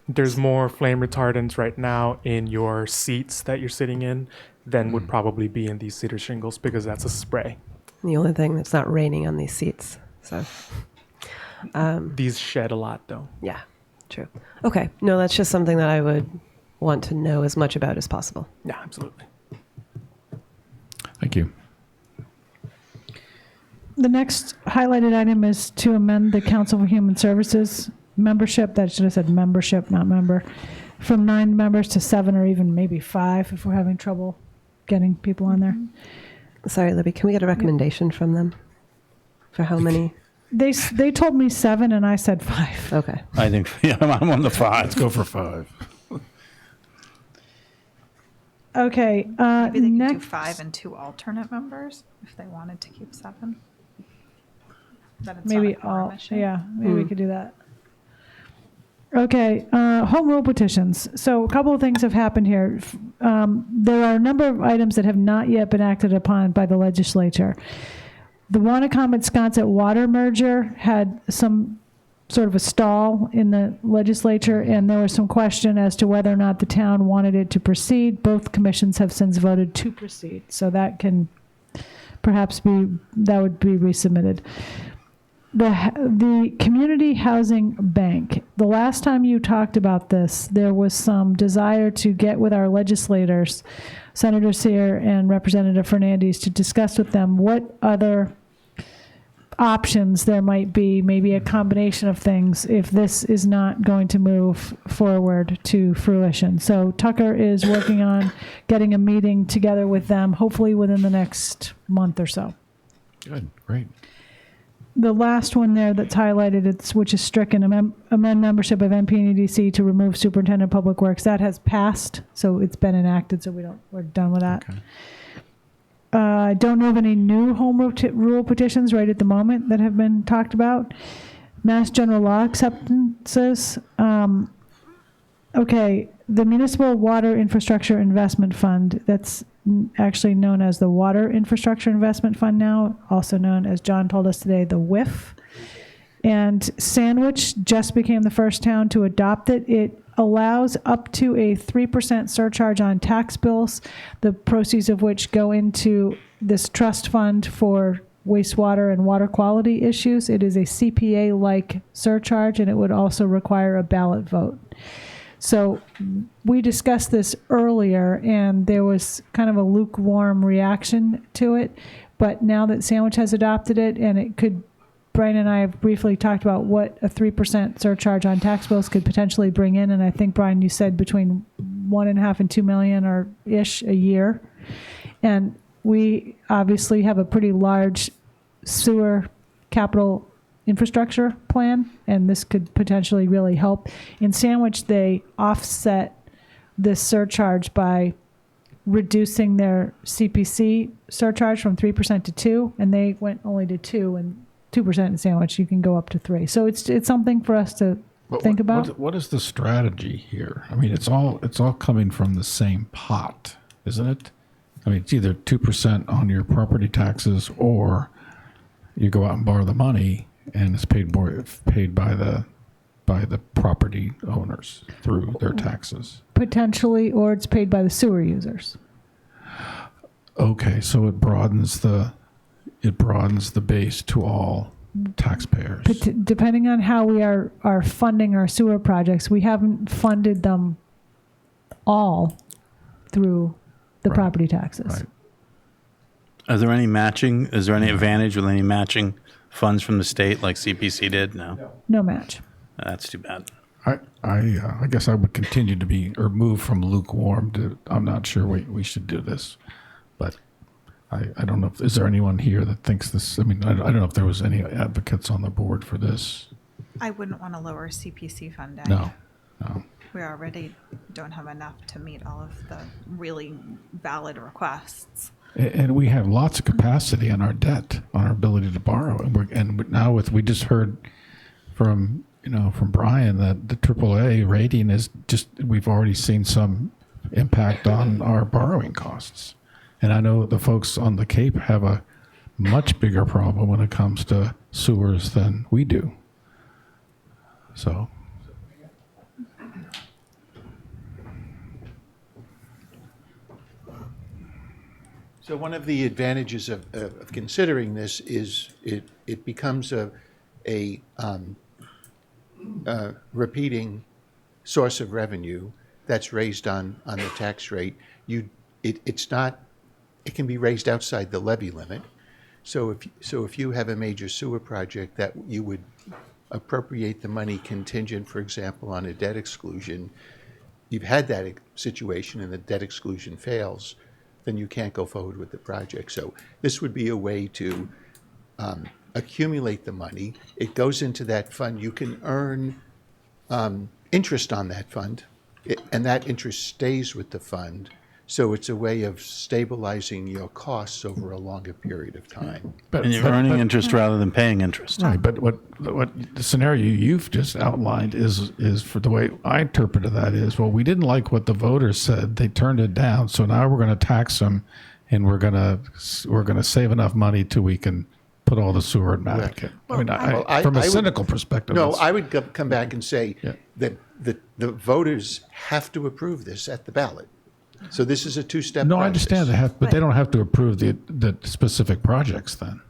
There's more flame retardants right now in your seats that you're sitting in than would probably be in these cedar shingles, because that's a spray. The only thing that's not raining on these seats. So these shed a lot, though. Yeah, true. Okay. No, that's just something that I would want to know as much about as possible. Yeah, absolutely. Thank you. The next highlighted item is to amend the Council for Human Services membership. That should have said membership, not member. From 9 members to 7 or even maybe 5 if we're having trouble getting people on there. Sorry, Libby, can we get a recommendation from them for how many? They told me 7 and I said 5. Okay. I think, I'm on the 5. Let's go for 5. Okay. Maybe they could next, do 5 and 2 alternate members if they wanted to keep 7. That it's maybe not a quorum all. issue. Yeah, maybe we could do that. Okay, home rule petitions. So a couple of things have happened here. There are a number of items that have not yet been acted upon by the legislature. The Wanacom-Wisconsin water merger had some sort of a stall in the legislature, and there was some question as to whether or not the town wanted it to proceed. Both commissions have since voted to proceed, so that can perhaps that would be resubmitted. The Community Housing Bank, the last time you talked about this, there was some desire to get with our legislators, Senator Sear and Representative Fernandez, to discuss with them what other options there might be, maybe a combination of things, if this is not going to move forward to fruition. So Tucker is working on getting a meeting together with them, hopefully within the next month or so. Good, great. The last one there that's highlighted, which is stricken, amend membership of MP&EDC to remove Superintendent of Public Works. That has passed, so it's been enacted, so we're done with that. Okay. I don't know of any new home rule petitions right at the moment that have been talked about. Mass general law acceptances. Okay, the Municipal Water Infrastructure Investment Fund, that's actually known as the Water Infrastructure Investment Fund now, also known as, John told us today, the WIF. And Sandwich just became the first town to adopt it. It allows up to a 3% surcharge on tax bills, the proceeds of which go into this trust fund for wastewater and water quality issues. It is a CPA-like surcharge, and it would also require a ballot vote. So we discussed this earlier, and there was kind of a lukewarm reaction to it. But now that Sandwich has adopted it, and it could, Brian and I have briefly talked about what a 3% surcharge on tax bills could potentially bring in. And I think, Brian, you said between 1.5 and 2 million or ish a year. And we obviously have a pretty large sewer capital infrastructure plan, and this could potentially really help. In Sandwich, they offset this surcharge by reducing their CPC surcharge from 3% to 2%, and they went only to 2%, and 2% in Sandwich, you can go up to 3%. So it's something for us to think about. What is the strategy here? I mean, it's all coming from the same pot, isn't it? I mean, it's either 2% on your property taxes, or you go out and borrow the money, and it's paid by the property owners through their taxes. Potentially, or it's paid by the sewer users. Okay, so it broadens the base to all taxpayers. Depending on how we are funding our sewer projects, we haven't funded them all through the property taxes. Right. Is there any advantage with any matching funds from the state like CPC did? No. No match. That's too bad. I guess I would continue to move from lukewarm to, I'm not sure we should do this, but I don't know. Is there anyone here that thinks this? I mean, I don't know if there was any advocates on the board for this. I wouldn't want to lower CPC funding. No. We already don't have enough to meet all of the really valid requests. And we have lots of capacity on our debt, on our ability to borrow. And now we just heard from Brian that the AAA rating is just, we've already seen some impact on our borrowing costs. And I know the folks on the Cape have a much bigger problem when it comes to sewers than we do. So. So one of the advantages of considering this is it becomes a repeating source of revenue that's raised on the tax rate. It can be raised outside the levy limit. So if you have a major sewer project that you would appropriate the money contingent, for example, on a debt exclusion, you've had that situation and the debt exclusion fails, then you can't go forward with the project. So this would be a way to accumulate the money. It goes into that fund. You can earn interest on that fund, and that interest stays with the fund. So it's a way of stabilizing your costs over a longer period of time. And you're earning interest rather than paying interest. Right, but what the scenario you've just outlined is for the way I interpreted that is, well, we didn't like what the voters said. They turned it down. So now we're going to tax them, and we're going to save enough money till we can put all the sewer in Nantucket. Well, From a I would- cynical perspective. No, it's- I would come back and say that the voters have to approve this at the ballot. So this is a two-step No, process. I understand they have, but they don't have to approve the specific projects then.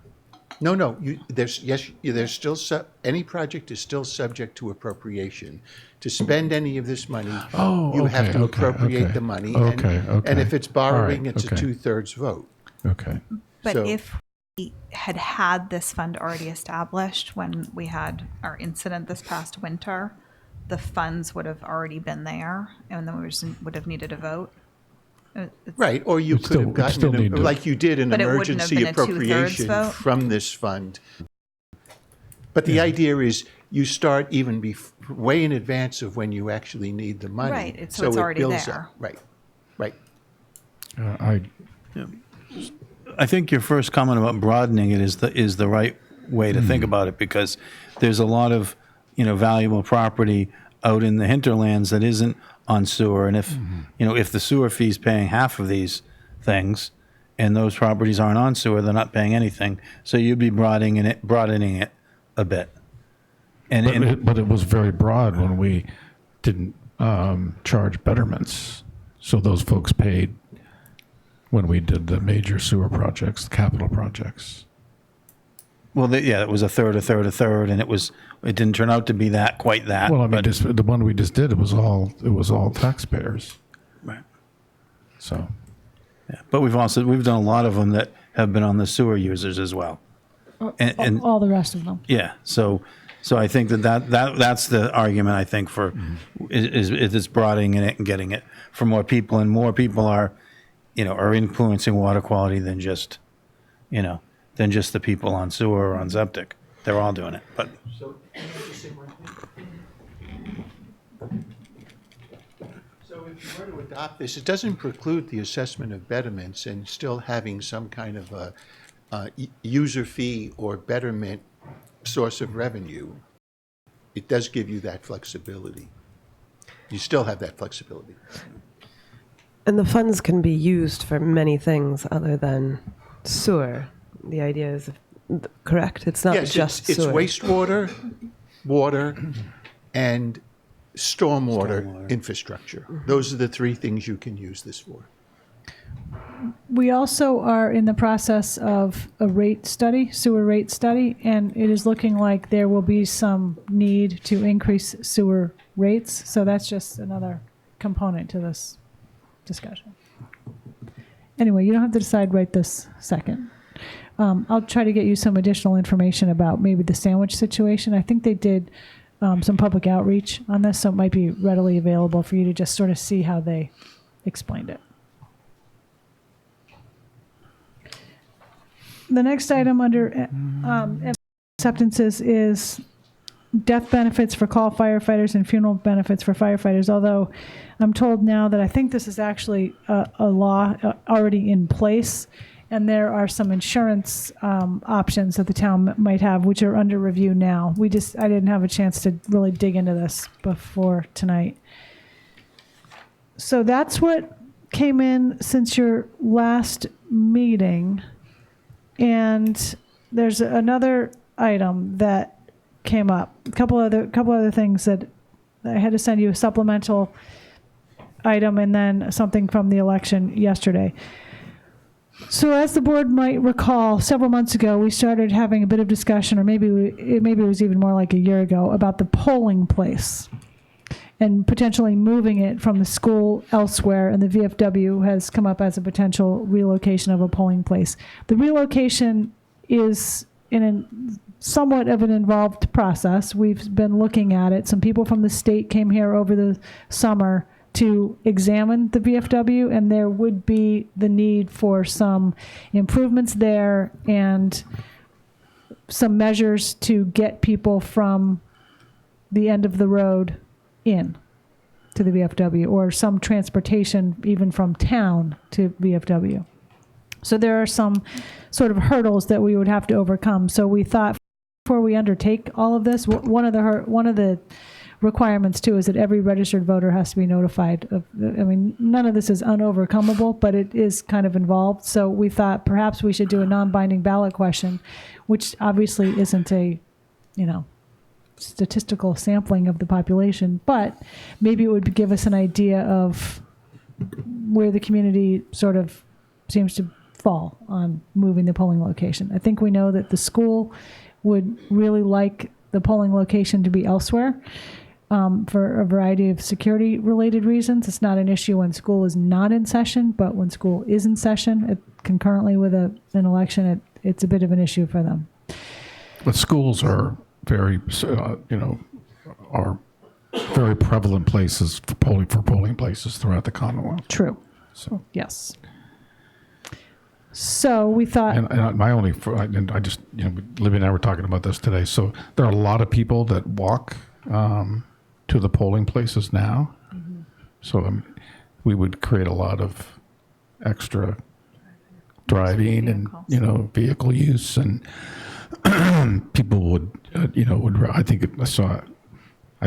No. There's still any project is still subject to appropriation. To spend any of this money, you have to appropriate the money. And if it's borrowing, it's a 2/3 vote. Okay. But So- if we had this fund already established when we had our incident this past winter, the funds would have already been there, and then we would have needed a vote. Right, or you could have gotten, like you did, an But it wouldn't have emergency been a 2/3 appropriation vote? from this fund. But the idea is you start even way in advance of when you actually need the money. Right, so it's it already builds there. up. Right. I think your first comment about broadening it is the right way to think about it, because there's a lot of valuable property out in the hinterlands that isn't on sewer, and if the sewer fee's paying half of these things, and those properties aren't on sewer, they're not paying anything. So you'd be broadening it a bit. But it was very broad when we didn't charge betterments, so those folks paid when we did the major sewer projects, the capital projects. Well, it was a third, and it didn't turn out to be quite that. Well, I mean, the one we just did, it was all taxpayers. Right. So. Yeah, but we've done a lot of them that have been on the sewer users as well. And all the rest of them. yeah, so I think that's the argument, I think, for is it's broadening it and getting it for more people, and more people are influencing water quality than just the people on sewer or on septic. They're all doing it, but. So if you were to adopt this, it doesn't preclude the assessment of betterments and still having some kind of a user fee or betterment source of revenue. It does give you that flexibility. You still have that flexibility. And the funds can be used for many things other than sewer. The idea is, correct? It's not just it's sewer. wastewater, water, and stormwater infrastructure. Those are the three things you can use this for. We also are in the process of a rate study, sewer rate study, and it is looking like there will be some need to increase sewer rates. So that's just another component to this discussion. Anyway, you don't have to decide right this second. I'll try to get you some additional information about maybe the sandwich situation. I think they did some public outreach on this, so it might be readily available for you to just sort of see how they explained it. The next item under acceptances is death benefits for call firefighters and funeral benefits for firefighters, although I'm told now that I think this is actually a law already in place, and there are some insurance options that the town might have, which are under review now. I didn't have a chance to really dig into this before tonight. So that's what came in since your last meeting. And there's another item that came up. A couple other things that I had to send you a supplemental item and then something from the election yesterday. So as the board might recall, several months ago, we started having a bit of discussion, or maybe it was even more like a year ago, about the polling place and potentially moving it from the school elsewhere, and the VFW has come up as a potential relocation of a polling place. The relocation is in a somewhat of an involved process. We've been looking at it. Some people from the state came here over the summer to examine the VFW, and there would be the need for some improvements there and some measures to get people from the end of the road in to the VFW, or some transportation even from town to VFW. So there are some sort of hurdles that we would have to overcome. So we thought before we undertake all of this, one of the requirements too is that every registered voter has to be notified of, I mean, none of this is unovercomable, but it is kind of involved. So we thought perhaps we should do a non-binding ballot question, which obviously isn't a, statistical sampling of the population, but maybe it would give us an idea of where the community sort of seems to fall on moving the polling location. I think we know that the school would really like the polling location to be elsewhere for a variety of security-related reasons. It's not an issue when school is not in session, but when school is in session, concurrently with an election, it's a bit of an issue for them. But schools are very, are very prevalent places for polling places throughout the Commonwealth. True. So yes. So we thought, and my only, and I just, Libby and I were talking about this today. So there are a lot of people that walk to the polling places now. Mm-hmm. So we would create a lot of extra driving and vehicle use, and people would I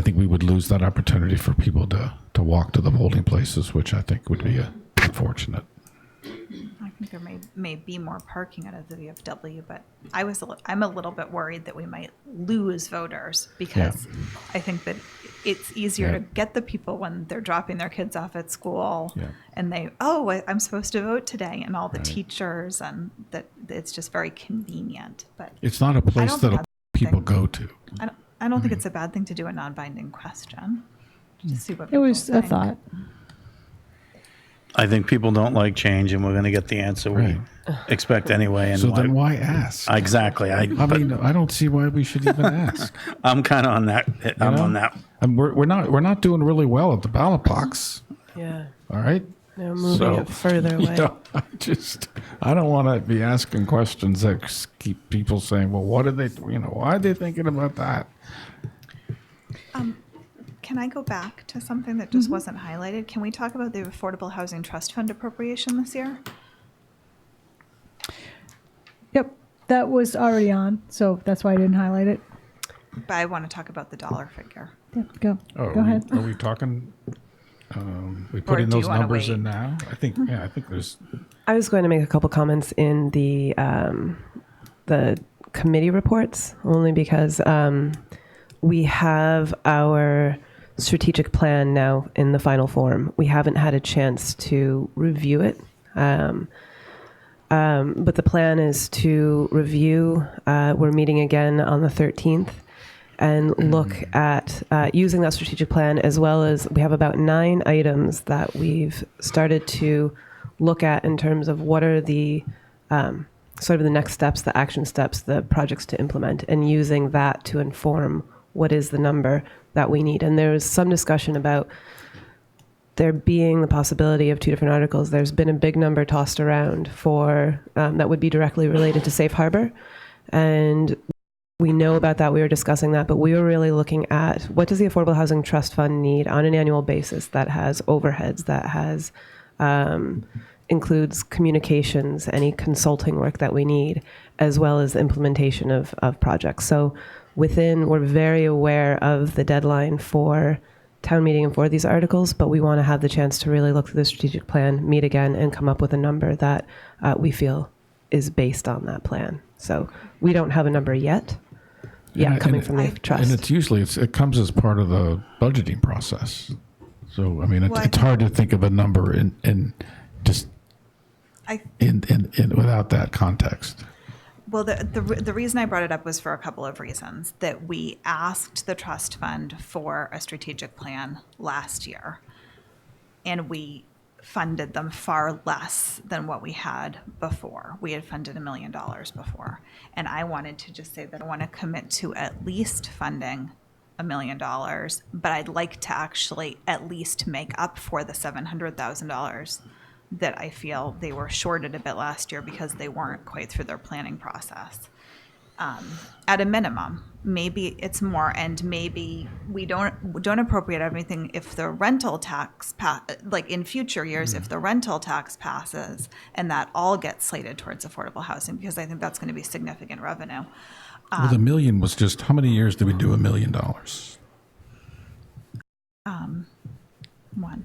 think we would lose that opportunity for people to walk to the polling places, which I think would be unfortunate. I think there may be more parking out of the VFW, but I'm a little bit worried that we might lose voters because I think that it's easier to get the people when they're dropping their kids off at school and I'm supposed to vote today, and all the teachers, and that it's just very convenient. But it's not a place that people go to. I don't think it's a bad thing to do a non-binding question. Just see what it was people a think. thought. I think people don't like change, and we're going to get the answer we expect anyway. And so then why ask? Exactly. I mean, I don't see why we should even ask. I'm kind of on that. On that. And we're not doing really well at the ballot box. Yeah. All right. They're moving it further away. I don't want to be asking questions that keep people saying, "Well, what did they? Why are they thinking about that?" Can I go back to something that just wasn't highlighted? Can we talk about the Affordable Housing Trust Fund appropriation this year? Yep, that was already on, so that's why I didn't highlight it. But I want to talk about the dollar figure. Yeah, go Go ahead. Are we talking? We putting those numbers in now? I think there's. I was going to make a couple comments in the committee reports, only because we have our strategic plan now in the final form. We haven't had a chance to review it. But the plan is to review. We're meeting again on the 13th and look at using that strategic plan, as well as we have about 9 items that we've started to look at in terms of what are the sort of the next steps, the action steps, the projects to implement, and using that to inform what is the number that we need. And there was some discussion about there being the possibility of 2 different articles. There's been a big number tossed around for that would be directly related to safe harbor. And we know about that. We were discussing that, but we were really looking at what does the Affordable Housing Trust Fund need on an annual basis that has overheads, that has includes communications, any consulting work that we need, as well as the implementation of projects. So we're very aware of the deadline for town meeting and for these articles, but we want to have the chance to really look through the strategic plan, meet again, and come up with a number that we feel is based on that plan. So we don't have a number yet. Coming from the trust. And it's usually it comes as part of the budgeting process. So I mean, it's hard to think of a number in without that context. Well, the reason I brought it up was for a couple of reasons. That we asked the trust fund for a strategic plan last year, and we funded them far less than what we had before. We had funded $1 million before. And I wanted to just say that I want to commit to at least funding $1 million, but I'd like to actually at least make up for the $700,000 that I feel they were shorted a bit last year because they weren't quite through their planning process. At a minimum, maybe it's more, and maybe we don't appropriate everything if the rental tax like in future years, if the rental tax passes and that all gets slated towards affordable housing, because I think that's going to be significant revenue. Well, the million was just how many years did we do $1 million?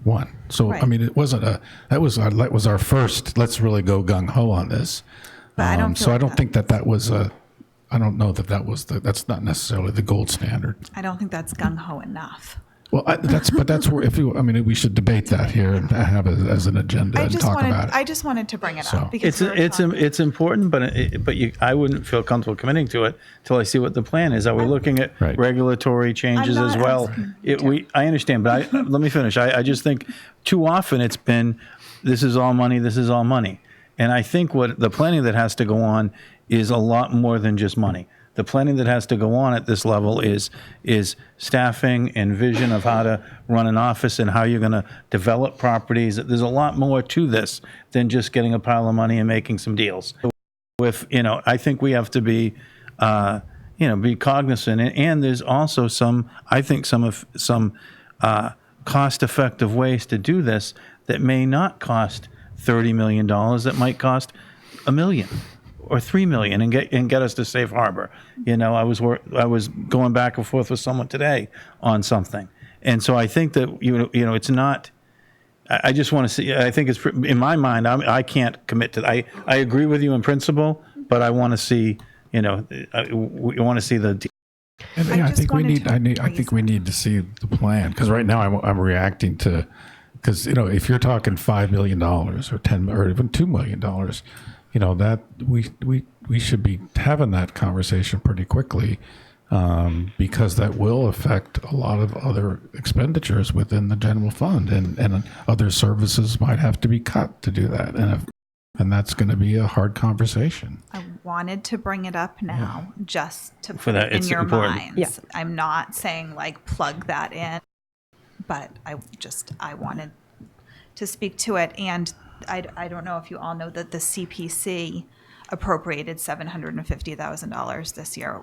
One. So, I Right. mean, it wasn't that was our first, let's really go gung-ho on this. But I don't So feel I don't like think that was I don't know that was that's not necessarily the gold standard. I don't think that's gung-ho enough. Well, that's where we should debate that here and have it as an agenda and talk about it. I just wanted to bring it So- up because It's important, but I wouldn't feel comfortable committing to it till I see what the plan is. Are we looking at regulatory changes I'm as not well? I understand, but let me finish. I just think too often it's been, this is all money, this is all money. And I think what the planning that has to go on is a lot more than just money. The planning that has to go on at this level is staffing and vision of how to run an office and how you're going to develop properties. There's a lot more to this than just getting a pile of money and making some deals. I think we have to be, be cognizant. And there's also some cost-effective ways to do this that may not cost $30 million. That might cost $1 million. Or $3 million and get us to safe harbor. I was going back and forth with someone today on something, and so I think that it's not. I just want to see. I think it's in my mind. I can't commit to. I agree with you in principle, but I want to see. We want to see the. And I think we need to see the plan, because right now I'm reacting to, because if you're talking $5 million or $10 or even $2 million. That we should be having that conversation pretty quickly, because that will affect a lot of other expenditures within the general fund, and other services might have to be cut to do that, and that's going to be a hard conversation. I wanted to bring it up now just to For put that, it in it's your important. minds. Yeah. I'm not saying plug that in, but I wanted to speak to it. And I don't know if you all know that the CPC appropriated $750,000 this year,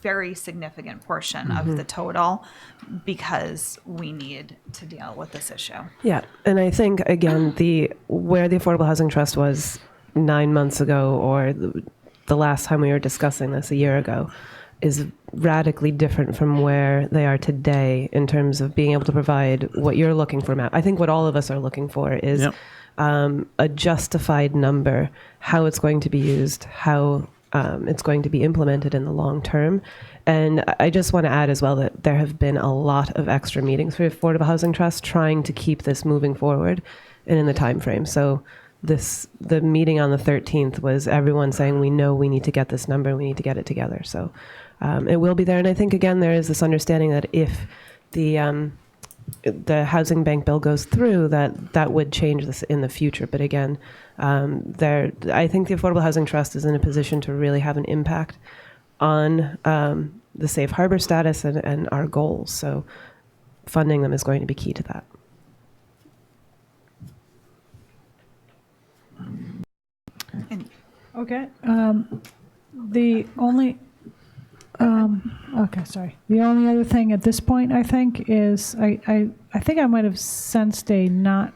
very significant portion of the total, because we need to deal with this issue. Yeah, and I think, again, where the Affordable Housing Trust was 9 months ago, or the last time we were discussing this a year ago, is radically different from where they are today in terms of being able to provide what you're looking for, Matt. I think what all of us are looking for is a justified number, how it's going to be used, how it's going to be implemented in the long term. And I just want to add as well that there have been a lot of extra meetings for Affordable Housing Trust trying to keep this moving forward and in the time frame. So the meeting on the 13th was everyone saying, we know we need to get this number, we need to get it together. So it will be there. And I think, again, there is this understanding that if the housing bank bill goes through, that would change this in the future. But again, I think the Affordable Housing Trust is in a position to really have an impact on the safe harbor status and our goals. So funding them is going to be key to that. Okay. The only other thing at this point, I think, is I think I might have sensed a not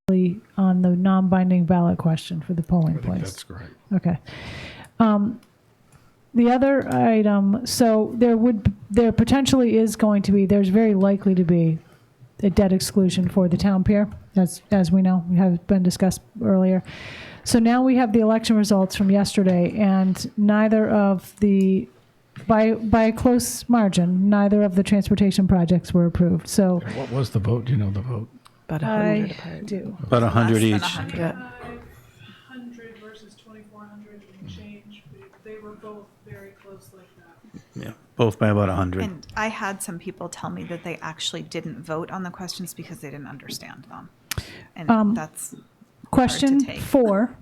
really on the non-binding ballot question for the polling place. That's correct. Okay. The other item, so there potentially is going to be, there's very likely to be a debt exclusion for the town pier, as we know, have been discussed earlier. So now we have the election results from yesterday, and neither of the, by a close margin, neither of the transportation projects were approved. So What was the vote? Do you know the vote? About I 100. do. About 100 each. 100 versus 2,400 and change. They were both very close like that. Yeah, both by about 100. And I had some people tell me that they actually didn't vote on the questions because they didn't understand them. And that's Question hard to take. 4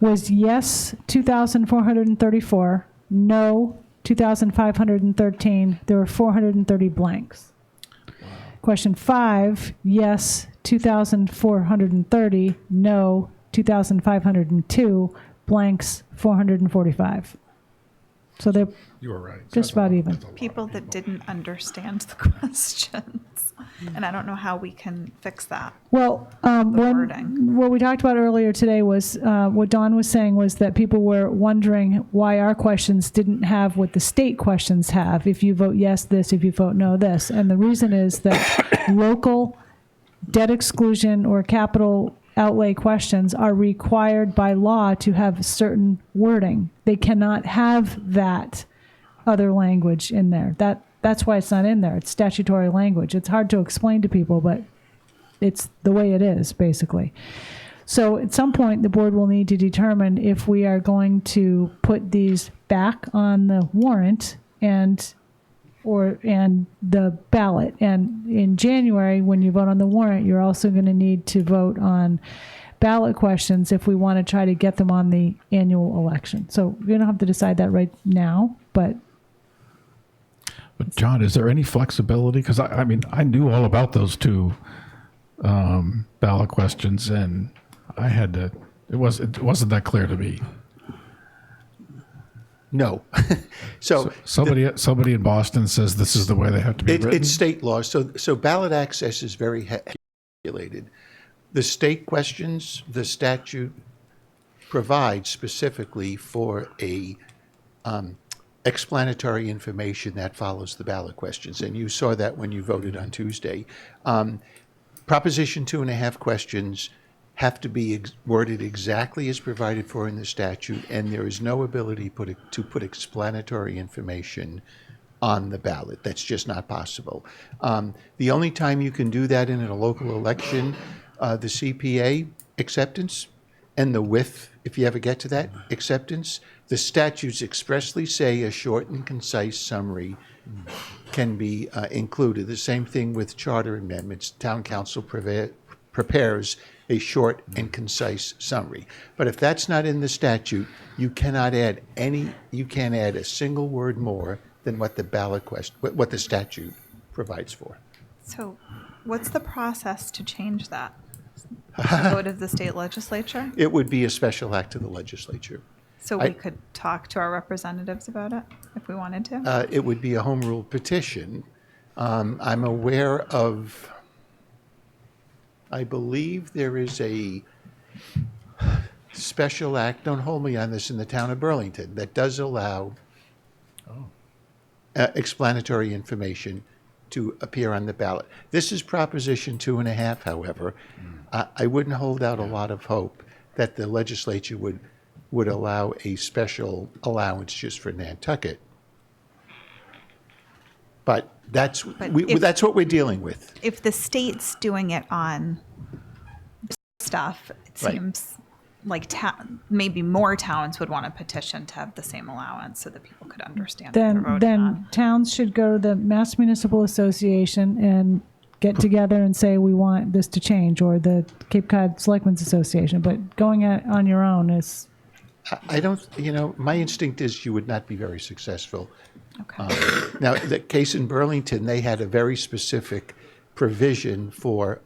was yes, 2,434, no, 2,513. There were 430 blanks. Question 5, yes, 2,430, no, 2,502, blanks, 445. So they're You were right. just about even. People that didn't understand the questions. And I don't know how we can fix that. Well, what we talked about earlier today was, what Dawn was saying was that people were wondering why our questions didn't have what the state questions have. If you vote yes, this, if you vote no, this. And the reason is that local debt exclusion or capital outlay questions are required by law to have certain wording. They cannot have that other language in there. That's why it's not in there. It's statutory language. It's hard to explain to people, but it's the way it is, basically. So at some point, the board will need to determine if we are going to put these back on the warrant and the ballot. And in January, when you vote on the warrant, you're also going to need to vote on ballot questions if we want to try to get them on the annual election. So we don't have to decide that right now, but John, is there any flexibility? Because I mean, I knew all about those two ballot questions, and I had to. It wasn't that clear to me. No. So somebody in Boston says this is the way they have to be written. It's state law. So ballot access is very regulated. The state questions, the statute provides specifically for a explanatory information that follows the ballot questions. And you saw that when you voted on Tuesday. Proposition 2.5 questions have to be worded exactly as provided for in the statute, and there is no ability to put explanatory information on the ballot. That's just not possible. The only time you can do that in a local election, the CPA acceptance and the width, if you ever get to that, acceptance, the statutes expressly say a short and concise summary can be included. The same thing with charter amendments. Town council prepares a short and concise summary. But if that's not in the statute, you can't add a single word more than what the ballot what the statute provides for. So what's the process to change that? A vote of the state legislature? It would be a special act of the legislature. So we could talk to our representatives about it if we wanted to? It would be a home rule petition. I'm aware of, I believe there is a special act, don't hold me on this, in the town of Burlington that does allow explanatory information to appear on the ballot. This is Proposition 2.5, however. I wouldn't hold out a lot of hope that the legislature would allow a special allowance just for Nantucket. But that's what we're dealing with. If the state's doing it on stuff, it seems like maybe more towns would want to petition to have the same allowance so that people could understand what they're voting on. Towns should go to the Mass Municipal Association and get together and say we want this to change, or the Cape Cod Selectmen's Association. But going on your own is... I don't, my instinct is you would not be very successful. Okay. Now, the case in Burlington, they had a very specific provision for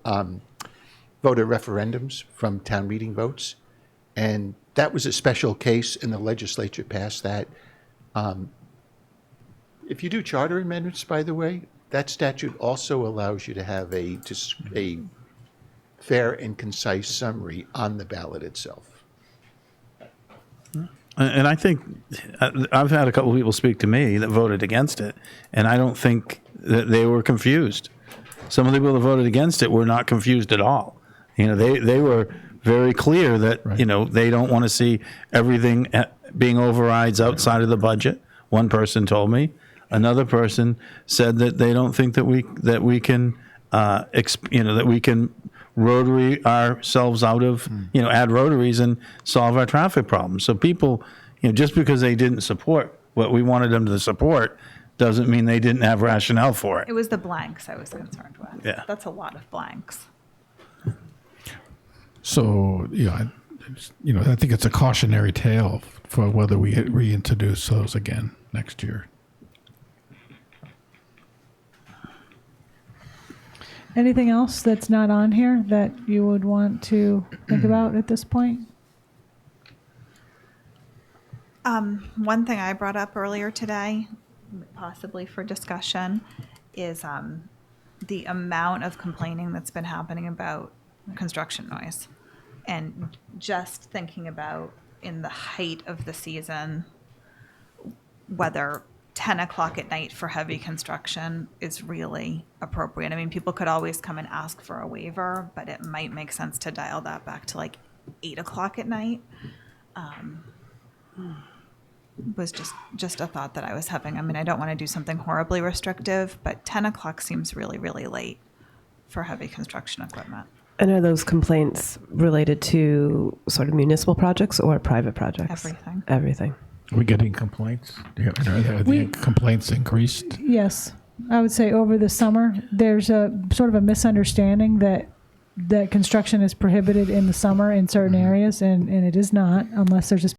voter referendums from town meeting votes. And that was a special case, and the legislature passed that. If you do charter amendments, by the way, that statute also allows you to have a fair and concise summary on the ballot itself. And I think I've had a couple of people speak to me that voted against it, and I don't think that they were confused. Some of the people that voted against it were not confused at all. They were very clear that, they don't want to see everything being overrides outside of the budget. One person told me. Another person said that they don't think that we can rotary ourselves out of, add rotaries and solve our traffic problems. So people, just because they didn't support what we wanted them to support doesn't mean they didn't have rationale for it. It was the blanks I was concerned with. Yeah. That's a lot of blanks. So, I think it's a cautionary tale for whether we reintroduce those again next year. Anything else that's not on here that you would want to think about at this point? One thing I brought up earlier today, possibly for discussion, is the amount of complaining that's been happening about construction noise. And just thinking about in the height of the season, whether 10 o'clock at night for heavy construction is really appropriate. I mean, people could always come and ask for a waiver, but it might make sense to dial that back to like 8 o'clock at night. Was just a thought that I was having. I mean, I don't want to do something horribly restrictive, but 10 o'clock seems really, really late for heavy construction equipment. And are those complaints related to sort of municipal projects or private projects? Everything. Everything. Are we getting complaints? Are the complaints increased? Yes, I would say over the summer, there's a sort of a misunderstanding that construction is prohibited in the summer in certain areas, and it is not unless there's a